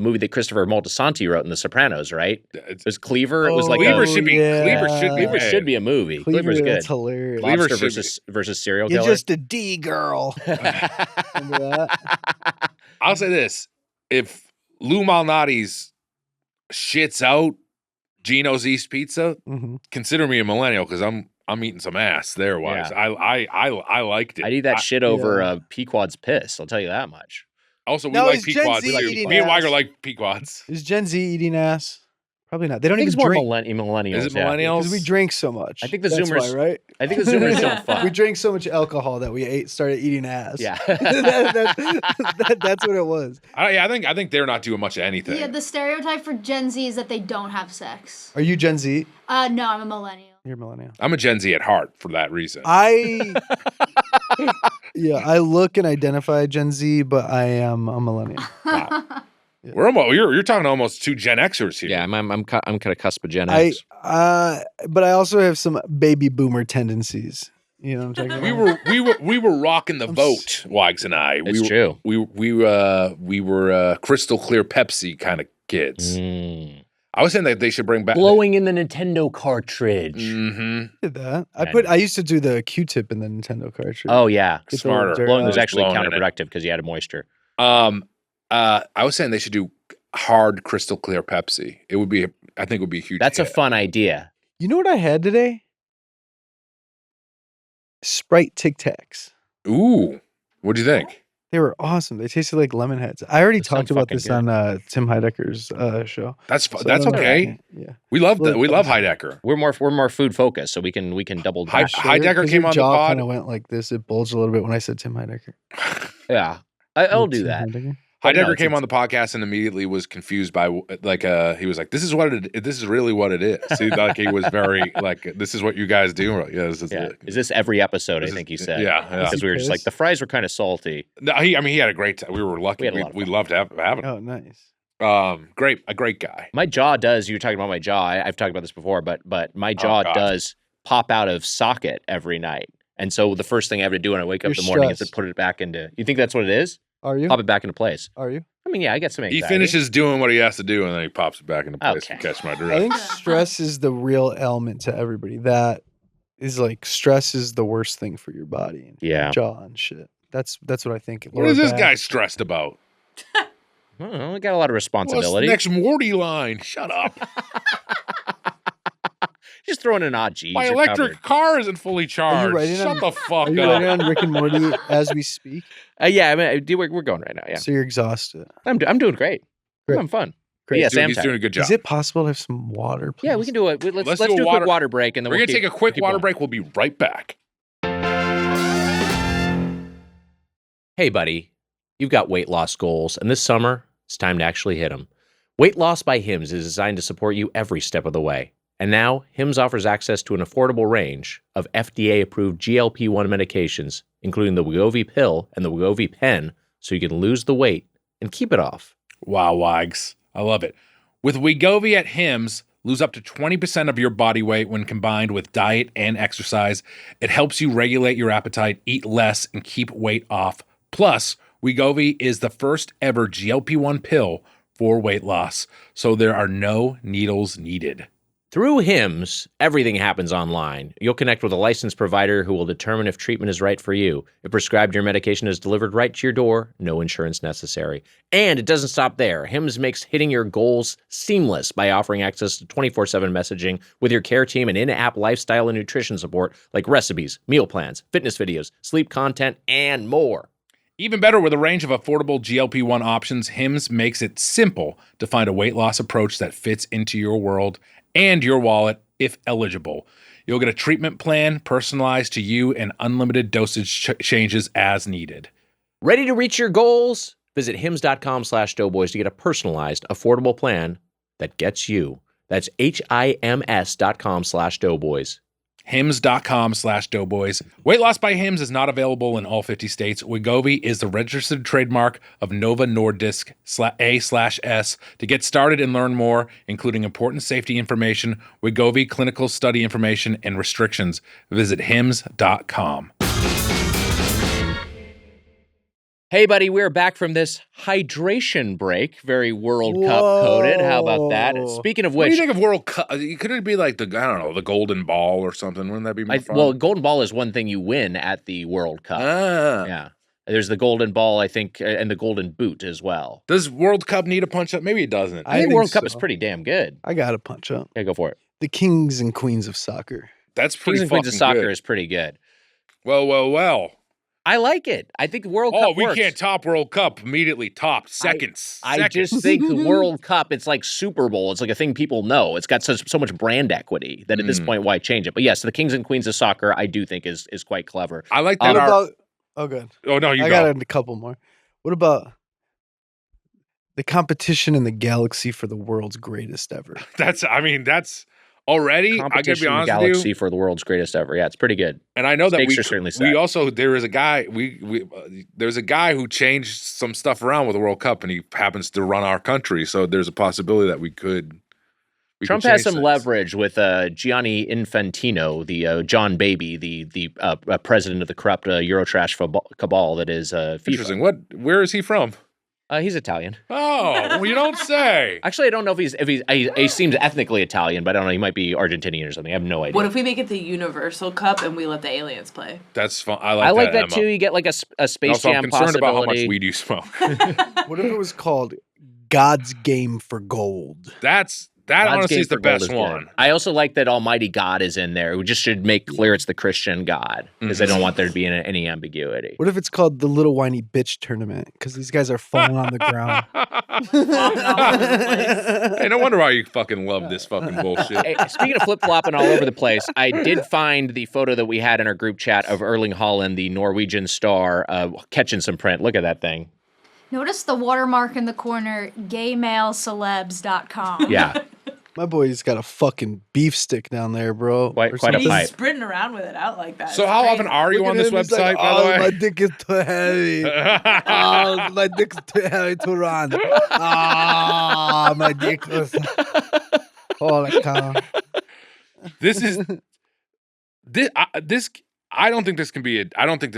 B: movie that Christopher Moltisanti wrote in The Sopranos, right? It was Cleaver. It was like
C: Cleaver
B: a,
C: should be.
F: yeah.
C: Cleaver should be.
B: Cleaver should be a movie. Cleaver's good.
F: That's hilarious.
C: Cleaver
B: Mobster
C: should
B: versus serial
F: You're
B: killer.
F: just a D girl. Remember that?
C: I'll say this: if Lou Malnati's shits out Gino's East Pizza,
F: Mhm.
C: consider me a millennial because I'm eating some ass there. Wise,
B: Yeah.
C: I liked it.
B: I'd eat that shit over
F: yeah.
B: Pequod's piss. I'll tell you that much.
C: Also, we
F: No,
C: like
F: is Gen
C: Pequods.
F: Z
C: too.
F: eating
C: Me and
F: ass?
C: Weiger like Pequods.
F: Is Gen Z eating ass? Probably not. They don't
B: I think
F: even
B: it's more
F: drink
B: millennials.
C: Is it
B: yeah.
C: millennials?
F: because we drink so much.
B: I think the
F: That's
B: Zoomers-
F: why, right?
B: I think the Zoomers don't fuck.
F: We drank so much alcohol that we started eating ass.
B: Yeah.
F: That's what it was.
C: I think they're not doing much of anything.
E: Yeah, the stereotype for Gen Z is that they don't have sex.
F: Are you Gen Z?
E: No, I'm a millennial.
F: You're millennial.
C: I'm a Gen Z at heart for that reason.
F: I look and identify Gen Z, but I am a millennial.
C: We're almost you're talking to almost two Gen Xers here.
B: Yeah, I'm kind of cusp of Gen
F: I
B: X.
F: but I also have some baby boomer tendencies. You know what I'm talking about?
C: we were rocking the
F: I'm
C: vote, Wags and I.
B: It's true.
C: We were crystal clear Pepsi kind of kids. I was saying that they should bring back
B: Blowing in the Nintendo cartridge.
C: Mm-hmm.
F: Did that.
B: And-
F: I used to do the Q-tip in the Nintendo cartridge.
B: Oh yeah,
F: Get the
C: smarter.
F: dirt
B: blowing was
F: out.
B: actually
C: Blowing in it.
B: counterproductive because you added moisture.
C: I was saying they should do hard crystal clear Pepsi. I think it would be a huge.
B: That's a
C: hit.
B: fun idea.
F: You know what I had today? Sprite Tic Tacs.
C: Ooh, what'd you think?
F: They were awesome. They tasted like lemon heads. I already
B: That sounds
F: talked about
B: fucking
F: this
B: good.
F: on Tim Heidecker's show.
C: That's
F: So I
C: that's
F: don't know.
C: okay.
F: Yeah.
C: We love that.
F: Little
C: We love
F: Pepsi.
C: Heidecker.
B: We're more food focused, so we can double
C: Hi-
B: down.
C: Heidecker
F: Because
C: came
F: your
C: on the
F: jaw
C: pod.
F: kind of went like this. It bulged a little bit when I said Tim Heidecker.
B: Yeah, I'll do
F: Tim
B: that.
F: Heidecker.
B: But no,
C: Heidecker
B: it's-
C: came on the podcast and immediately was confused by he was like, "This is really what it is." He was very like, "This is what you guys do." We're like, yeah, this is
B: Yeah.
C: it.
B: Is this every episode? I
C: This
B: think he
C: is-
B: said.
C: yeah.
B: Because we were just like
F: pissed?
B: the fries were kind of salty.
C: No, he had a great time. We were lucky.
B: We had a lot of
C: We
B: fun.
C: loved having him.
F: Oh, nice.
C: A great guy.
B: My jaw does. You were talking about my jaw. I've talked about this before, but my jaw
C: God.
B: does pop out of socket every night. And so the first thing I have to do when I wake up
F: You're
B: in the morning is to
F: stressed.
B: put it back into. You think that's what it is?
F: Are you?
B: Pop it back into place.
F: Are you?
B: I mean, yeah, I get some
C: He
B: anxiety.
C: finishes doing what he has to do and then he pops it back into place.
B: Okay.
C: Catch my
F: I
C: drift.
F: think stress is the real element to everybody. That is like stress is the worst thing for your body and
B: Yeah.
F: jaw and shit. That's what I think.
C: What is
F: Lower
C: this
F: back.
C: guy stressed about?
B: Well, we got a lot of
C: What's
B: responsibility.
C: the next Morty line? Shut up.
B: Just throwing in odd G's.
C: My
B: you're
C: electric
B: covered.
C: car isn't fully charged.
F: writing
C: Shut
F: on-
C: the fuck
F: Are you writing
C: up.
F: on Rick and Morty as we speak?
B: Yeah, I mean, we're going right now. Yeah,
F: So you're exhausted.
B: I'm doing great.
F: Great.
B: I'm fun.
F: Great.
B: Yeah,
C: He's doing,
B: Sam
C: he's
B: time.
C: doing a good job.
F: Is it possible to have some water, please?
B: Yeah, we can do it. Let's do a
C: water-
B: quick water break, and then
C: We're
B: we'll
C: going to take a quick
B: keep
C: water
B: going.
C: break. We'll be right back.
B: Hey, buddy, you've got weight loss goals, and this summer, it's time to actually hit them. Weight Loss by Hims is designed to support you every step of the way. And now, Hims offers access to an affordable range of FDA-approved GLP-1 medications, including the Wegovy pill and the Wegovy pen, so you can lose the weight and keep it off.
C: Wow, Wags. I love it. With Wegovy at Hims, lose up to 20% of your body weight when combined with diet and exercise. It helps you regulate your appetite, eat less, and keep weight off. Plus, Wegovy is the first ever GLP-1 pill for weight loss, so there are no needles needed.
B: Through Hims, everything happens online. You'll connect with a licensed provider who will determine if treatment is right for you. If prescribed, your medication is delivered right to your door, no insurance necessary. And it doesn't stop there. Hims makes hitting your goals seamless by offering access to 24/7 messaging with your care team and in-app lifestyle and nutrition support like recipes, meal plans, fitness videos, sleep content, and more.
C: Even better, with a range of affordable GLP-1 options, Hims makes it simple to find a weight loss approach that fits into your world and your wallet, if eligible. You'll get a treatment plan personalized to you and unlimited dosage changes as needed.
B: Ready to reach your goals? Visit hims.com/doughboys to get a personalized, affordable plan that gets you. That's HIMS.com/doughboys.
C: Hims.com/doughboys. Weight Loss by Hims is not available in all 50 states. Wegovy is the registered trademark of Novo Nordisk A/S. To get started and learn more, including important safety information, Wegovy clinical study information, and restrictions, visit hims.com.
B: Hey, buddy, we're back from this hydration break. Very World Cup coded. How about that? Speaking of
C: What do
B: which,
C: you think of World Cup? Could it be like the Golden Ball or something? Wouldn't that be more fun?
B: well, Golden Ball is one thing you win at the World Cup. Yeah. There's the Golden Ball, I think, and the Golden Boot as well.
C: Does World Cup need a punch up? Maybe it doesn't.
B: I think World Cup is pretty damn good.
F: I got a punch up.
B: Yeah, go for it.
F: The kings and queens of soccer.
C: That's pretty
B: Kings and
C: fucking
B: Queens of Soccer
C: good.
B: is pretty good.
C: Well.
B: I like it. I think the World Cup
C: we
B: works.
C: can't top World Cup immediately. Top seconds.
B: I just think the World Cup, it's like Super Bowl. It's like a thing people know. It's got so much brand equity that at this point, why change it? But yes, the Kings and Queens of Soccer, I do think is quite clever.
C: I like that.
F: What about? Oh, good.
C: Oh no, you
F: I
C: go.
F: got a couple more. What about the competition in the galaxy for the world's greatest ever?
C: That's already. I gotta be honest with
B: Galaxy
C: you.
B: for the world's greatest ever. Yeah, it's pretty good.
C: And I know that
B: Stakes are certainly set.
C: we also there is a guy there's a guy who changed some stuff around with the World Cup, and he happens to run our country. So there's a possibility that we could.
B: Trump has some leverage with Gianni Infantino, the John Baby, the president of the corrupt Eurotrash cabal that is FIFA.
C: Interesting. Where is he from?
B: He's Italian.
C: Oh, well, you don't say.
B: Actually, I don't know if he seems ethnically Italian, but I don't know. He might be Argentinian or something. I have no idea.
D: What if we make it the Universal Cup and we let the aliens play?
C: That's fun.
B: I like that
C: Emma.
B: too. You get like a Space
C: Also,
B: Jam
C: I'm concerned about how much
B: possibility.
C: weed you smoke.
F: What if it was called God's Game for Gold?
C: That
B: God's
C: honestly
B: Game
C: is the
B: for Gold
C: best
B: good.
C: one.
B: I also like that Almighty God is in there. We just should make clear it's the Christian God because I don't want there to be any ambiguity.
F: What if it's called the Little Whiny Bitch Tournament? Because these guys are falling on the ground.
C: Hey, no wonder why you fucking love this fucking bullshit.
B: Hey, speaking of flip-flopping all over the place, I did find the photo that we had in our group chat of Erling Haaland, the Norwegian star, catching some print. Look at that thing.
E: Notice the watermark in the corner, gaymalecelebs.com.
B: Yeah.
F: My boy's got a fucking beef stick down there, bro.
B: Quite
F: Or
B: a
F: something.
D: He's
B: pipe.
D: sprinting around with it out like that.
C: So
D: It's
C: how
D: crazy.
C: often are you
F: Look
C: on
F: at
C: this
F: him, he's like,
C: website, by the
F: oh,
C: way?
F: my dick is too heavy. Oh, my dick's too heavy to run. Ah, my dick is... Holy cow.
C: This is this. I don't think this can be. I don't think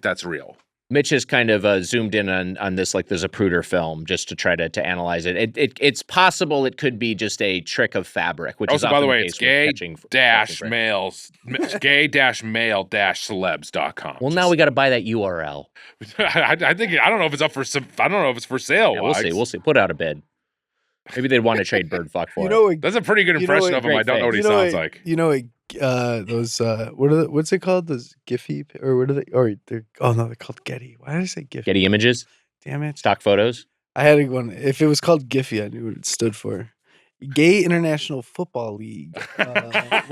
C: that's real.
B: Mitch has kind of zoomed in on this like there's a Zapruder film just to try to analyze it. It's possible it could be just a trick of fabric, which is
C: Also, by the
B: often
C: way,
B: case
C: it's
B: with catching
C: gay-males-celebs.com.
B: Well, now we got to buy that URL.
C: I don't know if it's up for some. I don't know if it's for sale.
B: Yeah, we'll see. We'll see. Put out a bid. Maybe they'd want to trade Bird Fuck for
F: You
B: it.
F: know,
C: That's a pretty good
F: You know
C: impression
F: what-
C: of him. I don't know what he
F: you know
C: sounds
F: what-
C: like.
F: You know what? Those what's it called? Those Giphy or what are they? Or they're they're called Getty. Why did I say Giphy?
B: Getty Images,
F: Damn it!
B: stock photos.
F: I had one. If it was called Giphy, I knew what it stood for. Gay International Football League. That's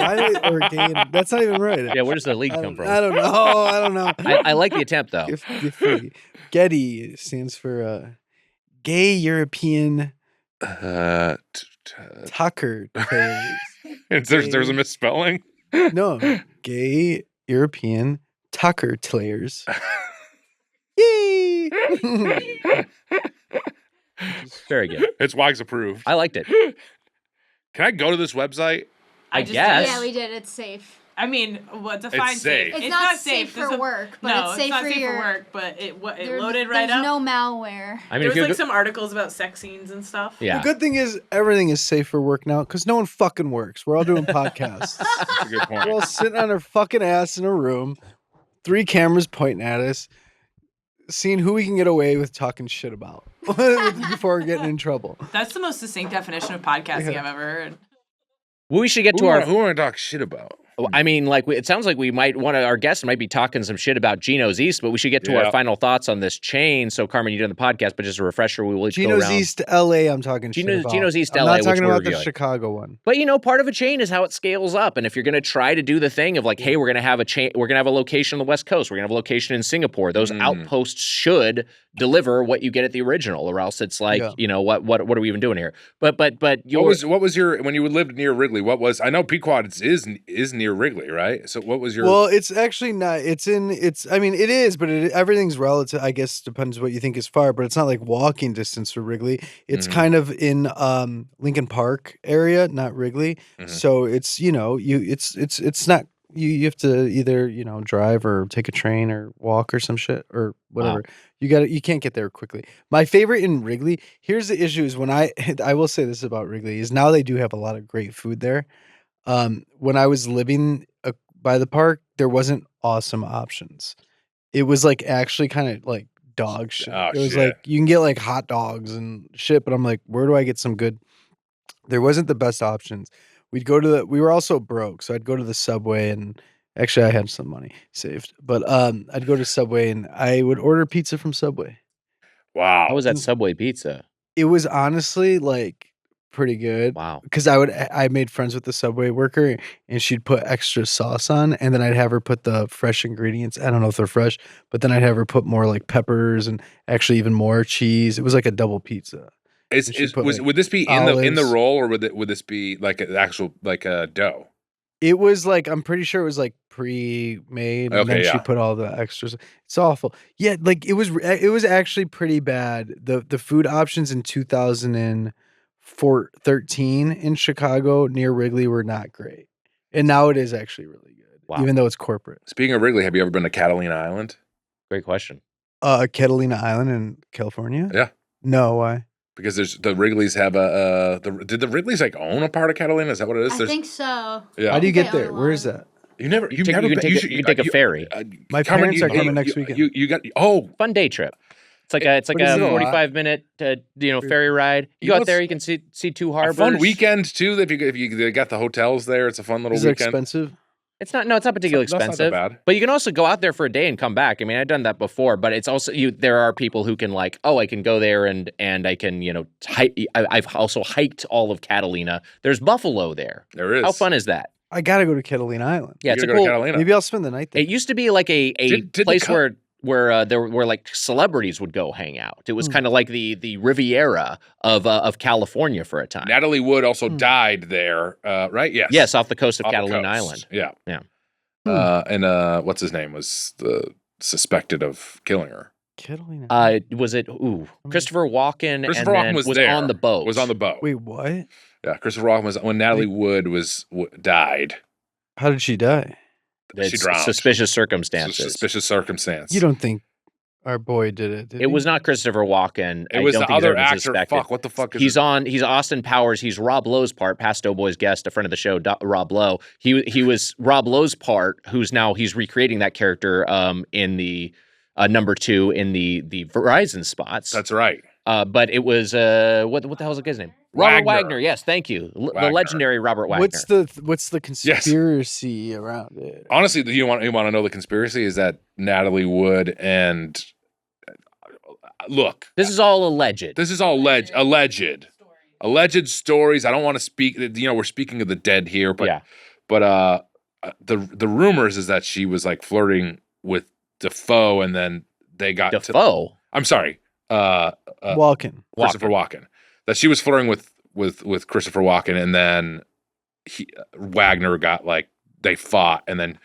F: not even right.
B: Yeah, where does the league come from?
F: I don't know.
B: I like the attempt though.
F: Giphy. Getty stands for Gay European Tucker Players.
C: There's a misspelling.
F: No, Gay European Tucker Players.
B: Very good.
C: It's Wags approved.
B: I liked it.
C: Can I go to this website?
B: I
D: just
B: guess.
E: Yeah, we did. It's safe.
D: I mean, what defines
C: safe.
E: It's not safe for work, but
D: no,
E: it's safe
D: not
E: for
D: safe
E: your.
D: for work. But it
E: There's
D: loaded right up.
E: There's no malware.
B: I mean,
D: There
B: if
D: was
B: you
D: like some articles about sex scenes and stuff.
B: yeah.
F: The good thing is everything is safe for work now because no one fucking works. We're all doing podcasts.
C: That's a good point.
F: We're all sitting on our fucking ass in a room, 3 cameras pointing at us, seeing who we can get away with talking shit about before we're getting in trouble.
D: That's the most succinct definition of podcasting I've ever heard.
B: Well, we should get to
C: Who want to talk shit about?
B: I mean, like, it sounds like we might our guests might be talking some shit about Gino's East, but we should get to our final thoughts on this chain. So, Carmen, you did the podcast, but just a refresher, we will each go
F: Gino's
B: around.
F: East LA, I'm talking shit about.
B: Gino's East
F: I'm
B: LA,
F: not talking
B: which we're
F: about the
B: reviewing.
F: Chicago one.
B: But part of a chain is how it scales up, and if you're going to try to do the thing of like, hey, we're going to have a chain, we're going to have a location on the West Coast, we're going to have a location in Singapore. Those outposts should deliver what you get at the original, or else it's like, what are we even doing here? But
C: what was your when you lived near Wrigley? I know Pequot is near Wrigley, right? So what was your?
F: Well, it's actually not. I mean, it is, but everything's relative. I guess depends what you think is far, but it's not like walking distance for Wrigley. It's kind of in Lincoln Park area, not Wrigley. So it's it's not. You have to either drive or take a train or walk or some shit or whatever. Wow. You can't get there quickly. My favorite in Wrigley. Here's the issue: is when I will say this about Wrigley is now they do have a lot of great food there. When I was living by the park, there wasn't awesome options. It was like actually kind of like dog shit. It was like you can get like hot dogs and shit, but I'm like, where do I get some good? There wasn't the best options. We were also broke, so I'd go to the Subway, and actually I had some money saved, but I'd go to Subway and I would order pizza from Subway.
C: Wow.
B: How was that Subway pizza?
F: It was honestly like pretty good.
B: Wow.
F: Because I made friends with the Subway worker, and she'd put extra sauce on, and then I'd have her put the fresh ingredients. I don't know if they're fresh, but then I'd have her put more like peppers and actually even more cheese. It was like a double pizza.
C: Would this be in the roll, or would this be like an actual like a dough?
F: It was like, I'm pretty sure it was like pre-made, and then she put all the extras. It's awful. Yeah, like it was actually pretty bad. The food options in 2013 in Chicago near Wrigley were not great, and now it is actually really good, even though it's corporate.
C: Speaking of Wrigley, have you ever been to Catalina Island?
B: Great question.
F: Catalina Island in California?
C: Yeah.
F: No, why?
C: Because the Wrigleys have did the Wrigleys like own a part of Catalina? Is that what it is?
E: I think so.
C: Yeah.
F: How do you get there? Where is that?
C: You can
B: take a ferry.
F: My parents are coming next weekend.
C: You got
B: fun day trip. It's like a 45-minute ferry ride. You go out there, you can see 2 harbors.
C: A fun weekend too. If you got the hotels there, it's a fun little weekend.
F: Is it expensive?
B: It's not particularly expensive.
C: That's not that bad.
B: But you can also go out there for a day and come back. I mean, I've done that before, but it's also there are people who can like, I can go there and I can, I've also hiked all of Catalina. There's buffalo there.
C: There is.
B: How fun is that?
F: I gotta go to Catalina Island.
B: Yeah, it's a
C: cool.
F: Maybe I'll spend the night there.
B: It used to be like a place where there were like celebrities would go hang out. It was kind of like the Riviera of California for a time.
C: Natalie Wood also died there, right? Yes.
B: Yes, off the coast of Catalina Island.
C: Yeah.
B: Yeah.
C: And what's his name was suspected of killing her.
F: Catalina.
B: Was it Christopher Walken?
C: Christopher Walken was there.
B: On the boat.
C: Was on the boat.
F: Wait, what?
C: Yeah, Christopher Walken was when Natalie Wood died.
F: How did she die?
C: She drowned.
B: Suspicious circumstances.
C: Suspicious circumstance.
F: You don't think our boy did it?
B: It was not Christopher Walken.
C: It was the other actor. Fuck, what the fuck is
B: He's Austin Powers. He's Rob Lowe's part, past Doughboys guest, a friend of the show, Rob Lowe. He was Rob Lowe's part, he's recreating that character in the number 2 in the Verizon spots.
C: That's right.
B: But it was what the hell is the guy's name? Robert Wagner. Yes, thank you. The legendary Robert Wagner.
F: What's the conspiracy around it?
C: Honestly, you want to know the conspiracy is that Natalie Wood and look.
B: This is all alleged.
C: This is all alleged stories. I don't want to speak. We're speaking of the dead here, but the rumors is that she was like flirting with Defoe, and then they got
B: Defoe.
C: I'm sorry,
F: Walken.
C: Christopher Walken. That she was flirting with Christopher Walken, and then Wagner got they fought, and then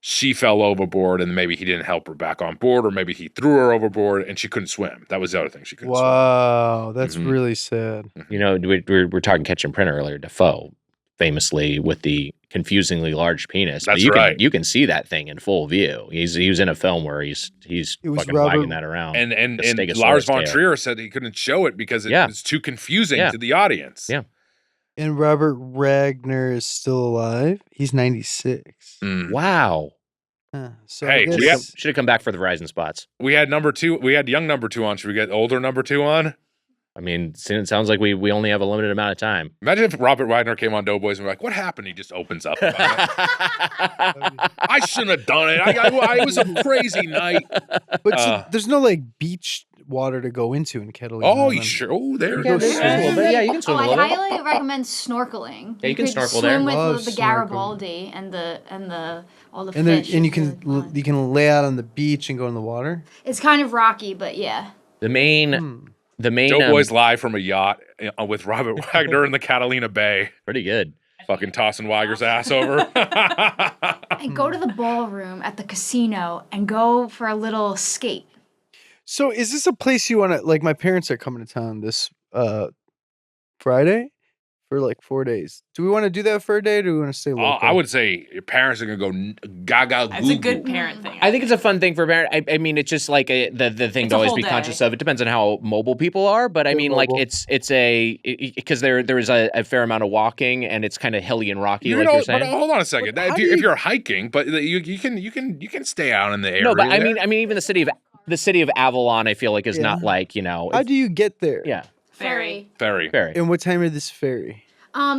C: she fell overboard and maybe he didn't help her back on board, or maybe he threw her overboard and she couldn't swim. That was the other thing. She couldn't swim.
F: Wow, that's
C: Mhm.
F: really sad.
B: You know, we're talking Catch and Print earlier. Defoe, famously with the confusingly large penis. But
C: That's
B: you
C: right.
B: You can see that thing in full view. He was in a film where he's
F: It was
B: fucking
F: Robert-
B: wagging that around.
C: And
B: The Stegosaurus
C: Lars von
B: tail.
C: Trier said he couldn't show it because it
B: Yeah.
C: was too confusing
B: Yeah.
C: to the audience.
B: Yeah.
F: And Robert Ragnar is still alive. He's 96.
C: Mm.
B: Wow.
F: So
C: Hey,
F: I guess,
C: we have-
B: Should have come back for the Verizon spots.
C: We had number 2. We had young number 2 on. Should we get older number 2 on?
B: I mean, it sounds like we only have a limited amount of time.
C: Imagine if Robert Wagner came on Doughboys and we're like, what happened? He just opens up about it. I shouldn't have done it. It was a crazy night.
F: but there's no like beach water to go into in Catalina.
C: Oh, you
F: Island.
C: sure? Oh, there
F: Yeah,
C: it
F: there's
C: is.
F: a little bit.
B: Yeah, you can swim a
E: I
B: little.
E: highly recommend snorkeling.
B: Yeah, you can
E: could
B: snorkel there.
E: swim with
F: Love
E: the
F: snorkeling.
E: Garibaldi and all the
F: And then
E: fish.
F: and you
E: It's
F: can
E: really fun.
F: you can lay out on the beach and go in the water.
E: It's kind of rocky, but yeah.
B: The main
C: Doughboys live from a yacht with Robert Wagner in the Catalina Bay.
B: pretty good.
C: Fucking tossing Wagner's ass over.
E: And go to the ballroom at the casino and go for a little escape.
F: So is this a place you want to like? My parents are coming to town this Friday for like 4 days. Do we want to do that for a day? Or do we want to stay local?
C: I would say your parents are going to go gaga
D: That's a
C: goo
D: good
C: goo.
D: parent thing.
B: I think it's a fun thing for parents. I mean, it's just like the thing
D: It's
B: to
D: a
B: always
D: whole
B: be
D: day.
B: conscious of. It depends on how mobile people are, but I
F: They're
B: mean, like
F: mobile.
B: it's because there is a fair amount of walking and it's kind of hilly and rocky,
C: You
B: like
C: know,
B: you're saying.
C: but hold on a second.
F: But how
C: If
F: do
C: you're, if
F: you-
C: you're hiking, but you can stay out in the area.
B: No, but I
C: there.
B: mean, even the city of Avalon, I feel like is not
F: Yeah.
B: like
F: How do you get there?
B: yeah,
D: Ferry.
C: ferry.
B: very.
F: And what time is this ferry?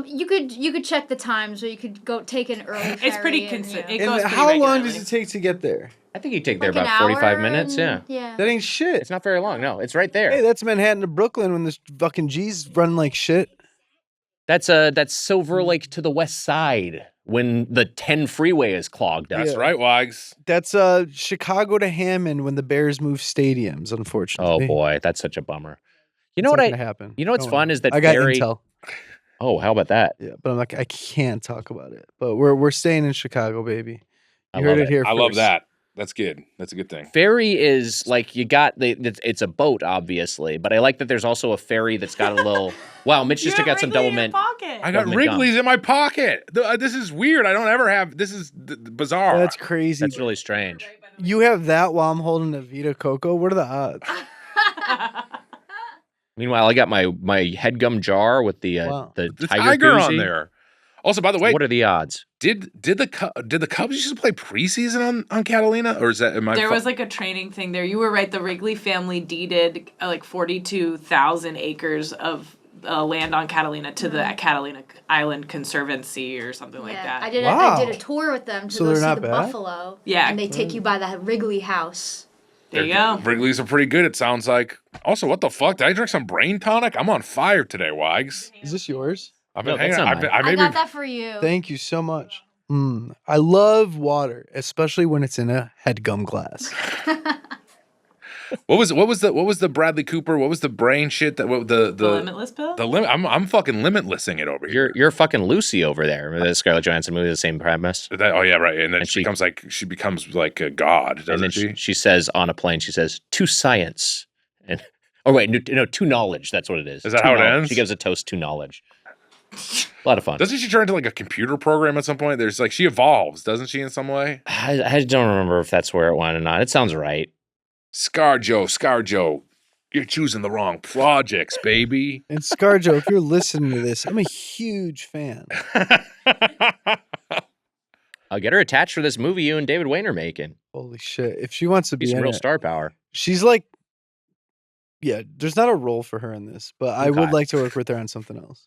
E: You could check the times, or you could go take an early.
D: It's pretty
E: ferry and,
D: consistent.
E: you
D: It
E: know.
D: goes
F: And
D: pretty
F: how long
D: regularly.
F: does it take to get there?
B: I think you take there
E: Like an
B: about 45
E: hour
B: minutes. Yeah,
E: and- yeah.
F: That ain't shit.
B: it's not very long. No, it's right there.
F: Hey, that's Manhattan to Brooklyn when this fucking G's run like shit.
B: That's Silver Lake to the west side when the 10 freeway is clogged up.
C: That's
F: Yeah.
C: right, Wags.
F: That's Chicago to Hammond when the Bears move stadiums,
B: Oh
F: unfortunately.
B: boy, that's such a bummer. You know
F: It's
B: what
F: not gonna happen.
B: you know what's
F: Don't
B: fun
F: worry.
B: is that
F: I got
B: ferry.
F: intel.
B: Oh, how about that?
F: Yeah, but I'm like I can't talk about it. But we're staying in Chicago, baby.
B: I
F: You heard
B: love
F: it here
C: I love
F: first.
C: that. That's good. That's a good thing.
B: Ferry is like you got it's a boat, obviously, but I like that there's also a ferry that's got a little. Wow, Mitch just
D: You
B: took
D: have
B: out some
D: Wrigley
B: double
D: in your
B: mint.
D: pocket.
C: I got
B: Government gum.
C: Wrigley's in my pocket. This is weird. I don't ever have. This is bizarre.
F: That's crazy.
B: That's really strange.
F: You have that while I'm holding a Vita Coco. What are the odds?
B: Meanwhile, I got my headgum jar with the
F: Wow.
B: the
C: the
B: tiger,
C: tiger on
B: koozie.
C: there. Also, by the way,
B: What are the odds?
C: did the Cubs used to play preseason on Catalina, or is that am I?
D: There was like a training thing there. You were right. The Wrigley family deeded like 42,000 acres of land on Catalina to the Catalina Island Conservancy or something like that.
E: I did
F: Wow.
E: a tour with them to
F: So
E: go
F: they're
E: see
F: not
E: the
F: bad?
E: buffalo.
D: Yeah.
E: And they take you by the Wrigley house.
D: There you go.
C: Wrigley's are pretty good. It sounds like. Also, what the fuck? Did I drink some brain tonic? I'm on fire today, Wags.
F: Is this yours?
C: I've
B: No,
C: been hanging.
B: that's not
C: I've been,
B: mine.
C: I
E: I
C: maybe.
E: got that for you.
F: Thank you so much. I love water, especially when it's in a headgum glass.
C: What was the Bradley Cooper? What was the brain shit that
D: The Limitless Pill?
C: the limit? I'm fucking limitlessing it over here.
B: You're fucking Lucy over there. Remember the Scarlett Johansson movie, the same premise.
C: Oh yeah, right. And then
B: And
C: she
B: she-
C: becomes like a god,
B: And
C: doesn't
B: then
C: she?
B: she says on a plane, she says to science, and oh wait, no, to knowledge. That's what it is.
C: Is that
B: To
C: how it
B: knowledge.
C: ends?
B: She gives a toast to knowledge. A lot of fun.
C: Doesn't she turn into like a computer program at some point? There's like she evolves, doesn't she, in some way?
B: I don't remember if that's where it went or not. It sounds right.
C: ScarJo, you're choosing the wrong projects, baby.
F: And ScarJo, if you're listening to this, I'm a huge fan.
B: I'll get her attached for this movie you and David Wayne are making.
F: Holy shit. If she wants to be
B: Be some
F: in
B: real
F: it,
B: star power.
F: she's like, yeah, there's not a role for her in this, but I would
B: Okay.
F: like to work with her on something else.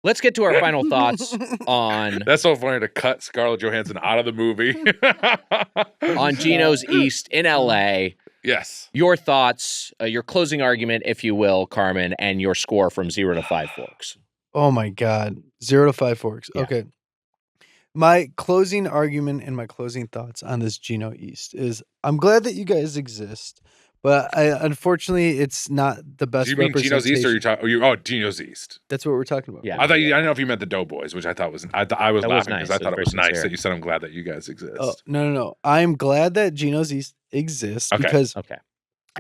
B: Let's get to our final thoughts on
C: That's so funny to cut Scarlett Johansson out of the movie.
B: Gino's East in LA.
C: Yes.
B: Your thoughts, your closing argument, if you will, Carmen, and your score from 0 to 5 forks.
F: Oh my God. 0 to 5 forks.
B: Yeah.
F: Okay. My closing argument and my closing thoughts on this Gino East is I'm glad that you guys exist, But unfortunately, it's not the best.
C: Do you mean Gino's East, or you talking? Oh, Gino's East.
F: That's what we're talking about.
B: Yeah.
C: I don't know if you meant the Doughboys, which I thought was. I was
B: That was
C: laughing because
B: nice.
C: I thought
B: It
C: it
B: was
C: was
B: very
C: nice
B: sincere.
C: that you said I'm glad that you guys exist.
F: Oh, no. I'm glad that Gino's East exists
C: Okay.
F: because
B: Okay.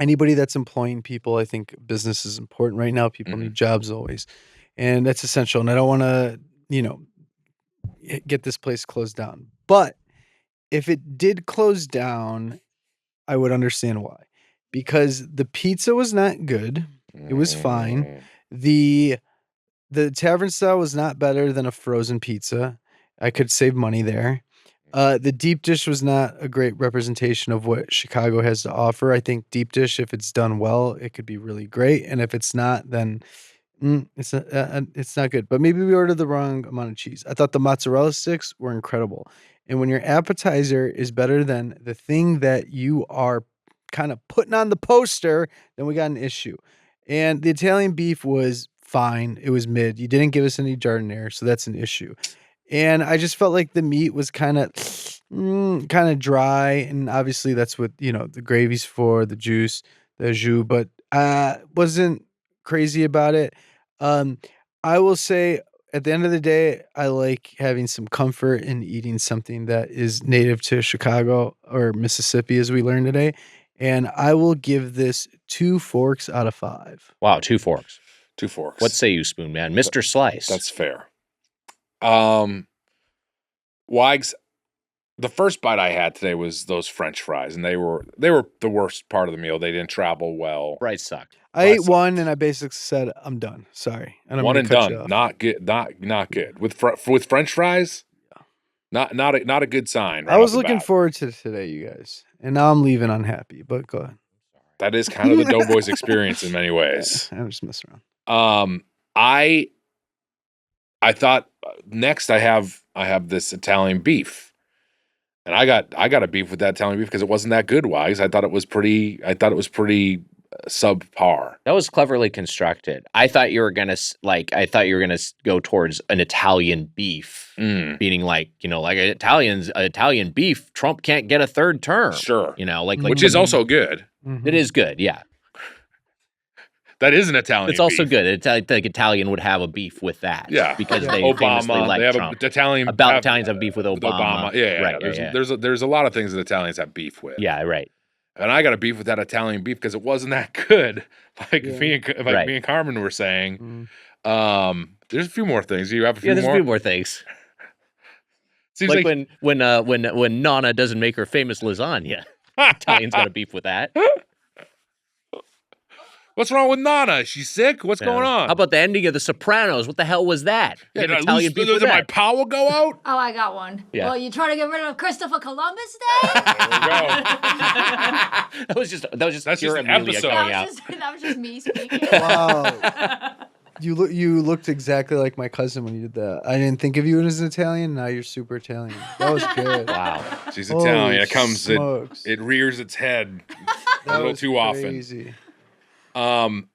F: anybody that's employing people, I think business is important right now. People need jobs always, and that's essential. And I don't want to, get this place closed down. But if it did close down, I would understand why. Because the pizza was not good. It was fine. The tavern style was not better than a frozen pizza. I could save money there. The deep dish was not a great representation of what Chicago has to offer. I think deep dish, if it's done well, it could be really great. And if it's not, then it's not good. But maybe we ordered the wrong amount of cheese. I thought the mozzarella sticks were incredible. And when your appetizer is better than the thing that you are kind of putting on the poster, then we got an issue. And the Italian beef was fine. It was mid. You didn't give us any giardiniera, so that's an issue. And I just felt like the meat was kind of dry, and obviously that's what the gravy's for, the juice, the jus. But wasn't crazy about it. I will say, at the end of the day, I like having some comfort in eating something that is native to Chicago or Mississippi, as we learned today. And I will give this 2 forks out of 5.
B: Wow, 2 forks.
C: 2 forks.
B: What say you, Spoon Man? Mr. Slice.
C: That's fair. Wags, the first bite I had today was those French fries, and they were the worst part of the meal. They didn't travel well.
B: Fries suck.
F: I ate one, and I basically said, "I'm done. Sorry." And I'm
C: one
F: gonna
C: and
F: cut you
C: done.
F: off.
C: Not good. Not good. With French fries, not a good sign. Right
F: I was
C: off the
F: looking
C: bat.
F: forward to today, you guys, and now I'm leaving unhappy. But go ahead.
C: That is kind of the Doughboys experience in many ways.
F: I'm just messing around.
C: I thought next I have this Italian beef. And I got a beef with that Italian beef because it wasn't that good, Wags. I thought it was pretty subpar.
B: That was cleverly constructed. I thought you were gonna go towards an Italian beef, meaning like Italian beef. Trump can't get a third term.
C: Sure,
B: which
C: is also good.
B: It is good, yeah.
C: That is an Italian.
B: It's also
C: beef.
B: good. It's like Italian would have a beef with that.
C: Yeah,
B: because they
C: Obama.
B: famously like
C: they have
B: Trump.
C: Italians
B: have beef with Obama.
C: Yeah,
B: right.
C: There's a lot of things that Italians have beef with.
B: Yeah, right.
C: And I got a beef with that Italian beef because it wasn't that good. Me and Carmen were saying. There's a few more things. You have a few more.
B: There's a few more things.
C: Seems
B: like when Nana doesn't make her famous lasagna. Italians got a beef with that.
C: What's wrong with Nana? Is she sick? What's going on?
B: How about the ending of The Sopranos? What the hell was that?
C: Did my power go out?
E: Oh, I got one.
B: Yeah.
E: Well, you trying to get rid of Christopher Columbus Day?
C: There we go.
B: That was just pure
C: an
B: Amelia
C: episode.
B: coming out.
E: That was just me speaking.
F: Wow. You looked exactly like my cousin when you did that. I didn't think of you as an Italian. Now you're super Italian. That was good.
B: Wow.
C: She's Italian. It comes.
F: Smokes.
C: It rears its head a little
F: was
C: too
F: crazy.
C: often.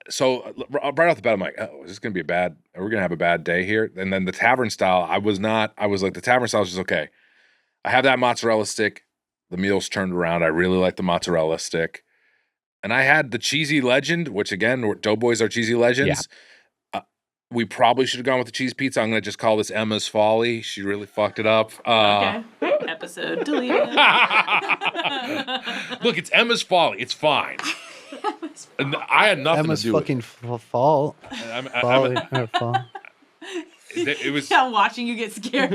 C: So right off the bat, I'm like, oh, is this gonna be are we gonna have a bad day here? And then the tavern style, I was like, the tavern style is just okay. I have that mozzarella stick. The meal's turned around. I really like the mozzarella stick. And I had the cheesy legend, which again, Doughboys are cheesy legends. Yeah. We probably should have gone with the cheese pizza. I'm going to just call this Emma's Folly. She really fucked it up.
D: Okay. Episode deleted.
C: Look, it's Emma's Folly. It's fine. And I had nothing
F: Emma's
C: to do
F: fucking fault. Folly. Her fault.
C: It was.
D: I'm watching you get scared.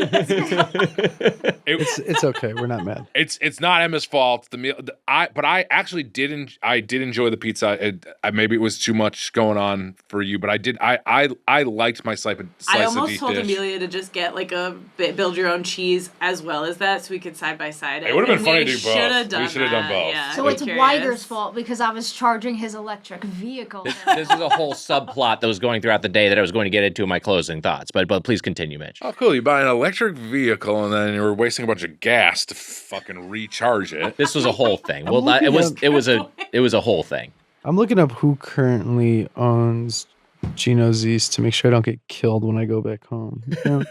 F: It's okay. We're not mad.
C: It's not Emma's fault. The meal, but I actually did enjoy the pizza. Maybe it was too much going on for you, but I liked my slice of deep dish.
D: I almost told Amelia to just get like build your own cheese as well as that, so we could side by side.
C: It would have been funny to do both.
D: We should have done both.
E: Yeah, so it's Weiger's fault because I was charging his electric vehicle.
B: This is a whole subplot that was going throughout the day that I was going to get into in my closing thoughts, but please continue, Mitch.
C: Oh, cool. You buy an electric vehicle and then you were wasting a bunch of gas to fucking recharge it.
B: This was a whole thing. It was a whole thing.
F: I'm looking up who currently owns Gino's East to make sure I don't get killed when I go back home. Yeah.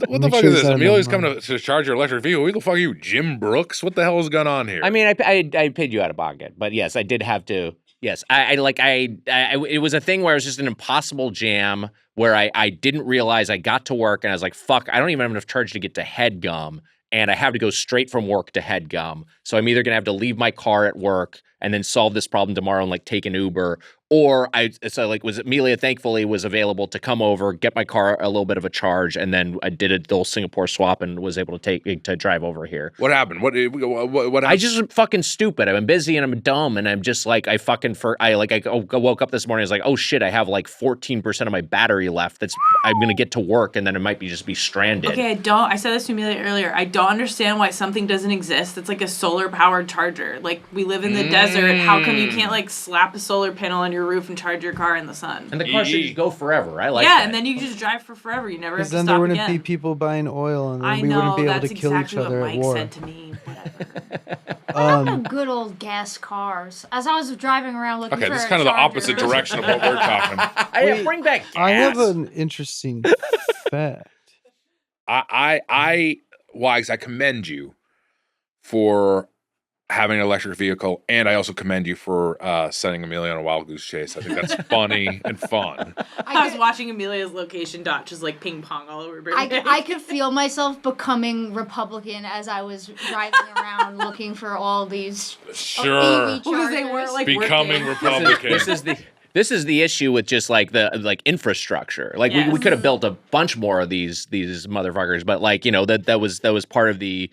C: What the
F: Make
C: fuck
F: sure
C: is
F: there's
C: this?
F: not
C: Emilia's
F: enough
C: coming to charge your electric vehicle. Who the fuck are you, Jim Brooks? What the hell is going on here?
B: I mean, I paid you out of pocket, but yes, I did have to. Yes, it was a thing where it was just an impossible jam where I didn't realize I got to work and I was like, fuck, I don't even have enough charge to get to Headgum, and I have to go straight from work to Headgum. So I'm either gonna have to leave my car at work and then solve this problem tomorrow and like take an Uber, or Amelia thankfully was available to come over, get my car a little bit of a charge, and then I did a little Singapore swap and was able to drive over here.
C: What happened? What happened?
B: I just am fucking stupid. I'm busy and I'm dumb and I'm just like I woke up this morning. I was like, oh shit, I have like 14% of my battery left. I'm gonna get to work and then it might be stranded.
D: Okay, I said this to Amelia earlier. I don't understand why something doesn't exist that's like a solar powered charger. Like we live in the desert. How come you can't like slap a solar panel on your roof and charge your car in the sun?
B: And the car should just go forever. I like that.
D: Yeah, and then you just drive for forever. You never have to
F: then
D: stop
F: there wouldn't
D: again.
F: be people buying oil, and then
D: I
F: we
D: know,
F: wouldn't be able
D: that's
F: to kill
D: exactly
F: each other
D: what
F: at
D: Mike
F: war.
D: said to me. Whatever.
E: What about good old gas cars? As I was driving around looking
C: Okay,
E: for
C: this is
E: a
C: kind of the
E: charger-
C: opposite direction of what we're talking.
B: Bring back gas.
F: I have an interesting fact.
C: Wags, I commend you for having an electric vehicle, and I also commend you for sending Amelia on a wild goose chase. I think that's funny and fun.
D: I was watching Amelia's location dot just like ping pong all over Burbank.
E: I could feel myself becoming Republican as I was driving around looking for all these
C: Sure.
E: EV
D: Because they weren't like
C: Becoming
D: working.
C: Republican.
B: This is the issue with just like the infrastructure. Like we could have built a bunch more of these motherfuckers, but like, you know, that was part of the.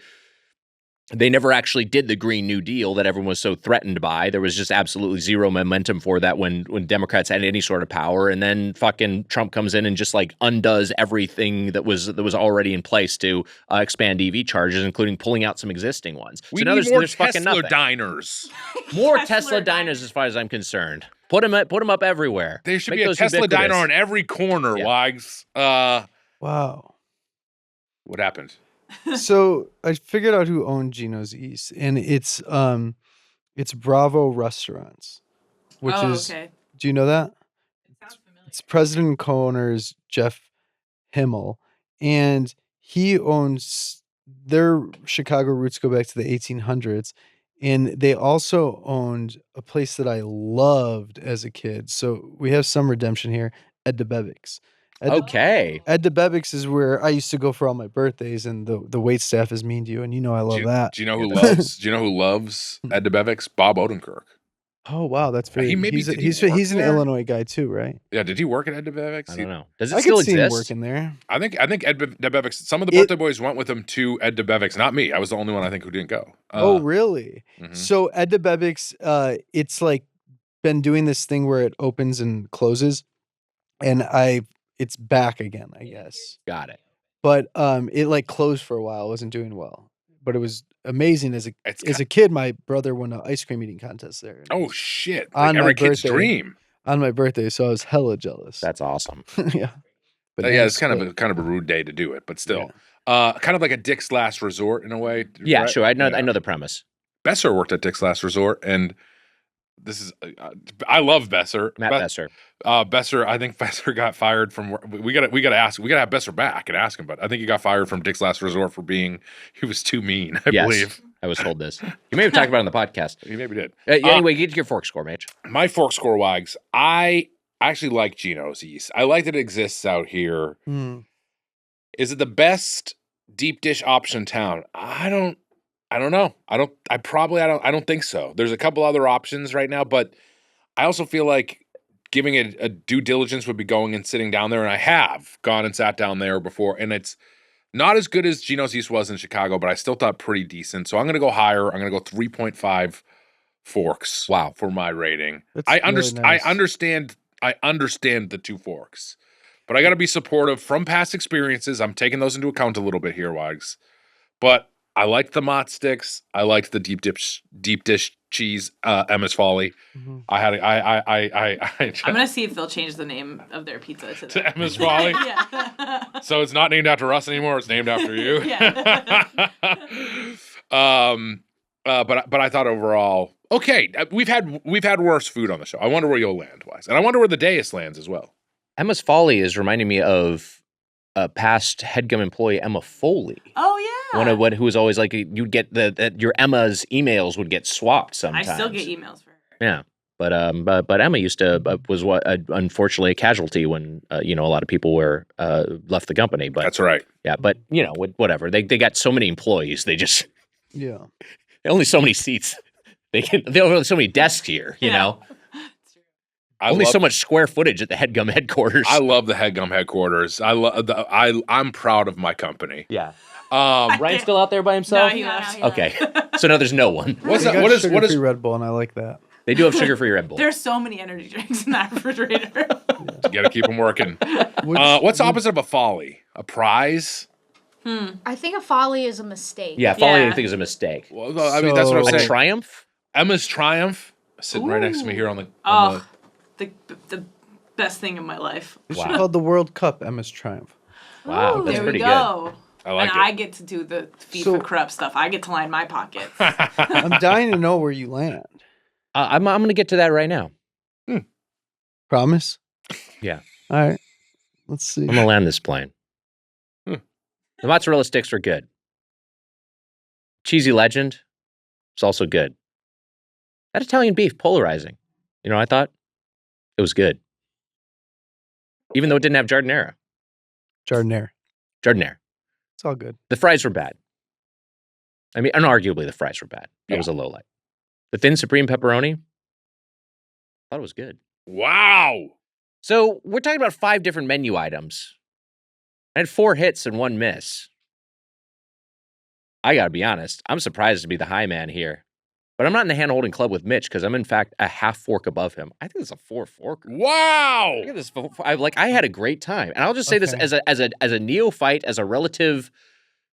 B: They never actually did the Green New Deal that everyone was so threatened by. There was just absolutely zero momentum for that when Democrats had any sort of power. And then fucking Trump comes in and just like undoes everything that was already in place to expand EV charges, including pulling out some existing ones.
C: We
B: so now
C: need more
B: there's fucking
C: Tesla
B: nothing.
C: diners.
B: More Tesla diners as far as I'm concerned. Put them up everywhere.
C: There should
B: Make
C: be a
B: those
C: Tesla
B: ubiquitous.
C: diner on every corner,
B: Yeah.
C: Wags.
F: Wow.
C: What happened?
F: So I figured out who owned Gino's East, and it's Bravo Restaurants, which is.
D: Okay.
F: Do you know that?
D: It sounds familiar.
F: It's president and co-owner is Jeff Himmel, and he owns their Chicago roots go back to the 1800s, and they also owned a place that I loved as a kid. So we have some redemption here at Doughboys.
B: Okay.
F: At Doughboys is where I used to go for all my birthdays, and the wait staff is mean to you, and you know I love that.
C: Do you know who loves? Do you know who loves Ed DeBevick's? Bob Odenkirk.
F: Oh wow, that's very.
C: He maybe-
F: he's
C: did he
F: he's,
C: work
F: he's an
C: there?
F: Illinois guy too, right?
C: Yeah, did he work at Ed DeBevick's?
B: I don't know. Does it
F: I
B: still
F: could see him
B: exist?
F: working there.
C: I think Ed DeBevick's. Some of the birthday boys went with him to Ed DeBevick's. Not me. I was the only one I think who didn't go.
F: Oh really?
C: Mhm.
F: So at Doughboys, it's like been doing this thing where it opens and closes, and it's back again, I guess.
B: Got it.
F: But it like closed for a while. It wasn't doing well, but it was amazing as
C: It's
F: a kid. My brother won an ice cream eating contest there.
C: Oh shit!
F: On
C: Like
F: my
C: every kid's
F: birthday.
C: dream.
F: On my birthday, so I was hella jealous.
B: That's awesome.
F: yeah. But
C: Yeah,
F: now
C: it's kind
F: split.
C: of a rude day to do it, but still, kind of like a Dick's Last Resort in a way.
B: Yeah,
C: right?
B: sure. I know
C: Yeah.
B: the premise.
C: Besser worked at Dick's Last Resort, and this is I love Besser.
B: Matt Besser.
C: Besser, I think Besser got fired from. We gotta have Besser back and ask him. But I think he got fired from Dick's Last Resort for he was too mean. I
B: Yes.
C: believe
B: I was told this. You may have talked about it on the podcast.
C: he maybe did.
B: Anyway, get to your fork score, Mitch.
C: My fork score, Wags. I actually like Gino's East. I like that it exists out here.
F: Hmm.
C: Is it the best deep dish option in town? I don't know. I don't think so. There's a couple other options right now, but I also feel like giving it a due diligence would be going and sitting down there, and I have gone and sat down there before, and it's not as good as Gino's East was in Chicago, but I still thought pretty decent. So I'm going to go higher. I'm going to go 3.5 forks.
B: Wow.
C: For my rating.
F: That's
C: I
F: really nice.
C: I understand the 2 forks. But I got to be supportive from past experiences. I'm taking those into account a little bit here, Wags. But I liked the Mott sticks. I liked the deep dish cheese, Emma's Folly.
F: Mhm.
D: I'm gonna see if they'll change the name of their pizza to
C: to
D: that.
C: Emma's Folly.
D: Yeah.
C: So it's not named after us anymore. It's named after you.
D: Yeah.
C: But I thought overall, okay, we've had worse food on the show. I wonder where you'll land, Wise, and I wonder where the dais lands as well.
B: Emma's Folly is reminding me of a past HeadGum employee, Emma Foley.
D: Oh yeah.
B: Who was always like, you'd get your Emma's emails would get swapped sometimes.
D: I still get emails for her.
B: Yeah. But Emma used to was unfortunately a casualty when a lot of people were left the company. But
C: That's right.
B: yeah, but whatever. They got so many employees. They just only so many seats. They only so many desks here. You know. Only so much square footage at the HeadGum headquarters.
C: I love the HeadGum headquarters. I'm proud of my company.
B: Yeah. Ryan's still out there by himself?
D: No, he left.
B: Okay. So now there's no one.
C: What is
F: Red Bull, and I like that.
B: They do have sugar-free Red Bull.
D: There's so many energy drinks in that refrigerator.
C: You got to keep them working. What's the opposite of a folly? A prize?
E: I think a folly is a mistake.
B: Yeah, folly I think is a mistake.
C: Well, I mean, that's what I'm saying.
B: A triumph?
C: Emma's Triumph sitting right next to me here on the.
D: The best thing in my life.
F: It should be called the World Cup Emma's Triumph.
B: Wow, that's
D: there
B: pretty
D: we go.
C: I like
D: and
C: it.
D: I get to do the FIFA corrupt stuff. I get to line my pockets.
F: I'm dying to know where you land.
B: I'm going to get to that right now.
F: Promise?
B: Yeah.
F: All right. Let's see.
B: I'm going to land this plane. The mozzarella sticks are good. Cheesy Legend is also good. That Italian beef, polarizing. I thought it was good. Even though it didn't have giardiniera.
F: Giardiniera. It's all good.
B: The fries were bad. I mean, unarguably, the fries were bad. That was a low light. The thin supreme pepperoni, I thought it was good.
C: Wow.
B: So we're talking about 5 different menu items. I had 4 hits and 1 miss. I got to be honest. I'm surprised to be the high man here. But I'm not in the hand-holding club with Mitch because I'm, in fact, a half fork above him. I think it's a 4-forker.
C: Wow.
B: Look at this. I had a great time. And I'll just say this as a neophyte, as a relative,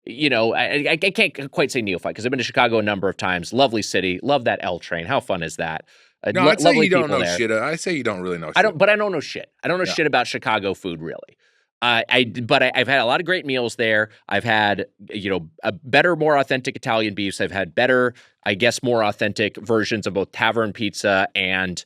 B: I can't quite say neophyte because I've been to Chicago a number of times. Lovely city. Love that L train. How fun is that?
C: No, I'd say you don't know
B: there.
C: shit. I say you don't really know shit.
B: But I don't know shit. I don't know shit about Chicago food, really. I've had a lot of great meals there. I've had, a better, more authentic Italian beefs. I've had better, I guess, more authentic versions of both tavern pizza and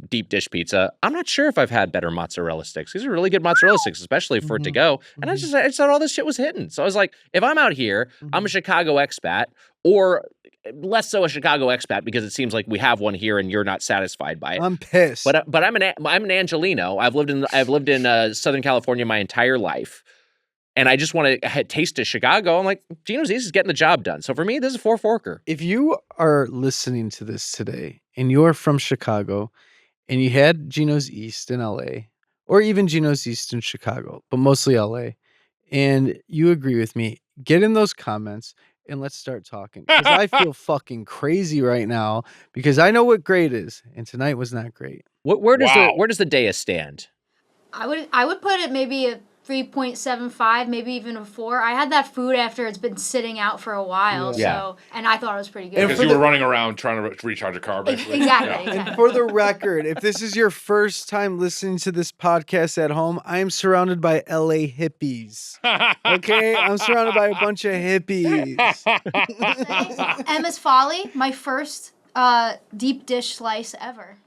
B: deep dish pizza. I'm not sure if I've had better mozzarella sticks. These are really good mozzarella sticks, especially for it to go. And I just thought all this shit was hitting. So I was like, if I'm out here, I'm a Chicago expat, or less so a Chicago expat because it seems like we have one here and you're not satisfied by it.
F: I'm pissed.
B: But I'm an Angelino. I've lived in Southern California my entire life, and I just want to taste of Chicago. I'm like, Gino's East is getting the job done. So for me, this is a 4-forker.
F: If you are listening to this today and you're from Chicago and you had Gino's East in LA, or even Gino's East in Chicago, but mostly LA, and you agree with me, get in those comments and let's start talking. Because I feel fucking crazy right now because I know what great is, and tonight was not great.
B: Where does the Deus stand?
E: I would put it maybe a 3.75, maybe even a 4. I had that food after it's been sitting out for a while, and I thought it was pretty good.
C: Because you were running around trying to recharge a car, basically.
E: Exactly.
F: And for the record, if this is your first time listening to this podcast at home, I am surrounded by LA hippies. Okay? I'm surrounded by a bunch of hippies.
E: Emma's Folly, my first deep dish slice ever.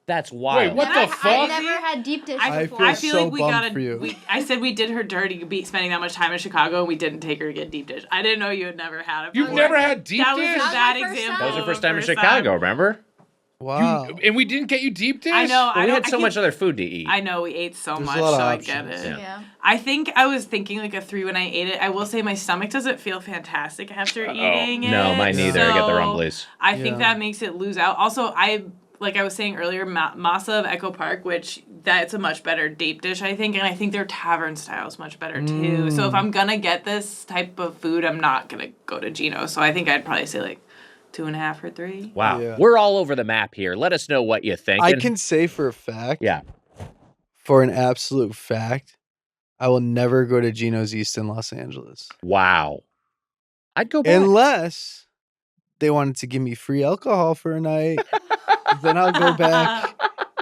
B: That's wild.
C: Wait, what the fuck?
E: I've never had deep dish before.
D: I feel
F: so
D: like we
F: bummed
D: gotta.
F: for you.
D: I said we did her dirty spending that much time in Chicago, and we didn't take her to get deep dish. I didn't know you had never had it.
C: You've
D: before.
C: never had deep
D: That
C: dish?
D: was a bad
E: That was my first
D: example.
E: time.
B: That was your first time in
D: First
B: Chicago, remember?
F: Wow.
C: And we didn't get you deep dish?
D: I know.
B: Well, we had so much other food to eat.
D: I know we ate so
F: There's
D: much,
F: a lot of
D: so
F: options.
D: I get it.
E: Yeah.
D: I think I was thinking like a 3 when I ate it. I will say my stomach doesn't feel fantastic after eating it.
B: No, mine neither. I get the
D: so
B: rumblies.
D: I think
F: Yeah.
D: that makes it lose out. Also, like I was saying earlier, Masa of Echo Park, which that's a much better deep dish, I think, and I think their tavern style is much better too. So if I'm gonna get this type of food, I'm not gonna go to Gino. So I think I'd probably say like 2.5 or 3.
B: Wow.
F: Yeah.
B: We're all over the map here. Let us know what you think.
F: I can say for a fact, for an absolute fact, I will never go to Gino's East in Los Angeles.
B: Wow. I'd go back.
F: Unless they wanted to give me free alcohol for a night. Then I'll go back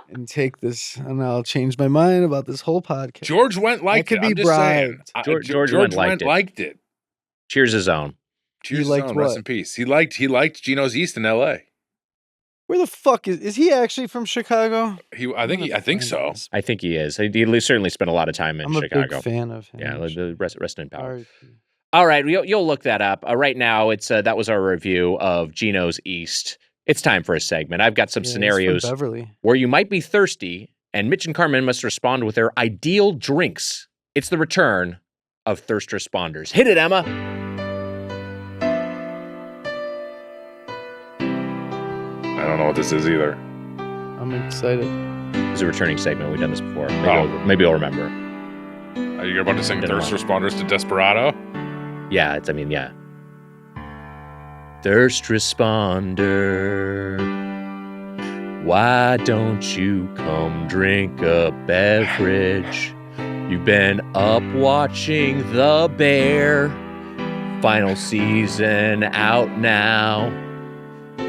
F: and take this, and I'll change my mind about this whole podcast.
C: George Wendt liked
F: could
C: it.
F: be
C: I'm just saying.
F: bribed.
B: George Wendt
C: liked it.
B: Cheers his own.
C: Cheers,
F: liked
C: son.
F: what?
C: Rest in peace. He liked Gino's East in L.A.
F: Where the fuck is he actually from Chicago?
C: I think so.
B: I think he is. He certainly spent a lot of time in
F: I'm
B: Chicago.
F: a big fan of him.
B: Yeah, the rest in power.
F: R.I.P.
B: All right, you'll look that up. Right now, it's that was our review of Gino's East. It's time for a segment. I've got some scenarios
F: Beverly.
B: where you might be thirsty, and Mitch and Carmen must respond with their ideal drinks. It's the return of Thirst Responders. Hit it, Emma.
C: I don't know what this is either.
F: I'm excited.
B: It's a returning segment. We've done this before. Maybe you'll remember.
C: Are you about to sing
B: Didn't
C: Thirst
B: want
C: Responders to Desperado?
B: Yeah, yeah. Thirst responder, why don't you come drink a beverage? You've been up watching The Bear. Final season out now.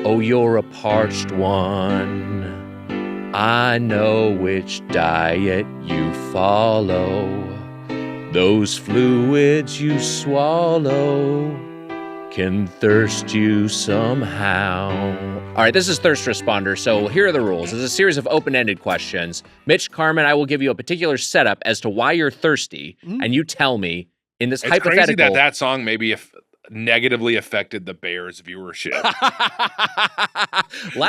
B: Oh, you're a parched one. I know which diet you follow. Those fluids you swallow can thirst you somehow. All right, this is Thirst Responder, so here are the rules. It's a series of open-ended questions. Mitch, Carmen, I will give you a particular setup as to why you're thirsty, and you tell me in this
C: It's
B: hypothetical...
C: crazy that song maybe negatively affected the Bears' viewership. I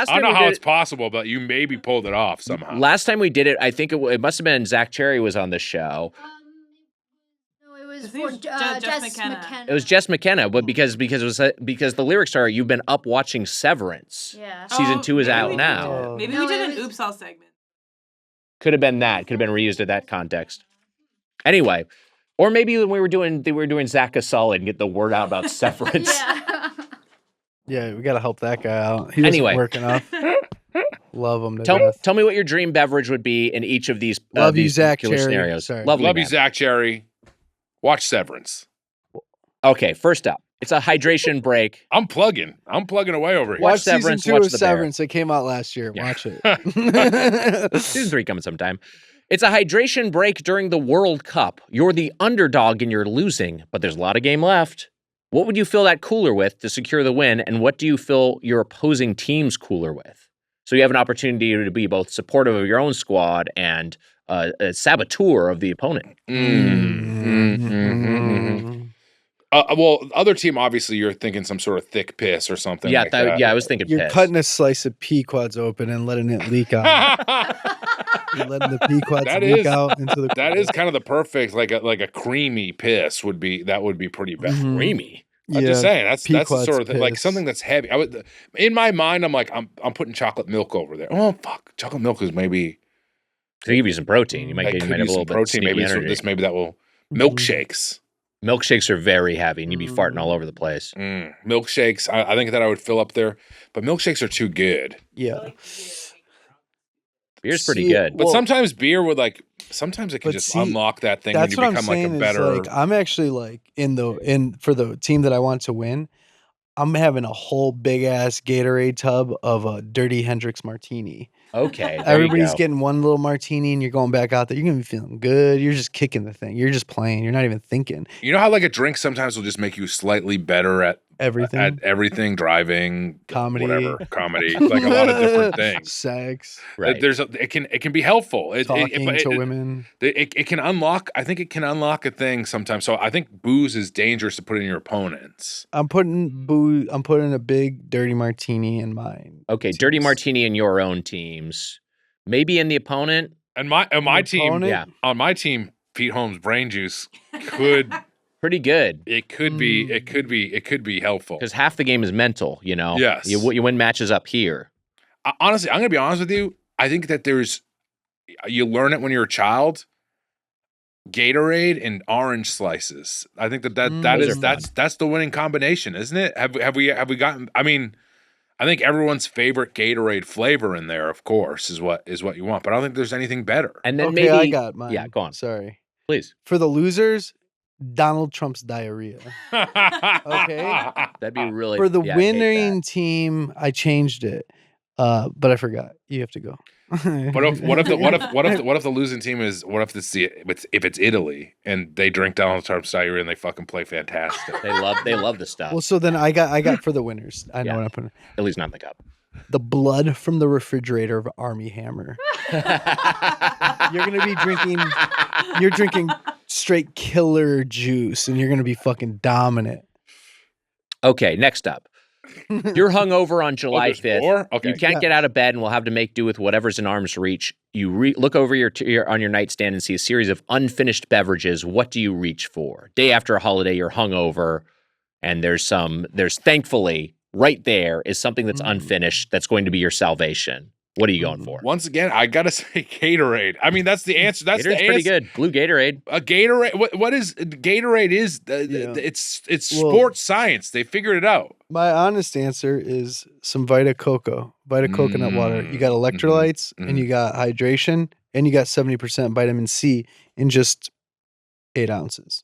C: don't know how it's possible, but you maybe pulled it off somehow.
B: Last time we did it, I think it must have been Zach Cherry was on the show.
E: No, it was for Jess McKenna.
B: It was Jess McKenna, but because the lyrics are "You've been up watching Severance."
E: Yeah.
B: Season 2 is out
D: maybe
B: now.
D: Maybe
E: No,
D: we did
E: it
D: an
E: was-
D: Oops All segment.
B: Could have been that. Could have been reused at that context. Anyway, or maybe when we were doing Zach a solid and get the word out about Severance.
E: Yeah.
F: Yeah, we got to help that guy out. He doesn't
B: Anyway.
F: work enough. Love him to death.
B: Tell me what your dream beverage would be in each of these
F: Love you,
B: these
F: Zach
B: particular
F: Cherry.
B: scenarios.
F: Sorry.
B: Lovely
C: Love you,
B: man.
C: Zach Cherry. Watch Severance.
B: Okay, first up, it's a hydration break.
C: I'm plugging away over here.
B: Watch
F: Watch
B: Severance,
F: season 2
B: watch
F: of
B: The Bear.
F: Severance. It came out last year.
B: Yeah.
F: Watch it.
B: Season 3 coming sometime. It's a hydration break during the World Cup. You're the underdog and you're losing, but there's a lot of game left. What would you fill that cooler with to secure the win, and what do you fill your opposing team's cooler with? So you have an opportunity to be both supportive of your own squad and a saboteur of the opponent.
C: Well, other team, obviously, you're thinking some sort of thick piss or something.
B: Yeah,
C: like that.
B: yeah, I was thinking
F: You're
B: piss.
F: cutting a slice of Pequods open and letting it leak out. You're letting the Pequods leak out into the.
C: That is kind of the perfect, like a creamy piss would be pretty bad.
F: Mhm.
B: Creamy.
C: I'm just saying that's the
F: Pequod's
C: sort of thing, like
F: piss.
C: something that's heavy. In my mind, I'm like I'm putting chocolate milk over there. Oh fuck, chocolate milk is maybe
B: To give you some protein, you might
C: that
B: get
C: could
B: a
C: use
B: little
C: some
B: bit
C: protein.
B: sneaky
C: Maybe
B: energy.
C: maybe that will milkshakes.
B: Milkshakes are very heavy, and you'd be farting all over the place.
C: Milkshakes. I think that I would fill up there, but milkshakes are too good.
F: Yeah.
B: Beer's pretty
F: See,
B: good.
C: But
F: Well-
C: sometimes beer would sometimes it can
F: But
C: just
F: see,
C: unlock that thing when
F: That's
C: you
F: what I'm
C: become like
F: saying.
C: a better.
F: Is like I'm actually like for the team that I want to win. I'm having a whole big ass Gatorade tub of a Dirty Hendrix martini.
B: Okay, there
F: Everybody's
B: you go.
F: getting one little martini, and you're going back out there. You're gonna be feeling good. You're just kicking the thing. You're just playing. You're not even thinking
C: You know how like a drink sometimes will just make you slightly better at
F: everything.
C: driving,
F: Comedy.
C: whatever, comedy, like a lot of different things.
F: Sex,
B: Right.
C: It can be helpful.
F: talking to women.
C: It can unlock. I think it can unlock a thing sometimes. So I think booze is dangerous to put in your opponents.
F: I'm putting a big dirty martini in mine.
B: Okay, dirty
F: teams.
B: martini in your own teams. Maybe in the opponent.
C: And my team,
F: opponent?
B: Yeah,
C: on my team, Pete Holmes' brain juice could
B: pretty good.
C: it could be helpful.
B: Because half the game is mental, you know?
C: Yes.
B: You win matches up here.
C: Honestly, I'm gonna be honest with you. I think that you learn it when you're a child. Gatorade and orange slices. I think that's the winning combination, isn't it? Have we gotten? I mean, I think everyone's favorite Gatorade flavor in there, of course, is what you want. But I don't think there's anything better.
B: And then
F: Okay,
B: maybe
F: I got mine.
B: Yeah, go on.
F: Sorry.
B: Please.
F: For the losers, Donald Trump's diarrhea. Okay.
B: That'd be really
F: For the
B: yeah, I'd hate that.
F: winning team, I changed it, but I forgot. You have to go.
C: What if the losing team is if it's Italy and they drink Donald Trump's diarrhea and they fucking play fantastic.
B: They love the stuff.
F: Well, so then I got for the winners. I know
B: Yeah.
F: what I'm putting.
B: At least not in the cup.
F: the blood from the refrigerator of Army Hammer. You're gonna be drinking. You're drinking straight killer juice, and you're gonna be fucking dominant.
B: Okay, next up. You're hungover on July
C: there's
B: 5th.
C: more? Okay.
B: You can't get out of bed and will have to make do with whatever's in arm's reach. You look over on your nightstand and see a series of unfinished beverages. What do you reach for? Day after a holiday, you're hungover, and there's thankfully right there is something that's unfinished that's going to be your salvation. What are you going for?
C: Once again, I gotta say Gatorade. I mean, that's the answer. That's
B: Gatorade's
C: the
B: pretty
C: answer.
B: good. Blue Gatorade.
C: A Gatorade. What is Gatorade? Is it's sports science. They figured it out.
F: My honest answer is some Vita Coconut water. You got electrolytes, and you got hydration, and you got 70% vitamin C in just 8 ounces.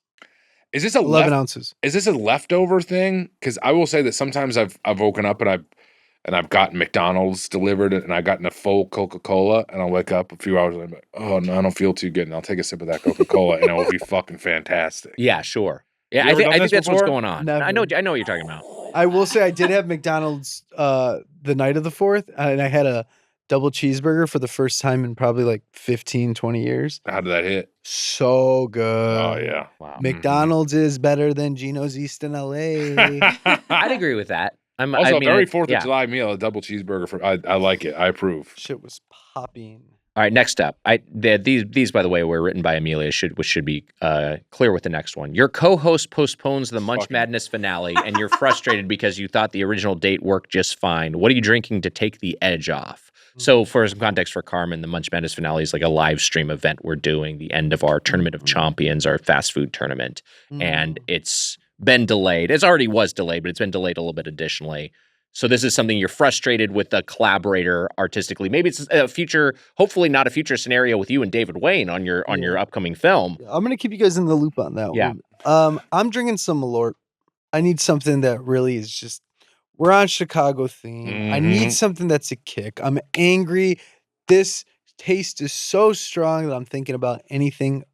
C: Is this
F: 11 ounces?
C: Is this a leftover thing? Because I will say that sometimes I've woken up and I've gotten McDonald's delivered and I've gotten a full Coca-Cola and I'll wake up a few hours later and be like, oh no, I don't feel too good, and I'll take a sip of that Coca-Cola and it will be fucking fantastic.
B: Yeah, sure. Yeah,
C: You
B: I
C: ever done
B: think
C: this
B: that's what's
C: before?
B: going on.
F: Never.
B: I know what you're talking about.
F: I will say I did have McDonald's the night of the 4th, and I had a double cheeseburger for the first time in probably like 15, 20 years.
C: How did that hit?
F: So good.
C: Oh yeah.
B: Wow.
F: McDonald's is better than Gino's East in LA.
B: I'd agree with that.
C: Also,
B: I mean,
C: very
B: it-
C: 4th
B: yeah.
C: of July meal, a double cheeseburger. I like it. I approve.
F: Shit was popping.
B: All right, next up. These, by the way, were written by Amelia. Should be clear with the next one. Your co-host postpones the Munch
C: Fucking-
B: Madness finale, and you're frustrated because you thought the original date worked just fine. What are you drinking to take the edge off? So, for some context for Carmen, the Munch Madness finale is like a live stream event we're doing, the end of our Tournament of Champions, our fast food tournament, and it's been delayed. It already was delayed, but it's been delayed a little bit additionally. So this is something you're frustrated with the collaborator artistically. Maybe it's a future, hopefully not a future scenario with you and David Wayne on your upcoming film.
F: I'm gonna keep you guys in the loop on that
B: Yeah.
F: one. I'm drinking some Malort. I need something that really is just. We're on Chicago theme. I need something that's a kick. I'm angry. This taste is so strong that I'm thinking about anything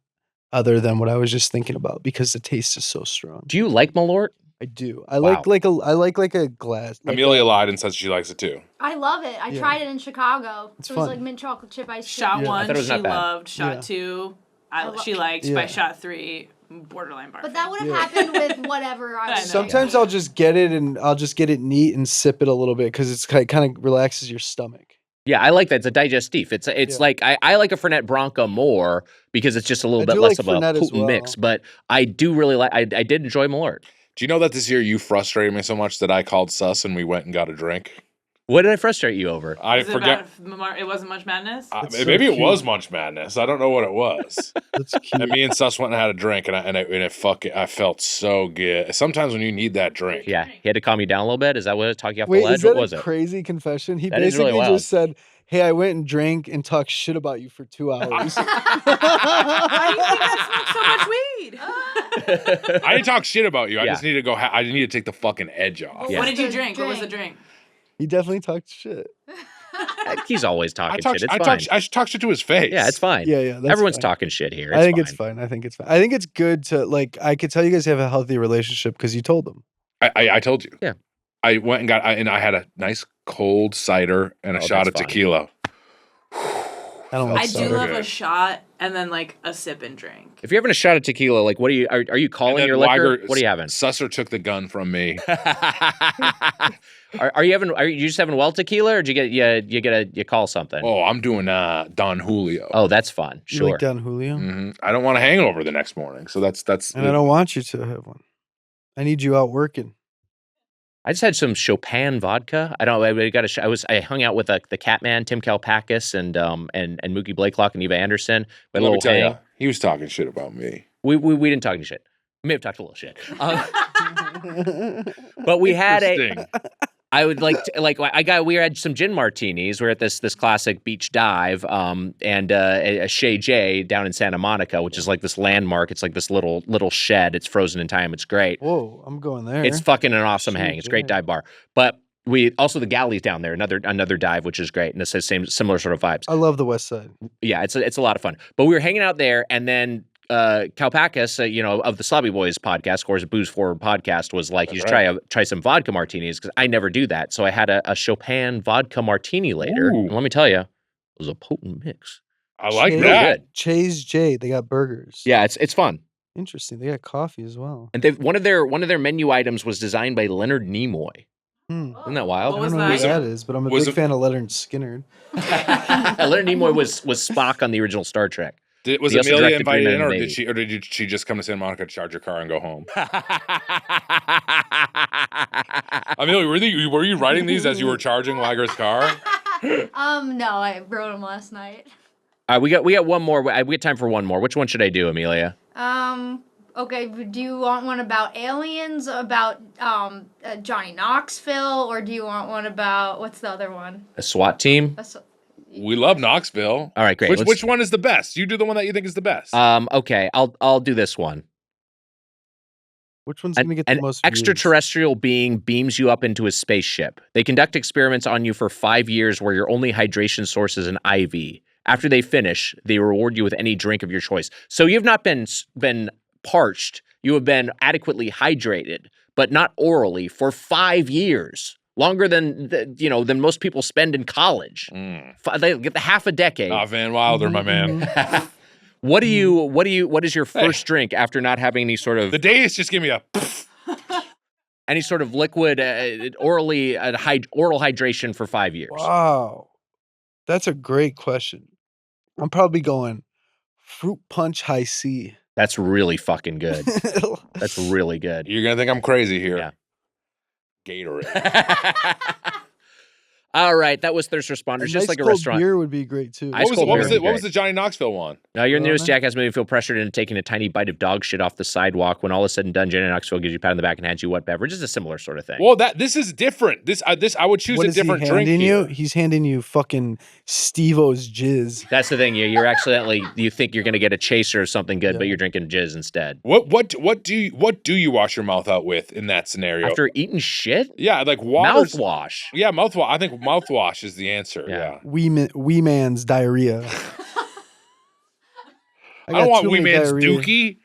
F: other than what I was just thinking about because the taste is so strong.
B: Do you like Malort?
F: I do. I
B: Wow.
F: like a glass. Like
C: Amelia lied and said she likes it too.
E: I love it. I tried it in Chicago.
F: It's
E: it was
F: fun.
E: like mint chocolate chip ice cream.
D: Shot
F: Yeah.
B: I
D: one,
B: thought it was
D: she
B: not bad.
D: loved. Shot
F: Yeah.
D: two, she
E: Yeah.
D: liked.
F: Yeah.
D: By shot 3, borderline barfing.
E: But that would have
F: Yeah.
E: happened with whatever I
D: I
E: was
D: know.
F: Sometimes I'll just get it and I'll just get it neat and sip it a little bit because it's kind of relaxes your stomach.
B: Yeah, I like that. It's a digestif. It's
F: Yeah.
B: like I like a Fernet Branca more because it's just a little
F: I
B: bit
F: do
B: less
F: like
B: of a
F: Fernet as
B: potent
F: well.
B: mix. But I do really like. I did enjoy Malort.
C: Do you know that this year you frustrated me so much that I called sus and we went and got a drink?
B: What did I frustrate you over?
C: I
D: Was it
C: forget.
D: it wasn't much madness.
F: It's so
C: Maybe it
F: cute.
C: was Munch Madness. I don't know what it was.
F: That's cute.
C: And me and Sus went and had a drink, and I felt so good. Sometimes when you need that drink,
B: Yeah, he had to calm you down a little bit. Is that what it? Talk you off
F: Wait,
B: the ledge?
F: is that
B: What was
F: a
B: it?
F: crazy confession? He
B: That is really
F: basically
B: wild.
F: just said, "Hey, I went and drank and talked shit about you for 2 hours."
D: Why do you think I smoke so much weed?
C: I didn't talk shit about you. I
B: Yeah.
C: just need to go. I need to take the fucking edge off.
B: Yeah.
D: What did you
E: The
D: drink? What was the
E: drink.
D: drink?
F: He definitely talked shit.
B: He's always talking shit. It's
C: I
B: fine.
C: talk shit to his face.
B: Yeah, it's fine.
F: Yeah, that's
B: Everyone's
F: fine.
B: talking shit here.
F: I think
B: fine.
F: it's fine. I think it's fine. I think it's good to like. I could tell you guys have a healthy relationship because you told them.
C: I told you.
B: Yeah.
C: I went and I had a nice cold cider and a
B: Oh,
C: shot of
B: that's fine.
C: tequila.
F: I don't like
D: I
F: cider.
D: do love
C: good.
D: a shot and then like a sip and drink.
B: If you're having a shot of tequila, like, what are you? Are you
C: And
B: calling
C: then
B: your liquor?
C: Weiger-
B: What are you having?
C: Susser took the gun from me.
B: Are you just having well tequila, or do you call something?
C: Oh, I'm doing Don Julio.
B: Oh, that's fun.
F: You
B: Sure.
F: like Don Julio,
C: I don't want a hangover the next morning, so that's.
F: and I don't want you to have one. I need you out working.
B: I just had some Chopin vodka. I hung out with the Catman, Tim Kalpakis, and Mookie Blakelock and Eva Anderson. We had a
C: Let me
B: little
C: tell
B: hang.
C: you, he was talking shit about me.
B: We didn't talk any shit. We may have talked a little shit. But we had
C: Interesting.
B: I would we had some gin martinis. We're at this classic beach dive, and a Chez J down in Santa Monica, which is like this landmark. It's like this little shed. It's frozen in time. It's great.
F: Whoa, I'm going there.
B: It's fucking an awesome
F: Chez
B: hang. It's a great
F: J.
B: dive bar. But we also the galleys down there, another dive, which is great, and it's the similar sort of vibes.
F: I love the West Side.
B: Yeah, it's a lot of fun. But we were hanging out there, and then Kalpakis, of the Slobby Boys podcast, of course, Booze Forward podcast, was like, you should try some vodka martinis, because I never do that. So I had a Chopin vodka martini later.
C: Ooh.
B: And let me tell you, it was a potent mix.
C: I like
F: Chase-
C: that.
F: Chase J, they got burgers.
B: Yeah, it's fun.
F: Interesting. They got coffee as well.
B: And one of their menu items was designed by Leonard Nimoy. Isn't that wild?
D: What
F: I
D: was
F: don't know who
D: that?
F: that is, but I'm a
C: Was
F: big
C: it-
F: fan of Leonard Skinner.
B: Leonard Nimoy was Spock on the original Star Trek.
C: Was
B: He also
C: Amelia
B: directed
C: invited
B: Green
C: in,
B: Man
C: or
B: and the
C: did she just come to Santa Monica to charge her car and go home? Amelia, were you writing these as you were charging Liger's car?
E: No, I wrote them last night.
B: All right, we got one more. We got time for one more. Which one should I do, Amelia?
E: Okay, do you want one about aliens, about Johnny Knoxville, or do you want one about, what's the other one?
B: A SWAT team?
C: We love Knoxville.
B: All right, great.
C: Which one is the best? You do the one that you think is the best.
B: Okay, I'll do this one.
F: Which one's going to get the
B: An
F: most views?
B: extraterrestrial being beams you up into a spaceship. They conduct experiments on you for 5 years where your only hydration source is an IV. After they finish, they reward you with any drink of your choice. So you've not been parched. You have been adequately hydrated, but not orally, for 5 years. Longer than than most people spend in college. They get the half a decade.
C: Ah, Van Wilder, my man.
B: What is your first drink after not having any sort of
C: The days just give me a.
B: any sort of liquid oral hydration for 5 years?
F: Wow. That's a great question. I'm probably going fruit punch high C.
B: That's really fucking good. That's really good.
C: You're gonna think I'm crazy here.
B: Yeah.
C: Gatorade.
B: All right, that was Thirst Responders,
F: A
B: just
F: nice
B: like a
F: cold
B: restaurant.
F: beer would be great too.
B: Ice cold beer would be
C: What was
B: great.
C: the Johnny Knoxville one?
B: Now, you're in the newest
F: Corona?
B: Jackass movie, feel pressured into taking a tiny bite of dog shit off the sidewalk. When all is said and done, Jenny Knoxville gives you a pat on the back and hands you what beverage. It's a similar sort of thing.
C: Well, this is different. This I would choose
F: What
C: a
F: is he
C: different drink.
F: handing you?
C: Here.
F: He's handing you fucking Steve-O's jizz.
B: That's the thing. You're accidentally, you think you're going to get a chaser or something good, but
F: Yeah.
B: you're drinking jizz instead.
C: What do you wash your mouth out with in that scenario?
B: After eating shit?
C: Yeah, like water.
B: Mouthwash.
C: Yeah, mouthwash. I think mouthwash is the answer.
B: Yeah.
F: Wee man's diarrhea.
C: I don't
F: got
C: want
F: too
C: Wee
F: many
C: Man's
F: diarrhea.
C: Dookie.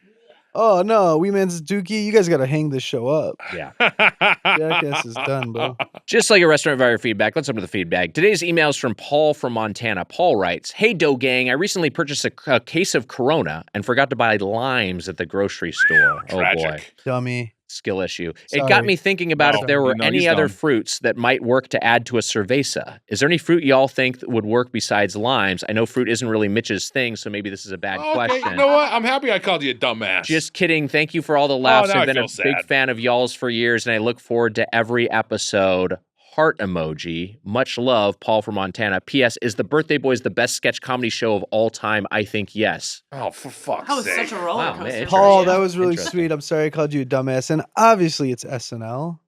F: Oh no, Wee man's dookie. You guys got to hang this show up.
B: Yeah.
F: Jackass is done, bro.
B: Just like a restaurant via feedback, let's open to the feedback. Today's email is from Paul from Montana. Paul writes, "Hey, Dough Gang, I recently purchased a case of Corona and forgot to buy limes at the grocery store." Oh, boy.
C: Tragic.
F: Dummy.
B: Skill issue. It
F: Sorry.
B: got me thinking about
C: No,
B: if there were
C: no,
B: any
C: he's
B: other
C: dumb.
B: fruits that might work to add to a cerveza. Is there any fruit y'all think that would work besides limes? I know fruit isn't really Mitch's thing, so maybe this is a bad
C: Okay,
B: question.
C: you know what? I'm happy I called you a dumbass.
B: Just kidding. Thank you for all the laughs.
C: now I
B: I've been a
C: feel
B: big
C: sad.
B: fan of y'all's for years, and I look forward to every episode. Heart emoji. Much love, Paul from Montana. P.S. Is the Birthday Boys the best sketch comedy show of all time? I think yes.
C: oh, for fuck's
D: That was
C: sake.
D: such a roller
B: Wow,
D: coaster.
B: man,
D: for
F: Paul,
D: you.
F: that was really
B: Interesting.
F: sweet. I'm sorry I called you a dumbass. And obviously it's SNL.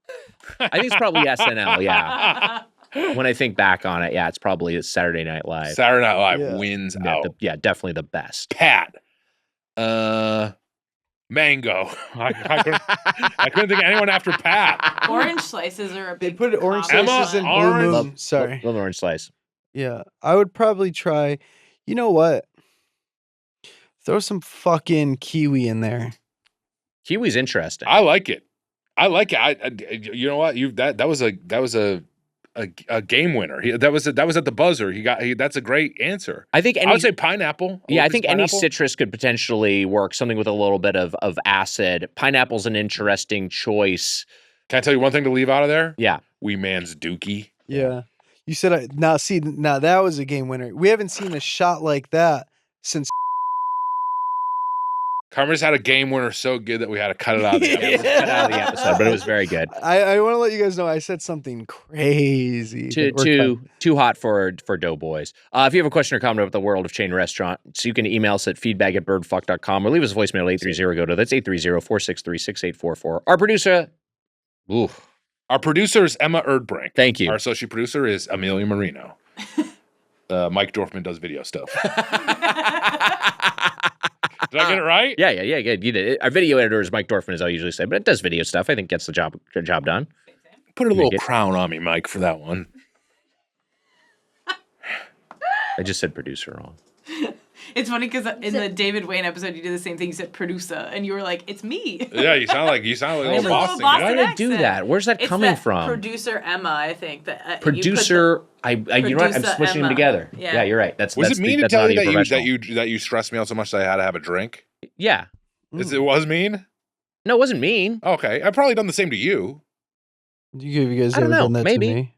B: I think it's probably SNL, yeah. When I think back on it, yeah, it's probably Saturday Night Live.
C: Saturday Night Live
F: Yeah.
C: wins
B: Yeah,
C: out.
B: definitely the best.
C: Pat. Mango. I couldn't think of anyone after Pat.
D: Orange slices are a
F: They
D: big
F: put orange
D: combo.
C: Emma,
F: slices in Blue
C: orange.
F: Moon. Sorry.
B: Little orange slice.
F: Yeah. I would probably try, you know what? Throw some fucking kiwi in there.
B: Kiwi's interesting.
C: I like it. I like it. You know what? That was a game winner. That was at the buzzer. That's a great answer.
B: I think
C: I
B: any
C: would say pineapple.
B: Yeah, I think any
C: Pineapple.
B: citrus could potentially work. Something with a little bit of acid. Pineapple's an interesting choice.
C: Can I tell you one thing to leave out of there?
B: Yeah.
C: Wee Man's Dookie.
F: Yeah. You said, now that was a game winner. We haven't seen a shot like that since.
C: Carmen just had a game winner so good that we had to cut it out of the
B: Yeah, it was
C: episode.
B: cut out of the episode, but it was very good.
F: I want to let you guys know I said something crazy. that we're
B: Too hot for Doughboys. If you have a question or comment about the world of chain restaurants, you can email us at feedback@birdfuck.com or leave us a voicemail at 830-GO-TO. That's 830-463-6844. Our producer,
C: Our producer is Emma Erdbrink.
B: thank you.
C: Our associate producer is Amelia Marino. Mike Dorfman does video stuff. Did I get it right?
B: Yeah, good. You did it. Our video editor is Mike Dorfman, as I usually say, but it does video stuff. I think gets the job done.
C: Put a little
B: Make it-
C: crown on me, Mike, for that one.
B: I just said producer wrong.
D: It's funny because in the David Wayne episode, you did the same thing. You said producer, and you were like, "It's me."
C: Yeah, you sound like a little Boston
D: Boston
C: guy.
B: Why did I do
D: accent.
B: that? Where's that
D: It's
B: coming
D: that
B: from?
D: Producer Emma, I think. That
B: Producer, you know what? I'm
D: Producer
B: switching them
D: Emma.
B: together.
D: Yeah.
B: Yeah, you're right. That's
C: Was
B: that's
C: it mean
B: that's
C: to tell
B: not
C: you
B: even
C: that
B: professional.
C: you stressed me out so much that I had to have a drink?
B: Yeah.
C: It was mean?
B: No, it wasn't mean.
C: Okay, I've probably done the same to you.
F: Have you guys
B: I don't
F: ever
B: know,
F: done that
B: maybe.
F: to me?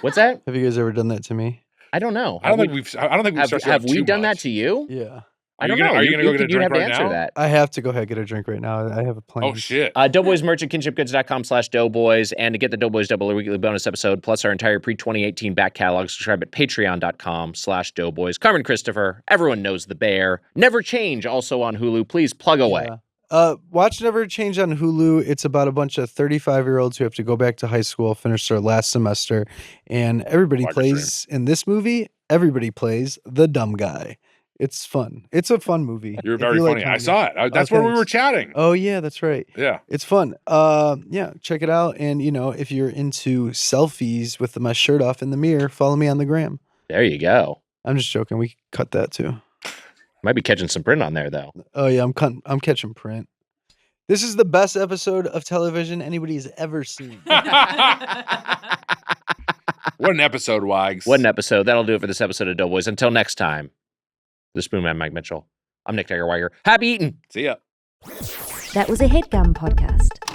B: What's that?
F: Have you guys ever done that to me?
B: I don't know.
C: I don't think we've stressed you out
B: Have we
C: too
B: done
C: much.
B: that to you?
F: Yeah.
B: I don't know.
C: Are you gonna go get a
B: you
C: drink
B: have to
C: right
B: answer
C: now?
B: that.
F: I have to go ahead and get a drink right now. I have a plan.
C: Oh shit!
B: Doughboys merch at kinshipgoods.com/doughboys. And to get the Doughboys Double weekly bonus episode, plus our entire pre-2018 back catalog, subscribe at patreon.com/doughboys. Carmen Christopher, everyone knows the bear. Never Change, also on Hulu. Please plug away.
F: Yeah. Watch Never Change on Hulu. It's about a bunch of 35-year-olds who have to go back to high school, finish their last semester, and everybody
C: Like a
F: plays in this movie. Everybody plays the dumb guy. It's fun. It's a fun movie.
C: You're
F: If
C: very
F: you like
C: funny. I
F: comedy.
C: saw it. That's where we
F: thanks.
C: were chatting.
F: Oh yeah, that's right.
C: Yeah.
F: It's fun. Yeah, check it out. And if you're into selfies with my shirt off in the mirror, follow me on the gram.
B: There you go.
F: I'm just joking. We cut that too.
B: Might be catching some print on there, though.
F: Oh yeah, I'm catching print. This is the best episode of television anybody's ever seen.
C: What an episode, Wags.
B: What an episode. That'll do it for this episode of Doughboys. Until next time, the Spoonman Mike Mitchell. I'm Nick Tigerweiger. Happy eating.
C: See ya.
A: That was a HeadGum podcast.